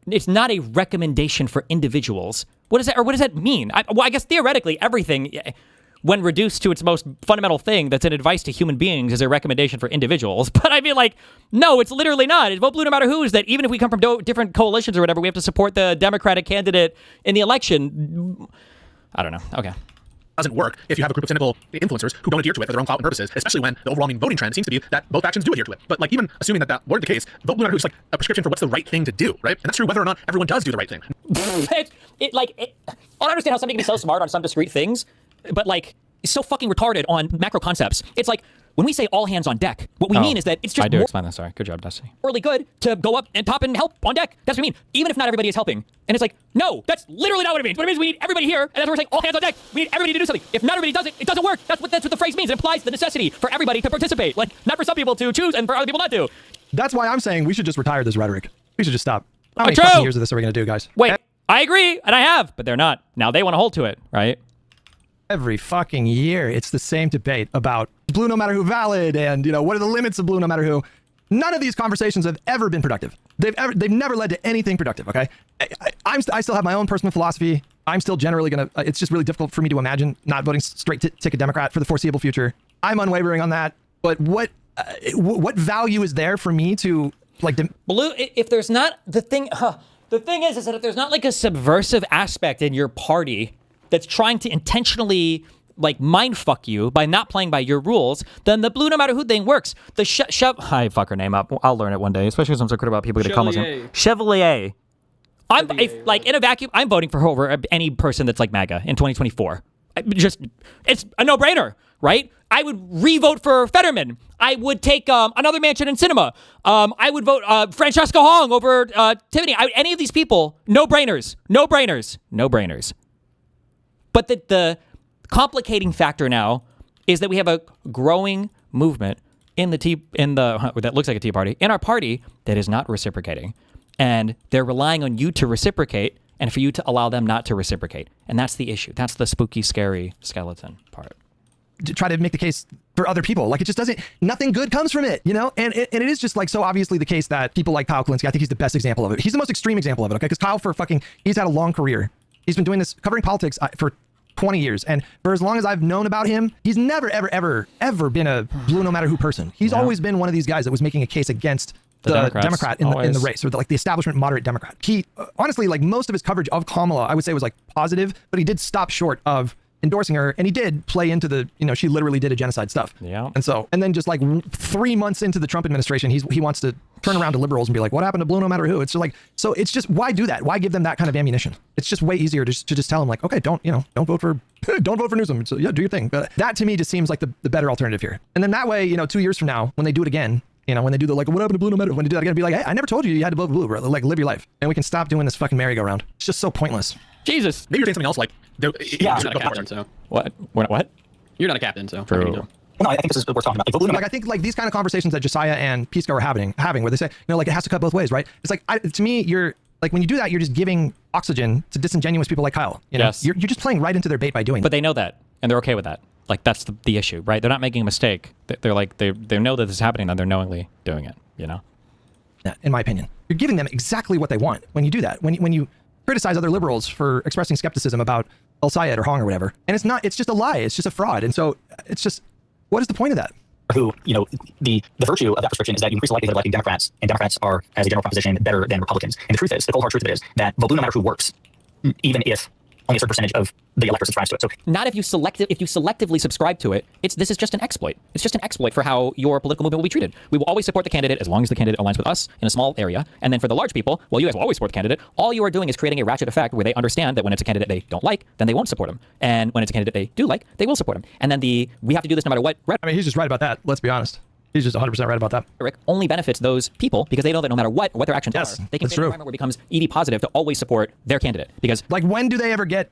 It's not a recommendation for individuals. What is that, or what does that mean? I guess theoretically, everything, when reduced to its most fundamental thing, that's an advice to human beings, is a recommendation for individuals. But I mean, like, no, it's literally not. It's vote blue no matter who. Is that even if we come from different coalitions or whatever, we have to support the Democratic candidate in the election. I don't know. Okay. Doesn't work if you have a group of cynical influencers who don't adhere to it for their own clout and purposes, especially when the overwhelming voting trend seems to be that both factions do adhere to it. But like even assuming that weren't the case, vote blue no matter who is like a prescription for what's the right thing to do, right? And that's true whether or not everyone does do the right thing. I don't understand how somebody can be so smart on some discrete things, but like so fucking retarded on macro concepts. It's like when we say all hands on deck, what we mean is that it's just explain that. Sorry. Good job, Dusty. Really good to go up and top and help on deck. That's what we mean. Even if not everybody is helping. And it's like, no, that's literally not what it means. What it means is we need everybody here, and that's what we're saying, all hands on deck. We need everybody to do something. If not everybody does it, it doesn't work. That's what the phrase means. It implies the necessity for everybody to participate. Like, not for some people to choose and for other people not to. That's why I'm saying we should just retire this rhetoric. We should just stop. How many fucking years of this are we going to do, guys? Wait, I agree, and I have, but they're not. Now they want to hold to it, right? Every fucking year, it's the same debate about blue no matter who valid and, what are the limits of blue no matter who. None of these conversations have ever been productive. They've never led to anything productive, okay? I still have my own personal philosophy. I'm still generally going to, it's just really difficult for me to imagine not voting straight ticket Democrat for the foreseeable future. I'm unwavering on that. But what value is there for me to, like... Blue, if there's not, the thing is that if there's not like a subversive aspect in your party that's trying to intentionally like mind fuck you by not playing by your rules, then the blue no matter who thing works. The I fuck her name up. I'll learn it one day, especially since I'm so critical about people getting call him Chevalier. Like in a vacuum, I'm voting for her over any person that's like MAGA in 2024. It's a no-brainer, right? I would re-vote for Fetterman. I would take another mansion in cinema. I would vote Francesca Hong over Tiffany. Any of these people, no-brainers. But the complicating factor now is that we have a growing movement that looks like a Tea Party in our party that is not reciprocating, and they're relying on you to reciprocate and for you to allow them not to reciprocate, and that's the issue. That's the spooky, scary skeleton part. To try to make the case for other people, like it just doesn't. Nothing good comes from it, And it is just like so obviously the case that people like Kyle Kalinske. I think he's the best example of it. He's the most extreme example of it, okay? Because Kyle he's had a long career. He's been doing this, covering politics for 20 years. And for as long as I've known about him, he's never, ever, ever, ever been a blue no matter who person. He's always been one of these guys that was making a case against the Democrat in the race, or like the establishment moderate Democrat. He honestly, like most of his coverage of Kamala, I would say was like positive, but he did stop short of endorsing her, and he did play into the, she literally did a genocide stuff. Yeah. And then just like 3 months into the Trump administration, he wants to turn around to liberals and be like, what happened to blue no matter who? It's just like, so it's just, why do that? Why give them that kind of ammunition? It's just way easier to just tell them like, okay, don't vote for Newsom. So yeah, do your thing. But that to me just seems like the better alternative here. And then that way, 2 years from now, when they do it again, when they do the like, what happened to blue no matter, when they do that again, be like, hey, I never told you had to vote blue, bro. Like, live your life. And we can stop doing this fucking merry-go-round. It's just so pointless. Jesus. Maybe you're saying something else like, you're not a captain, so. What? What? You're not a captain, so. True. No, I think this is what we're talking about. Like I think like these kind of conversations that Josiah and Pisco are having, where they say, like it has to cut both ways, right? It's like to me, you're like when you do that, you're just giving oxygen to disingenuous people like Kyle. Yes. You're just playing right into their bait by doing that. But they know that, and they're okay with that. Like that's the issue, right? They're not making a mistake. They're like they know that this is happening, and they're knowingly doing it. Yeah, in my opinion, you're giving them exactly what they want when you do that. When you criticize other liberals for expressing skepticism about El Sayed or Hong or whatever, and it's just a lie. It's just a fraud, and so it's just. What is the point of that? Who, the virtue of that prescription is that you increase the likelihood of electing Democrats, and Democrats are, as a general proposition, better than Republicans. And the truth is, the cold hard truth of it is that vote blue no matter who works, even if only a certain percentage of the electorate subscribes to it. So not if you selectively subscribe to it. This is just an exploit. It's just an exploit for how your political movement will be treated. We will always support the candidate as long as the candidate aligns with us in a small area. And then for the large people, well, you guys will always support the candidate. All you are doing is creating a ratchet effect where they understand that when it's a candidate they don't like, then they won't support him. And when it's a candidate they do like, they will support him. And then we have to do this no matter what. I mean, he's just right about that. Let's be honest. He's just 100% right about that. Rhetoric only benefits those people because they know that no matter what their actions are, they can create an environment where it becomes ED positive to always support their candidate. Because like when do they ever get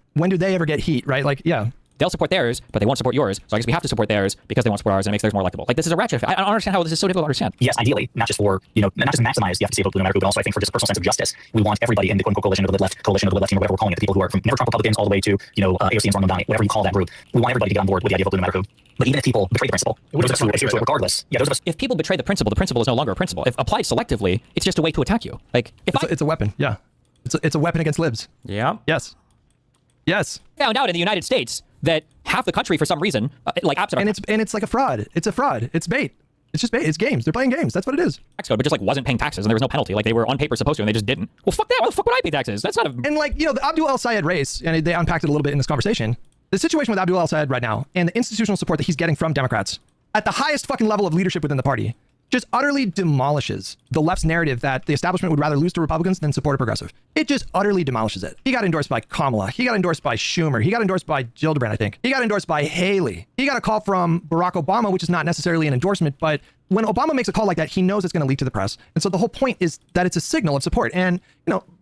heat, right? Like, yeah. They'll support theirs, but they won't support yours. So I guess we have to support theirs because they won't support ours, and it makes theirs more electable. Like this is a ratchet. I don't understand how this is so difficult to understand. Yes, ideally, not just for not just maximize the efficacy of vote blue no matter who, but also I think for just a personal sense of justice. We want everybody in the quote unquote coalition of the left, coalition of the left team, or whatever we're calling it, the people who are from never Trump Republicans all the way to AOC and Storm Mondani, whatever you call that group. We want everybody to get on board with the idea of vote blue no matter who. But even if people betray the principle, those of us who adhere to it regardless, those of us. If people betray the principle is no longer a principle. If applied selectively, it's just a way to attack you. Like it's a weapon. Yeah, it's a weapon against libs. Yeah. Yes. Found out in the United States that half the country, for some reason, and it's like a fraud. It's a fraud. It's bait. It's just bait. It's games. They're playing games. That's what it is. Tax code, but just wasn't paying taxes, and there was no penalty. Like they were on paper supposed to, and they just didn't. Well, fuck that. Why the fuck would I pay taxes? That's not a. And the Abdul El Sayed race, and they unpacked it a little bit in this conversation. The situation with Abdul El Sayed right now, and the institutional support that he's getting from Democrats at the highest fucking level of leadership within the party, just utterly demolishes the left's narrative that the establishment would rather lose to Republicans than support a progressive. It just utterly demolishes it. He got endorsed by Kamala. He got endorsed by Schumer. He got endorsed by Gillibrand, I think. He got endorsed by Haley. He got a call from Barack Obama, which is not necessarily an endorsement, but when Obama makes a call like that, he knows it's going to leak to the press. And so the whole point is that it's a signal of support. And,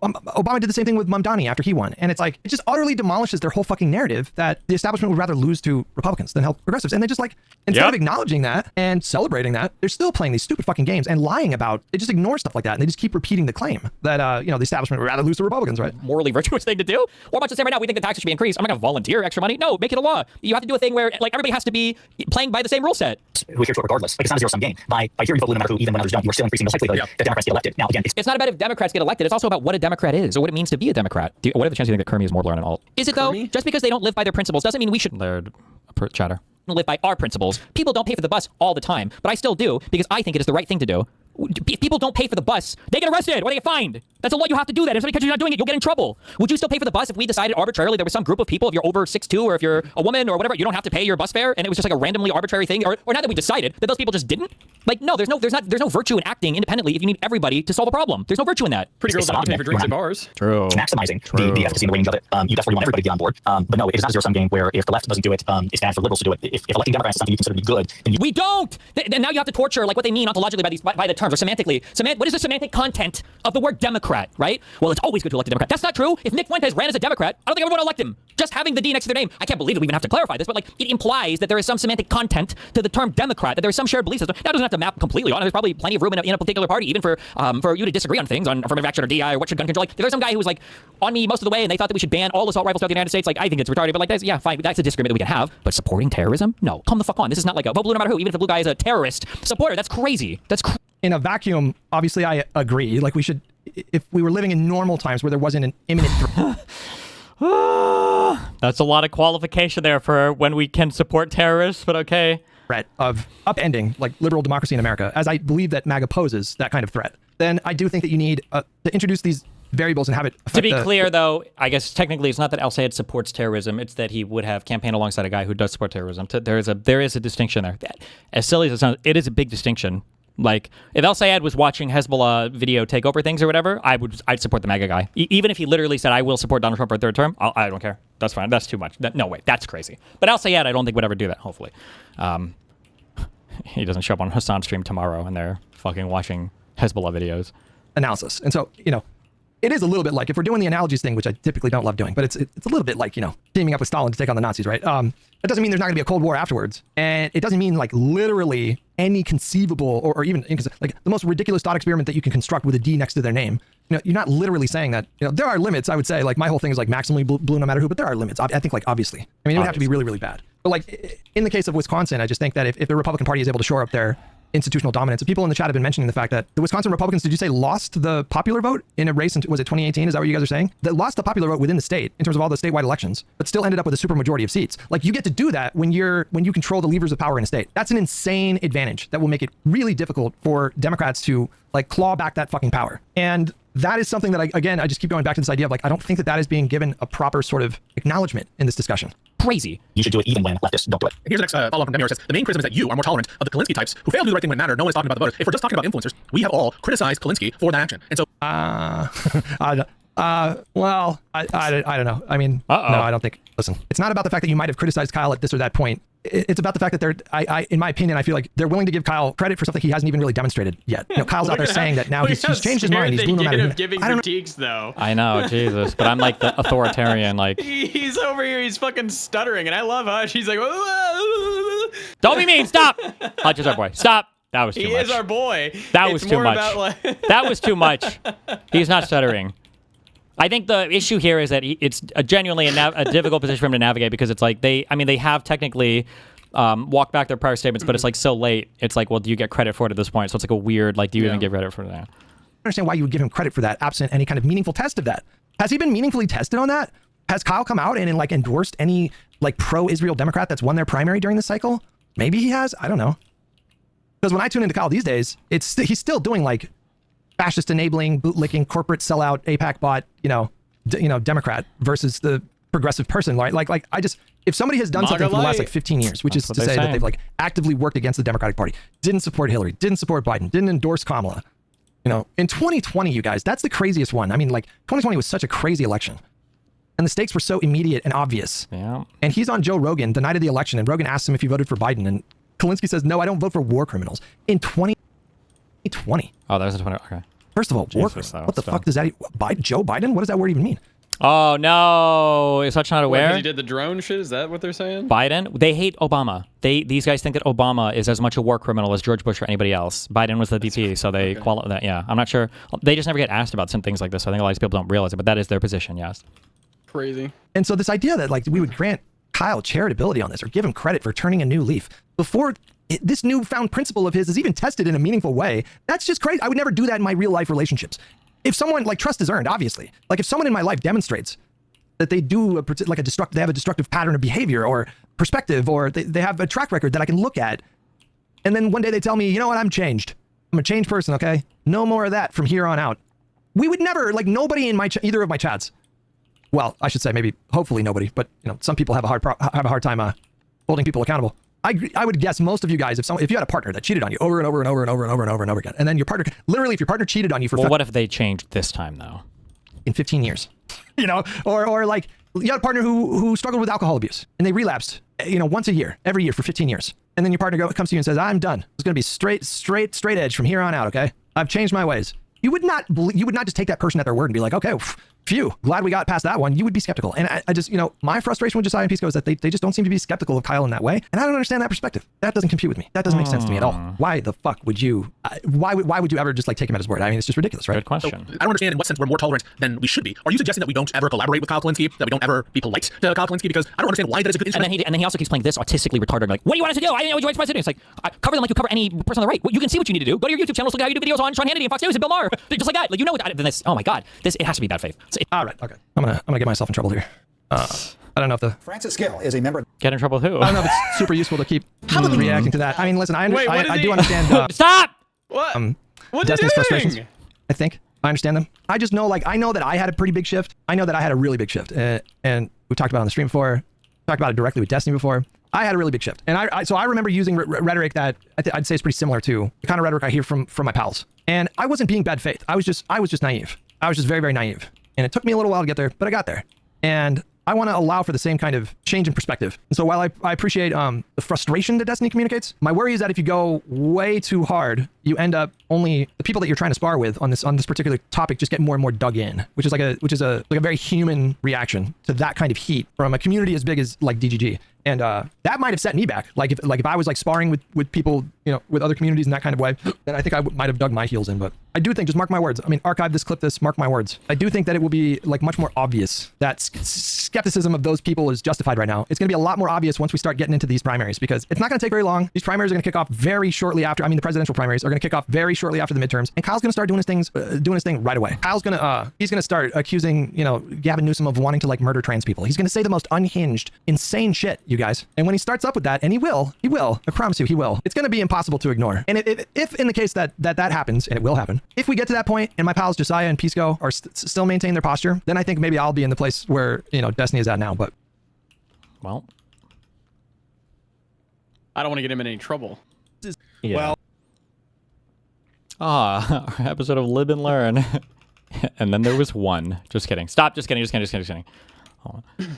Obama did the same thing with Mamdani after he won. And it's like, it just utterly demolishes their whole fucking narrative that the establishment would rather lose to Republicans than help progressives. And they just instead of acknowledging that and celebrating that, they're still playing these stupid fucking games and lying about, they just ignore stuff like that. And they just keep repeating the claim that, the establishment would rather lose to Republicans, right? Morally virtuous thing to do. We're about to say right now, we think the taxes should be increased. I'm not going to volunteer extra money. No, make it a law. You have to do a thing where everybody has to be playing by the same rule set. Who adhere to it regardless. Like it's not a zero-sum game. By hearing vote blue no matter who, even when others don't, you're still increasing the likelihood that Democrats get elected. Now again, it's not about if Democrats get elected. It's also about what a Democrat is or what it means to be a Democrat. What are the chances you think that Kermie is more learned and all? Is it though? Just because they don't live by their principles doesn't mean we should chatter. Live by our principles. People don't pay for the bus all the time, but I still do because I think it is the right thing to do. If people don't pay for the bus, they get arrested or they get fined. That's a law. You have to do that. If somebody catches you not doing it, you'll get in trouble. Would you still pay for the bus if we decided arbitrarily there was some group of people, if you're over 6'2", or if you're a woman or whatever, you don't have to pay your bus fare, and it was just like a randomly arbitrary thing? Or now that we decided that those people just didn't? No, there's no virtue in acting independently if you need everybody to solve a problem. There's no virtue in that. Pretty girls don't have to pay for drinks at bars. True. Maximizing the efficacy and the range of it. You definitely want everybody to be on board. But no, it is not a zero-sum game where if the left doesn't do it, it's bad for liberals to do it. If electing Democrats is something you consider to be good, then we don't. Then now you have to torture what they mean ontologically by the terms or semantically. What is the semantic content of the word Democrat, right? Well, it's always good to elect a Democrat. That's not true. If Nick Fuentes ran as a Democrat, I don't think everyone would elect him. Just having the D next to their name. I can't believe that we even have to clarify this, but it implies that there is some semantic content to the term Democrat, that there is some shared belief system. That doesn't have to map completely on. There's probably plenty of room in a particular party, even for you to disagree on things, on affirmative action or DI or what should gun control. If there's some guy who was on me most of the way and they thought that we should ban all assault rifles throughout the United States, I think it's retarded, but yeah, fine. That's a disagreement that we can have. But supporting terrorism? No. Come the fuck on. This is not a vote blue no matter who. Even if the blue guy is a terrorist supporter, that's crazy. In a vacuum, obviously I agree. We should, if we were living in normal times where there wasn't an imminent threat. That's a lot of qualification there for when we can support terrorists, but okay. Threat of upending like liberal democracy in America, as I believe that MAGA poses that kind of threat, then I do think that you need to introduce these variables and have it affect to be clear, though, I guess technically it's not that Al-Sayed supports terrorism. It's that he would have campaigned alongside a guy who does support terrorism. There is a distinction there. As silly as it sounds, it is a big distinction. Like, if Al-Sayed was watching Hezbollah video take over things or whatever, I'd support the MAGA guy. Even if he literally said, I will support Donald Trump for a third term, I don't care. That's fine. That's too much. No way. That's crazy. But Al-Sayed, I don't think would ever do that, hopefully. He doesn't show up on Hassan's stream tomorrow and they're fucking watching Hezbollah videos. Analysis. And so, it is a little bit like, if we're doing the analogies thing, which I typically don't love doing, but it's a little bit like, teaming up with Stalin to take on the Nazis, right? That doesn't mean there's not going to be a Cold War afterwards. And it doesn't mean like literally any conceivable or even like the most ridiculous thought experiment that you can construct with a D next to their name. You're not literally saying that, there are limits. I would say, like, my whole thing is like maximally blue no matter who, but there are limits. I think, like, obviously. I mean, it would have to be really, really bad. But like in the case of Wisconsin, I just think that if the Republican Party is able to shore up their institutional dominance, people in the chat have been mentioning the fact that the Wisconsin Republicans, did you say, lost the popular vote in a race? Was it 2018? Is that what you guys are saying? That lost the popular vote within the state in terms of all the statewide elections, but still ended up with a supermajority of seats. Like, you get to do that when you control the levers of power in a state. That's an insane advantage that will make it really difficult for Democrats to like claw back that fucking power. And that is something that I just keep going back to this idea of like, I don't think that is being given a proper sort of acknowledgement in this discussion. Crazy. You should do it even when leftists don't do it. Here's the next follow-up from Demir. Says, the main criticism is that you are more tolerant of the Kalinske types who fail to do the right thing when it matters. No one is talking about the voters. If we're just talking about influencers, we have all criticized Kalinske for that action. And so... well, I don't know. I mean, no, I don't think... Listen, it's not about the fact that you might have criticized Kyle at this or that point. It's about the fact that in my opinion, I feel like they're willing to give Kyle credit for something he hasn't even really demonstrated yet. Kyle's out there saying that now he's changed his mind. He's blue no matter who. Giving critiques, though. I know, Jesus, but I'm like the authoritarian, like. He's over here. He's fucking stuttering, and I love Hush. He's like, don't be mean. Stop. Hush is our boy. Stop. That was too much. He is our boy. That was too much. That was too much. He's not stuttering. I think the issue here is that it's genuinely a difficult position for him to navigate because it's like they have technically walked back their prior statements, but it's like so late. It's like, well, do you get credit for it at this point? So it's like a weird, like, do you even give credit for that? I don't understand why you would give him credit for that absent any kind of meaningful test of that. Has he been meaningfully tested on that? Has Kyle come out and like endorsed any like pro-Israel Democrat that's won their primary during this cycle? Maybe he has. I don't know. Because when I tune into Kyle these days, he's still doing like fascist enabling, bootlicking, corporate sellout, AIPAC bot, Democrat versus the progressive person, right? Like I just, if somebody has done something for the last like 15 years, which is to say that they've like actively worked against the Democratic Party, didn't support Hillary, didn't support Biden, didn't endorse Kamala, in 2020, you guys, that's the craziest one. I mean, like 2020 was such a crazy election and the stakes were so immediate and obvious. Yeah. And he's on Joe Rogan the night of the election and Rogan asks him if he voted for Biden and Kalinske says, no, I don't vote for war criminals in 2020. Oh, that was in 20. Okay. First of all, war criminals. What the fuck does that? Joe Biden? What does that word even mean? Oh no! Is Hutch not aware? Because he did the drone shit. Is that what they're saying? Biden. They hate Obama. These guys think that Obama is as much a war criminal as George Bush or anybody else. Biden was the VP, so they qualify that. Yeah, I'm not sure. They just never get asked about some things like this. So I think a lot of these people don't realize it, but that is their position. Yes. Crazy. And so this idea that like we would grant Kyle charitability on this or give him credit for turning a new leaf before this newfound principle of his is even tested in a meaningful way, that's just crazy. I would never do that in my real life relationships. If someone, like, trust is earned, obviously. Like, if someone in my life demonstrates that they do they have a destructive pattern of behavior or perspective, or they have a track record that I can look at, and then one day they tell me, you know what, I'm changed. I'm a changed person, okay? No more of that from here on out. We would never, like, nobody in either of my chats. Well, I should say maybe, hopefully nobody, but, some people have a hard time holding people accountable. I would guess most of you guys, if you had a partner that cheated on you over and over and over and over and over and over and over again, and then your partner, literally, if your partner cheated on you for... Well, what if they changed this time, though? In 15 years, or like you had a partner who struggled with alcohol abuse and they relapsed, once a year, every year for 15 years. And then your partner comes to you and says, I'm done. It's going to be straight edge from here on out. Okay. I've changed my ways. You would not just take that person at their word and be like, okay, phew, glad we got past that one. You would be skeptical. And I just, my frustration with Josiah and Pisco is that they just don't seem to be skeptical of Kyle in that way. And I don't understand that perspective. That doesn't compute with me. That doesn't make sense to me at all. Why the fuck would you, why would you ever just like take him at his word? I mean, it's just ridiculous, right? Good question. So, I don't understand in what sense we're more tolerant than we should be. Are you suggesting that we don't ever collaborate with Kyle Kalinske, that we don't ever be polite to Kyle Kalinske? Because I don't understand why that is a good instrument. And then he also keeps playing this autistically retarded, like, what do you want us to do? I didn't know what you wanted us to do. It's like, cover them like you cover any person on the right. You can see what you need to do. Go to your YouTube channel, look at how you do videos on Sean Hannity and Fox News and Bill Maher. Just like that. Like, what, then this, oh my God, it has to be bad faith. All right, okay. I'm gonna get myself in trouble here. I don't know if the Francis Gill is a member. Get in trouble with who? I don't know if it's super useful to keep reacting to that. I mean, listen, I do understand. Stop. What? What Destiny's are you frustrations. doing? I think I understand them. I just know, like, I know that I had a pretty big shift. I know that I had a really big shift, and we talked about it on the stream before. Talked about it directly with Destiny before. I had a really big shift, and so I remember using rhetoric that I'd say is pretty similar to the kind of rhetoric I hear from my pals. And I wasn't being bad faith. I was just naive. I was just very, very naive, and it took me a little while to get there, but I got there. And I want to allow for the same kind of change in perspective. And so while I appreciate the frustration that Destiny communicates, my worry is that if you go way too hard, you end up only the people that you're trying to spar with on this particular topic just get more and more dug in, which is a very human reaction to that kind of heat from a community as big as like DGG. And that might have set me back. Like if I was like sparring with people, with other communities in that kind of way, then I think I might have dug my heels in. But I do think, just mark my words. I mean, archive this, clip this, mark my words. I do think that it will be like much more obvious that skepticism of those people is justified right now. It's going to be a lot more obvious once we start getting into these primaries, because it's not going to take very long. These primaries are going to kick off very shortly after. I mean, the presidential primaries are going to kick off very shortly after the midterms, and Kyle's going to start doing his thing right away. Kyle's going to start accusing Gavin Newsom of wanting to like murder trans people. He's going to say the most unhinged, insane shit, you guys. And when he starts up with that, and he will, I promise you, he will. It's going to be impossible to ignore. And if in the case that happens, and it will happen, if we get to that point and my pals Josiah and Pisco are still maintaining their posture, then I think maybe I'll be in the place where Destiny is at now. But well, I don't want to get him in any trouble. Yeah. Well, episode of Live and Learn. And then there was one. Just kidding. Stop. Just kidding. Hold on.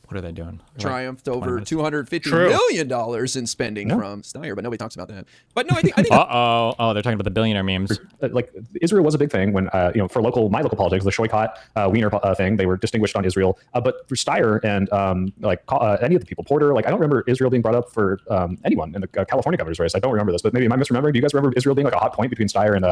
What are they doing? Triumphed over $250 million in spending from Steyer, but nobody talks about that. But no, I think. Oh, they're talking about the billionaire memes. Like Israel was a big thing when for my local politics, the Shoykot Wiener thing, they were distinguished on Israel. But for Steyer and any of the people, Porter, I don't remember Israel being brought up for anyone in the California governor's race. I don't remember this, but maybe am I misremembering? Do you guys remember Israel being like a hot point between Steyer and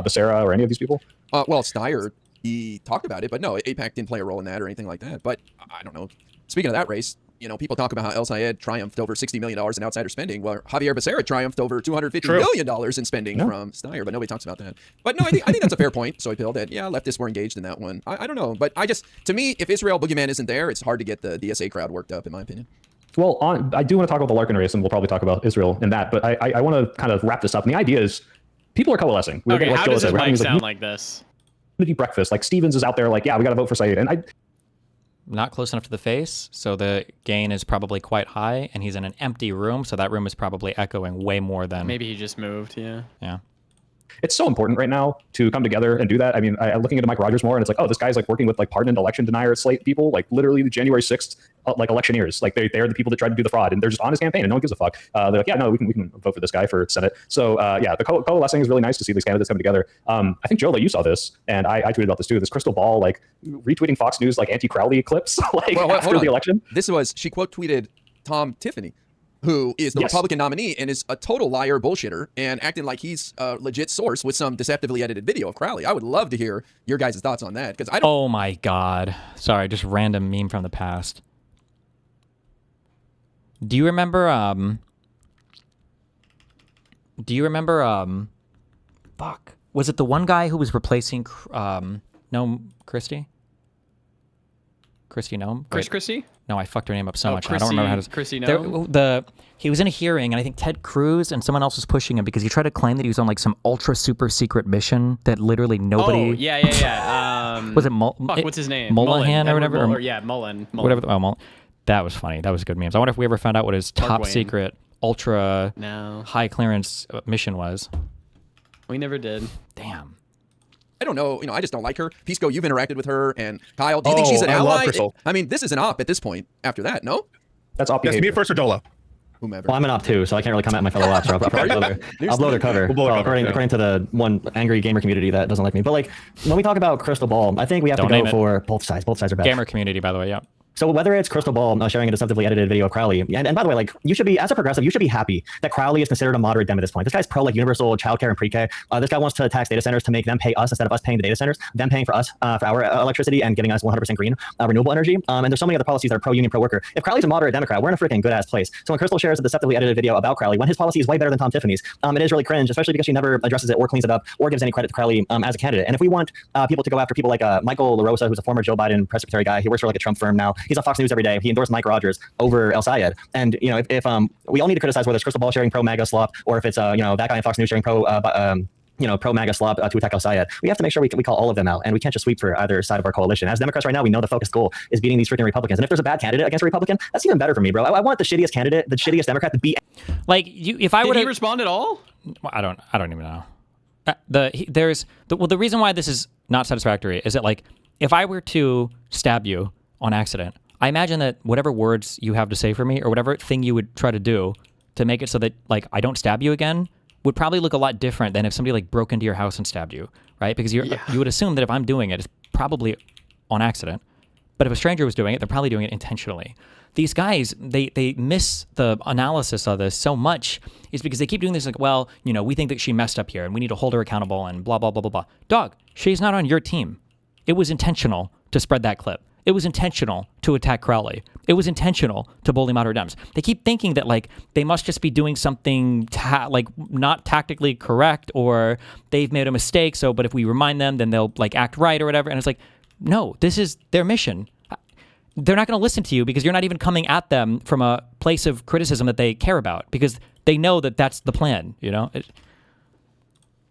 Becerra or any of these people? Well, Steyer, he talked about it, but no, AIPAC didn't play a role in that or anything like that. But I don't know. Speaking of that race, people talk about how El Sayed triumphed over $60 million in outsider spending. Well, Javier Becerra triumphed over $250 million in spending from Steyer, but nobody talks about that. But no, I think that's a fair point, Soy Pill, that, leftists were engaged in that one. I don't know. But to me, if Israel Boogeyman isn't there, it's hard to get the DSA crowd worked up, in my opinion. Well, I do want to talk about the Larkin race, and we'll probably talk about Israel in that. But I want to kind of wrap this up. And the idea is people are coalescing. Okay, how does this mic sound like this? Breakfast. Like Stevens is out there like, yeah, we got to vote for Sayed. And not close enough to the face, so the gain is probably quite high, and he's in an empty room, so that room is probably echoing way more than... Maybe he just moved, yeah. It's so important right now to come together and do that. I mean, I'm looking into Mike Rogers more, and it's like, oh, this guy's like working with like pardoned election denier slate people, like literally the January 6th, like electioneers. Like they're the people that tried to do the fraud, and they're just on his campaign, and no one gives a fuck. They're like, yeah, no, we can vote for this guy for Senate. So the coalescing is really nice to see these candidates coming together. I think Jola, you saw this, and I tweeted about this too. This crystal ball, like retweeting Fox News, like anti-Crowley clips, after the election. She quote tweeted Tom Tiffany, who is the Republican nominee and is a total liar bullshitter and acting like he's a legit source with some deceptively edited video of Crowley. I would love to hear your guys' thoughts on that, because I don't... Oh my God. Sorry, just random meme from the past. Do you remember, fuck. Was it the one guy who was replacing, Christie? Christie Nome? Chris Christie? No, I fucked her name up so much. I don't remember how to... Chrissy Nome? He was in a hearing, and I think Ted Cruz and someone else was pushing him because he tried to claim that he was on like some ultra super secret mission that literally nobody... Oh, yeah. Was it what's his name? Mullen or whatever? Mullen. Whatever. Mullen. That was funny. That was good memes. I wonder if we ever found out what his top secret, ultra high clearance mission was. We never did. Damn. I don't know. I just don't like her. Pisco, you've interacted with her, and Kyle, do you think she's an ally? I mean, this is an op at this point. After that, no? That's op. Yes, me first or Dola. Whomever. Well, I'm an op too, so I can't really comment on my fellow ops. I'll blow their cover. According to the one angry gamer community that doesn't like me. But like when we talk about Crystal Ball, I think we have to go for both sides. Both sides are bad. Gamer community, by the way, yeah. So whether it's Crystal Ball sharing a deceptively edited video of Crowley, and by the way, like you should be, as a progressive, you should be happy that Crowley is considered a moderate dem at this point. This guy's pro like universal childcare and pre-K. This guy wants to tax data centers to make them pay us instead of us paying the data centers, them paying for us for our electricity and giving us 100% green renewable energy. And there's so many other policies that are pro-union, pro-worker. If Crowley's a moderate Democrat, we're in a freaking good ass place. So when Crystal shares a deceptively edited video about Crowley, when his policy is way better than Tom Tiffany's, it is really cringe, especially because she never addresses it or cleans it up or gives any credit to Crowley as a candidate. And if we want people to go after people like Michael LaRosa, who's a former Joe Biden press secretary guy, he works for like a Trump firm now, he's on Fox News every day. He endorsed Mike Rogers over El Sayed. And if we all need to criticize whether it's Crystal Ball sharing pro MAGA slop or if it's that guy on Fox News sharing pro MAGA slop to attack El Sayed, we have to make sure we call all of them out, and we can't just sweep for either side of our coalition. As Democrats right now, we know the focus goal is beating these freaking Republicans, and if there's a bad candidate against a Republican, that's even better for me, bro. I want the shittiest candidate, the shittiest Democrat to beat. Like if I were Did to he respond at all? Well, I don't even know. The reason why this is not satisfactory is that like if I were to stab you on accident, I imagine that whatever words you have to say for me or whatever thing you would try to do to make it so that like I don't stab you again would probably look a lot different than if somebody like broke into your house and stabbed you, right? Because you would assume that if I'm doing it, it's probably on accident. But if a stranger was doing it, they're probably doing it intentionally. These guys, they miss the analysis of this so much is because they keep doing this like, well, we think that she messed up here and we need to hold her accountable and blah, blah, blah, blah, blah. Dog, she's not on your team. It was intentional to spread that clip. It was intentional to attack Crowley. It was intentional to bully moderate Dems. They keep thinking that like they must just be doing something like not tactically correct or they've made a mistake. But if we remind them, then they'll like act right or whatever. And it's like, no, this is their mission. They're not going to listen to you because you're not even coming at them from a place of criticism that they care about because they know that that's the plan,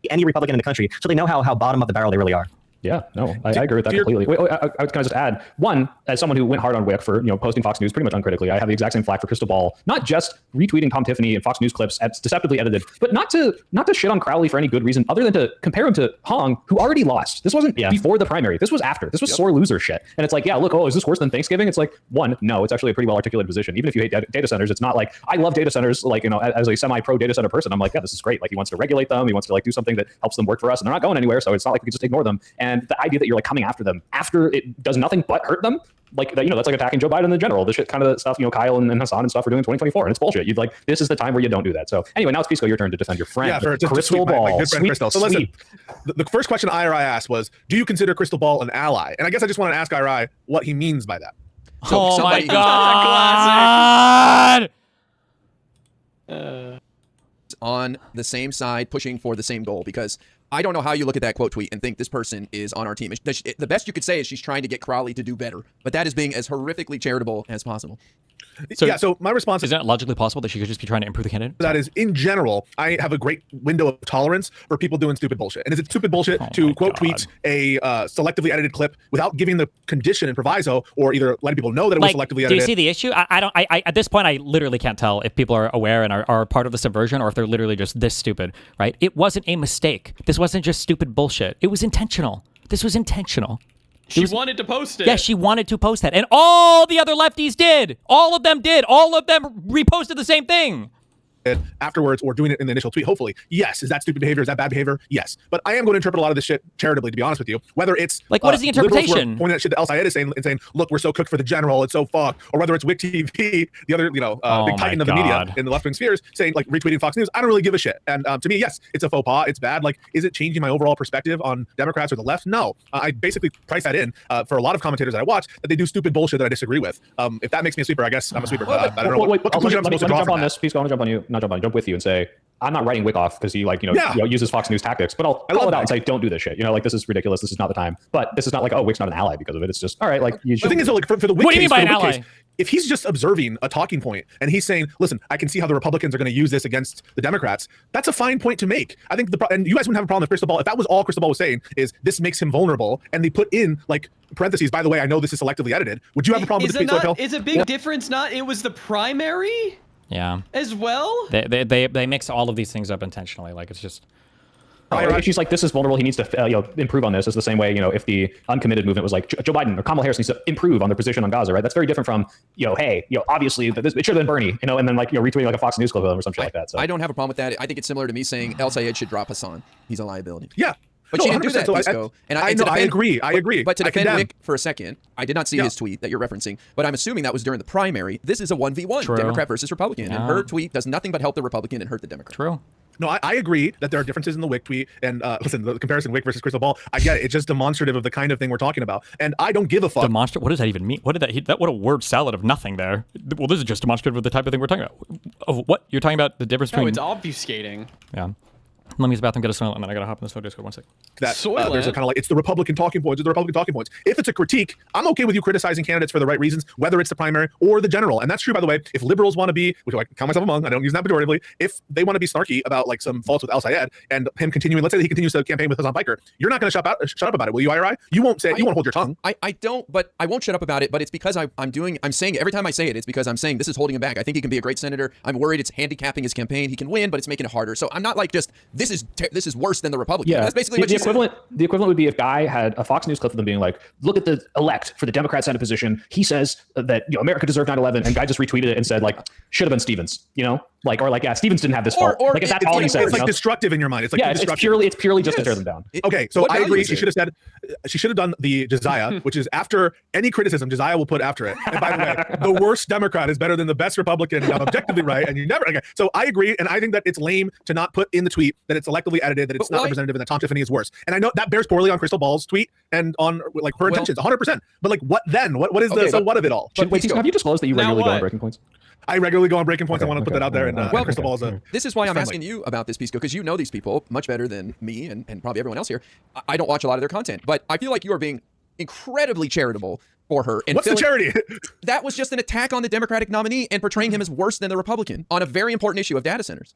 Any Republican in the country, so they know how bottom of the barrel they really are. Yeah, no, I agree with that completely. Wait, I was going to just add, one, as someone who went hard on Wick for posting Fox News pretty much uncritically, I have the exact same flack for Crystal Ball, not just retweeting Tom Tiffany and Fox News clips as deceptively edited, but not to shit on Crowley for any good reason other than to compare him to Hong, who already lost. This wasn't before the primary. This was after. This was sore loser shit. And it's like, yeah, look, is this worse than Thanksgiving? It's like, one, no, it's actually a pretty well articulated position. Even if you hate data centers, it's not like I love data centers. Like as a semi-pro data center person, I'm like, yeah, this is great. Like he wants to regulate them. He wants to like do something that helps them work for us, and they're not going anywhere. So it's not like we can just ignore them. And the idea that you're like coming after them after it does nothing but hurt them, like that, that's like attacking Joe Biden in general. This shit kind of stuff, Kyle and Hassan and stuff are doing in 2024, and it's bullshit. You'd like, this is the time where you don't do that. So anyway, now it's Pisco, your turn to defend your friend. Yeah, Crystal Ball. My good friend Crystal. So listen, the first question IRI asked was, do you consider Crystal Ball an ally? And I guess I just want to ask IRI what he means by that. So oh my God! On the same side, pushing for the same goal, because I don't know how you look at that quote tweet and think this person is on our team. The best you could say is she's trying to get Crowley to do better, but that is being as horrifically charitable as possible. So my response is it logically possible that she could just be trying to improve the candidate? That is, in general, I have a great window of tolerance for people doing stupid bullshit. And is it stupid bullshit to quote tweet a selectively edited clip without giving the condition and proviso, or either letting people know that it was selectively edited? Do you see the issue? I at this point, I literally can't tell if people are aware and are part of the subversion, or if they're literally just this stupid, right? It wasn't a mistake. This wasn't just stupid bullshit. It was intentional. This was intentional. She wanted to post it. Yeah, she wanted to post that. And all the other lefties did. All of them did. All of them reposted the same thing. Afterwards, or doing it in the initial tweet, hopefully. Yes. Is that stupid behavior? Is that bad behavior? Yes. But I am going to interpret a lot of this shit charitably, to be honest with you. Whether it's like, what is the interpretation? Pointing at shit that El Sayed is saying, and saying, look, we're so cooked for the general, it's so fucked. Or whether it's Wick TV, the other, big titan of the media in the left-wing spheres, saying, like, retweeting Fox News. I don't really give a shit. And to me, yes, it's a faux pas. It's bad. Like, is it changing my overall perspective on Democrats or the left? No. I basically price that in for a lot of commentators that I watch, that they do stupid bullshit that I disagree with. If that makes me a sweeper, I guess I'm a sweeper. But I don't know what conclusion I'm supposed to draw from that. Pisco, I'm going to jump with you and say, I'm not writing Wick off because he uses Fox News tactics, but I'll call it out and say, don't do this shit. This is ridiculous. This is not the time. But this is not like, oh, Wick's not an ally because of it. It's just, all right, like you should. The thing is, like, for the Wick what do you mean by an ally? Case, if he's just observing a talking point and he's saying, listen, I can see how the Republicans are going to use this against the Democrats, that's a fine point to make. I think and you guys wouldn't have a problem if Crystal Ball, if that was all Crystal Ball was saying is this makes him vulnerable, and they put in like parentheses, by the way, I know this is selectively edited. Would you have a problem with this? Is a big difference not, it was the primary? Yeah. As well? They mix all of these things up intentionally. Like, it's just... She's like, this is vulnerable. He needs to improve on this. It's the same way, if the uncommitted movement was like, Joe Biden or Kamala Harris needs to improve on their position on Gaza, right? That's very different from, hey, obviously, it should have been Bernie, and then like, retweeting like a Fox News clip of him or something like that. So I don't have a problem with that. I think it's similar to me saying El Sayed should drop Hassan. He's a liability. Yeah. But she didn't do that, Pisco. I agree. But to defend Wick for a second, I did not see his tweet that you're referencing, but I'm assuming that was during the primary. This is a 1v1, Democrat versus Republican, and her tweet does nothing but help the Republican and hurt the Democrat. True. No, I agree that there are differences in the Wick tweet, and listen, the comparison Wick versus Crystal Ball, I get it. It's just demonstrative of the kind of thing we're talking about, and I don't give a fuck. Demonstrative? What does that even mean? What a word salad of nothing there. Well, this is just demonstrative of the type of thing we're talking about. Of what you're talking about, the difference between. No, it's obfuscating. Yeah. Let me use the bathroom, get a soil, and then I gotta hop in this Discord 1 second. That there's a kind of like, it's the Republican talking points. It's the Republican talking points. If it's a critique, I'm okay with you criticizing candidates for the right reasons, whether it's the primary or the general. And that's true, by the way. If liberals want to be, which I count myself among, I don't use that pejoratively, if they want to be snarky about like some faults with Al Sayed and him continuing, let's say that he continues to campaign with Hassan Piker, you're not going to shut up about it, will you, IRI? You won't say, you won't hold your tongue. I don't, but I won't shut up about it. But it's because I'm saying it every time I say it, it's because I'm saying this is holding him back. I think he can be a great senator. I'm worried it's handicapping his campaign. He can win, but it's making it harder. So I'm not like just this is worse than the Republican. Yeah, that's basically what the equivalent. The equivalent would be if Guy had a Fox News clip of them being like, "Look at the elect for the Democrat Senate position. He says that America deserved 9/11," and Guy just retweeted it and said like, "Should have been Stevens," yeah, Stevens didn't have this fault. Like if that's all he said, it's like destructive in your mind. It's like it's purely just to tear them down. Okay, so I agree. She should have said, she should have done the Josiah, which is after any criticism, Josiah will put after it. And by the way, the worst Democrat is better than the best Republican. And I'm objectively right, and you never. Okay, so I agree, and I think that it's lame to not put in the tweet that it's selectively edited, that it's not representative, and that Tom Tiffany is worse. And I know that bears poorly on Crystal Ball's tweet and on like her intentions, 100%. But like, what then? What is the so what of it all? Wait, have you disclosed that you regularly go on breaking points? I regularly go on breaking points. I want to put that out there. And Crystal Ball is this is why I'm asking you about this, Pisco, because you know these people much better than me and probably everyone else here. I don't watch a lot of their content, but I feel like you are being incredibly charitable for her. And what's the charity? That was just an attack on the Democratic nominee and portraying him as worse than the Republican on a very important issue of data centers.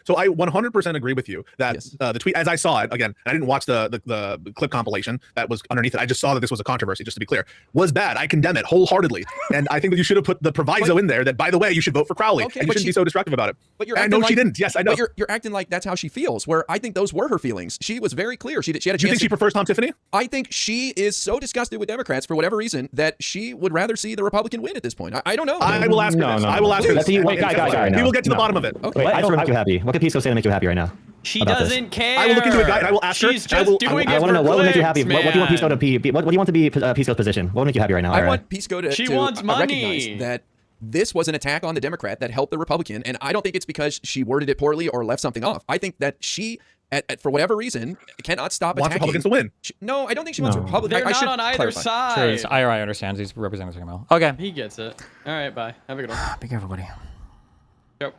So I 100% agree with you that the tweet, as I saw it, again, I didn't watch the clip compilation that was underneath it. I just saw that this was a controversy, just to be clear, was bad. I condemn it wholeheartedly. And I think that you should have put the proviso in there that, by the way, you should vote for Crowley. Okay, and you shouldn't be so destructive about it. But you're I know she didn't. Yes, I know. But you're acting like that's how she feels, where I think those were her feelings. She was very clear. She had a chance. Do you think she prefers Tom Tiffany? I think she is so disgusted with Democrats for whatever reason that she would rather see the Republican win at this point. I don't know. I will ask her this. I will ask her this. Wait, guy. We will get to the bottom of it. Okay. Wait, I don't make you happy. What could Pisco say to make you happy right now? She doesn't care. I will look into it, guy, and I will ask her. She's just doing it I want to know what would make you happy. What do you want Pisco to be? What do you want to be Pisco's position? What would make you happy right now? I want Pisco to wants money. Recognize that this was an attack on the Democrat that helped the Republican, and I don't think it's because she worded it poorly or left something off. I think that she, for whatever reason, cannot stop wants attacking. Republicans to win. No, I don't think she wants Republicans. They're not on either side. IRI understands. He's representing Sigma. Okay. He gets it. All right, bye. Have a good one. Be careful, buddy. Yep.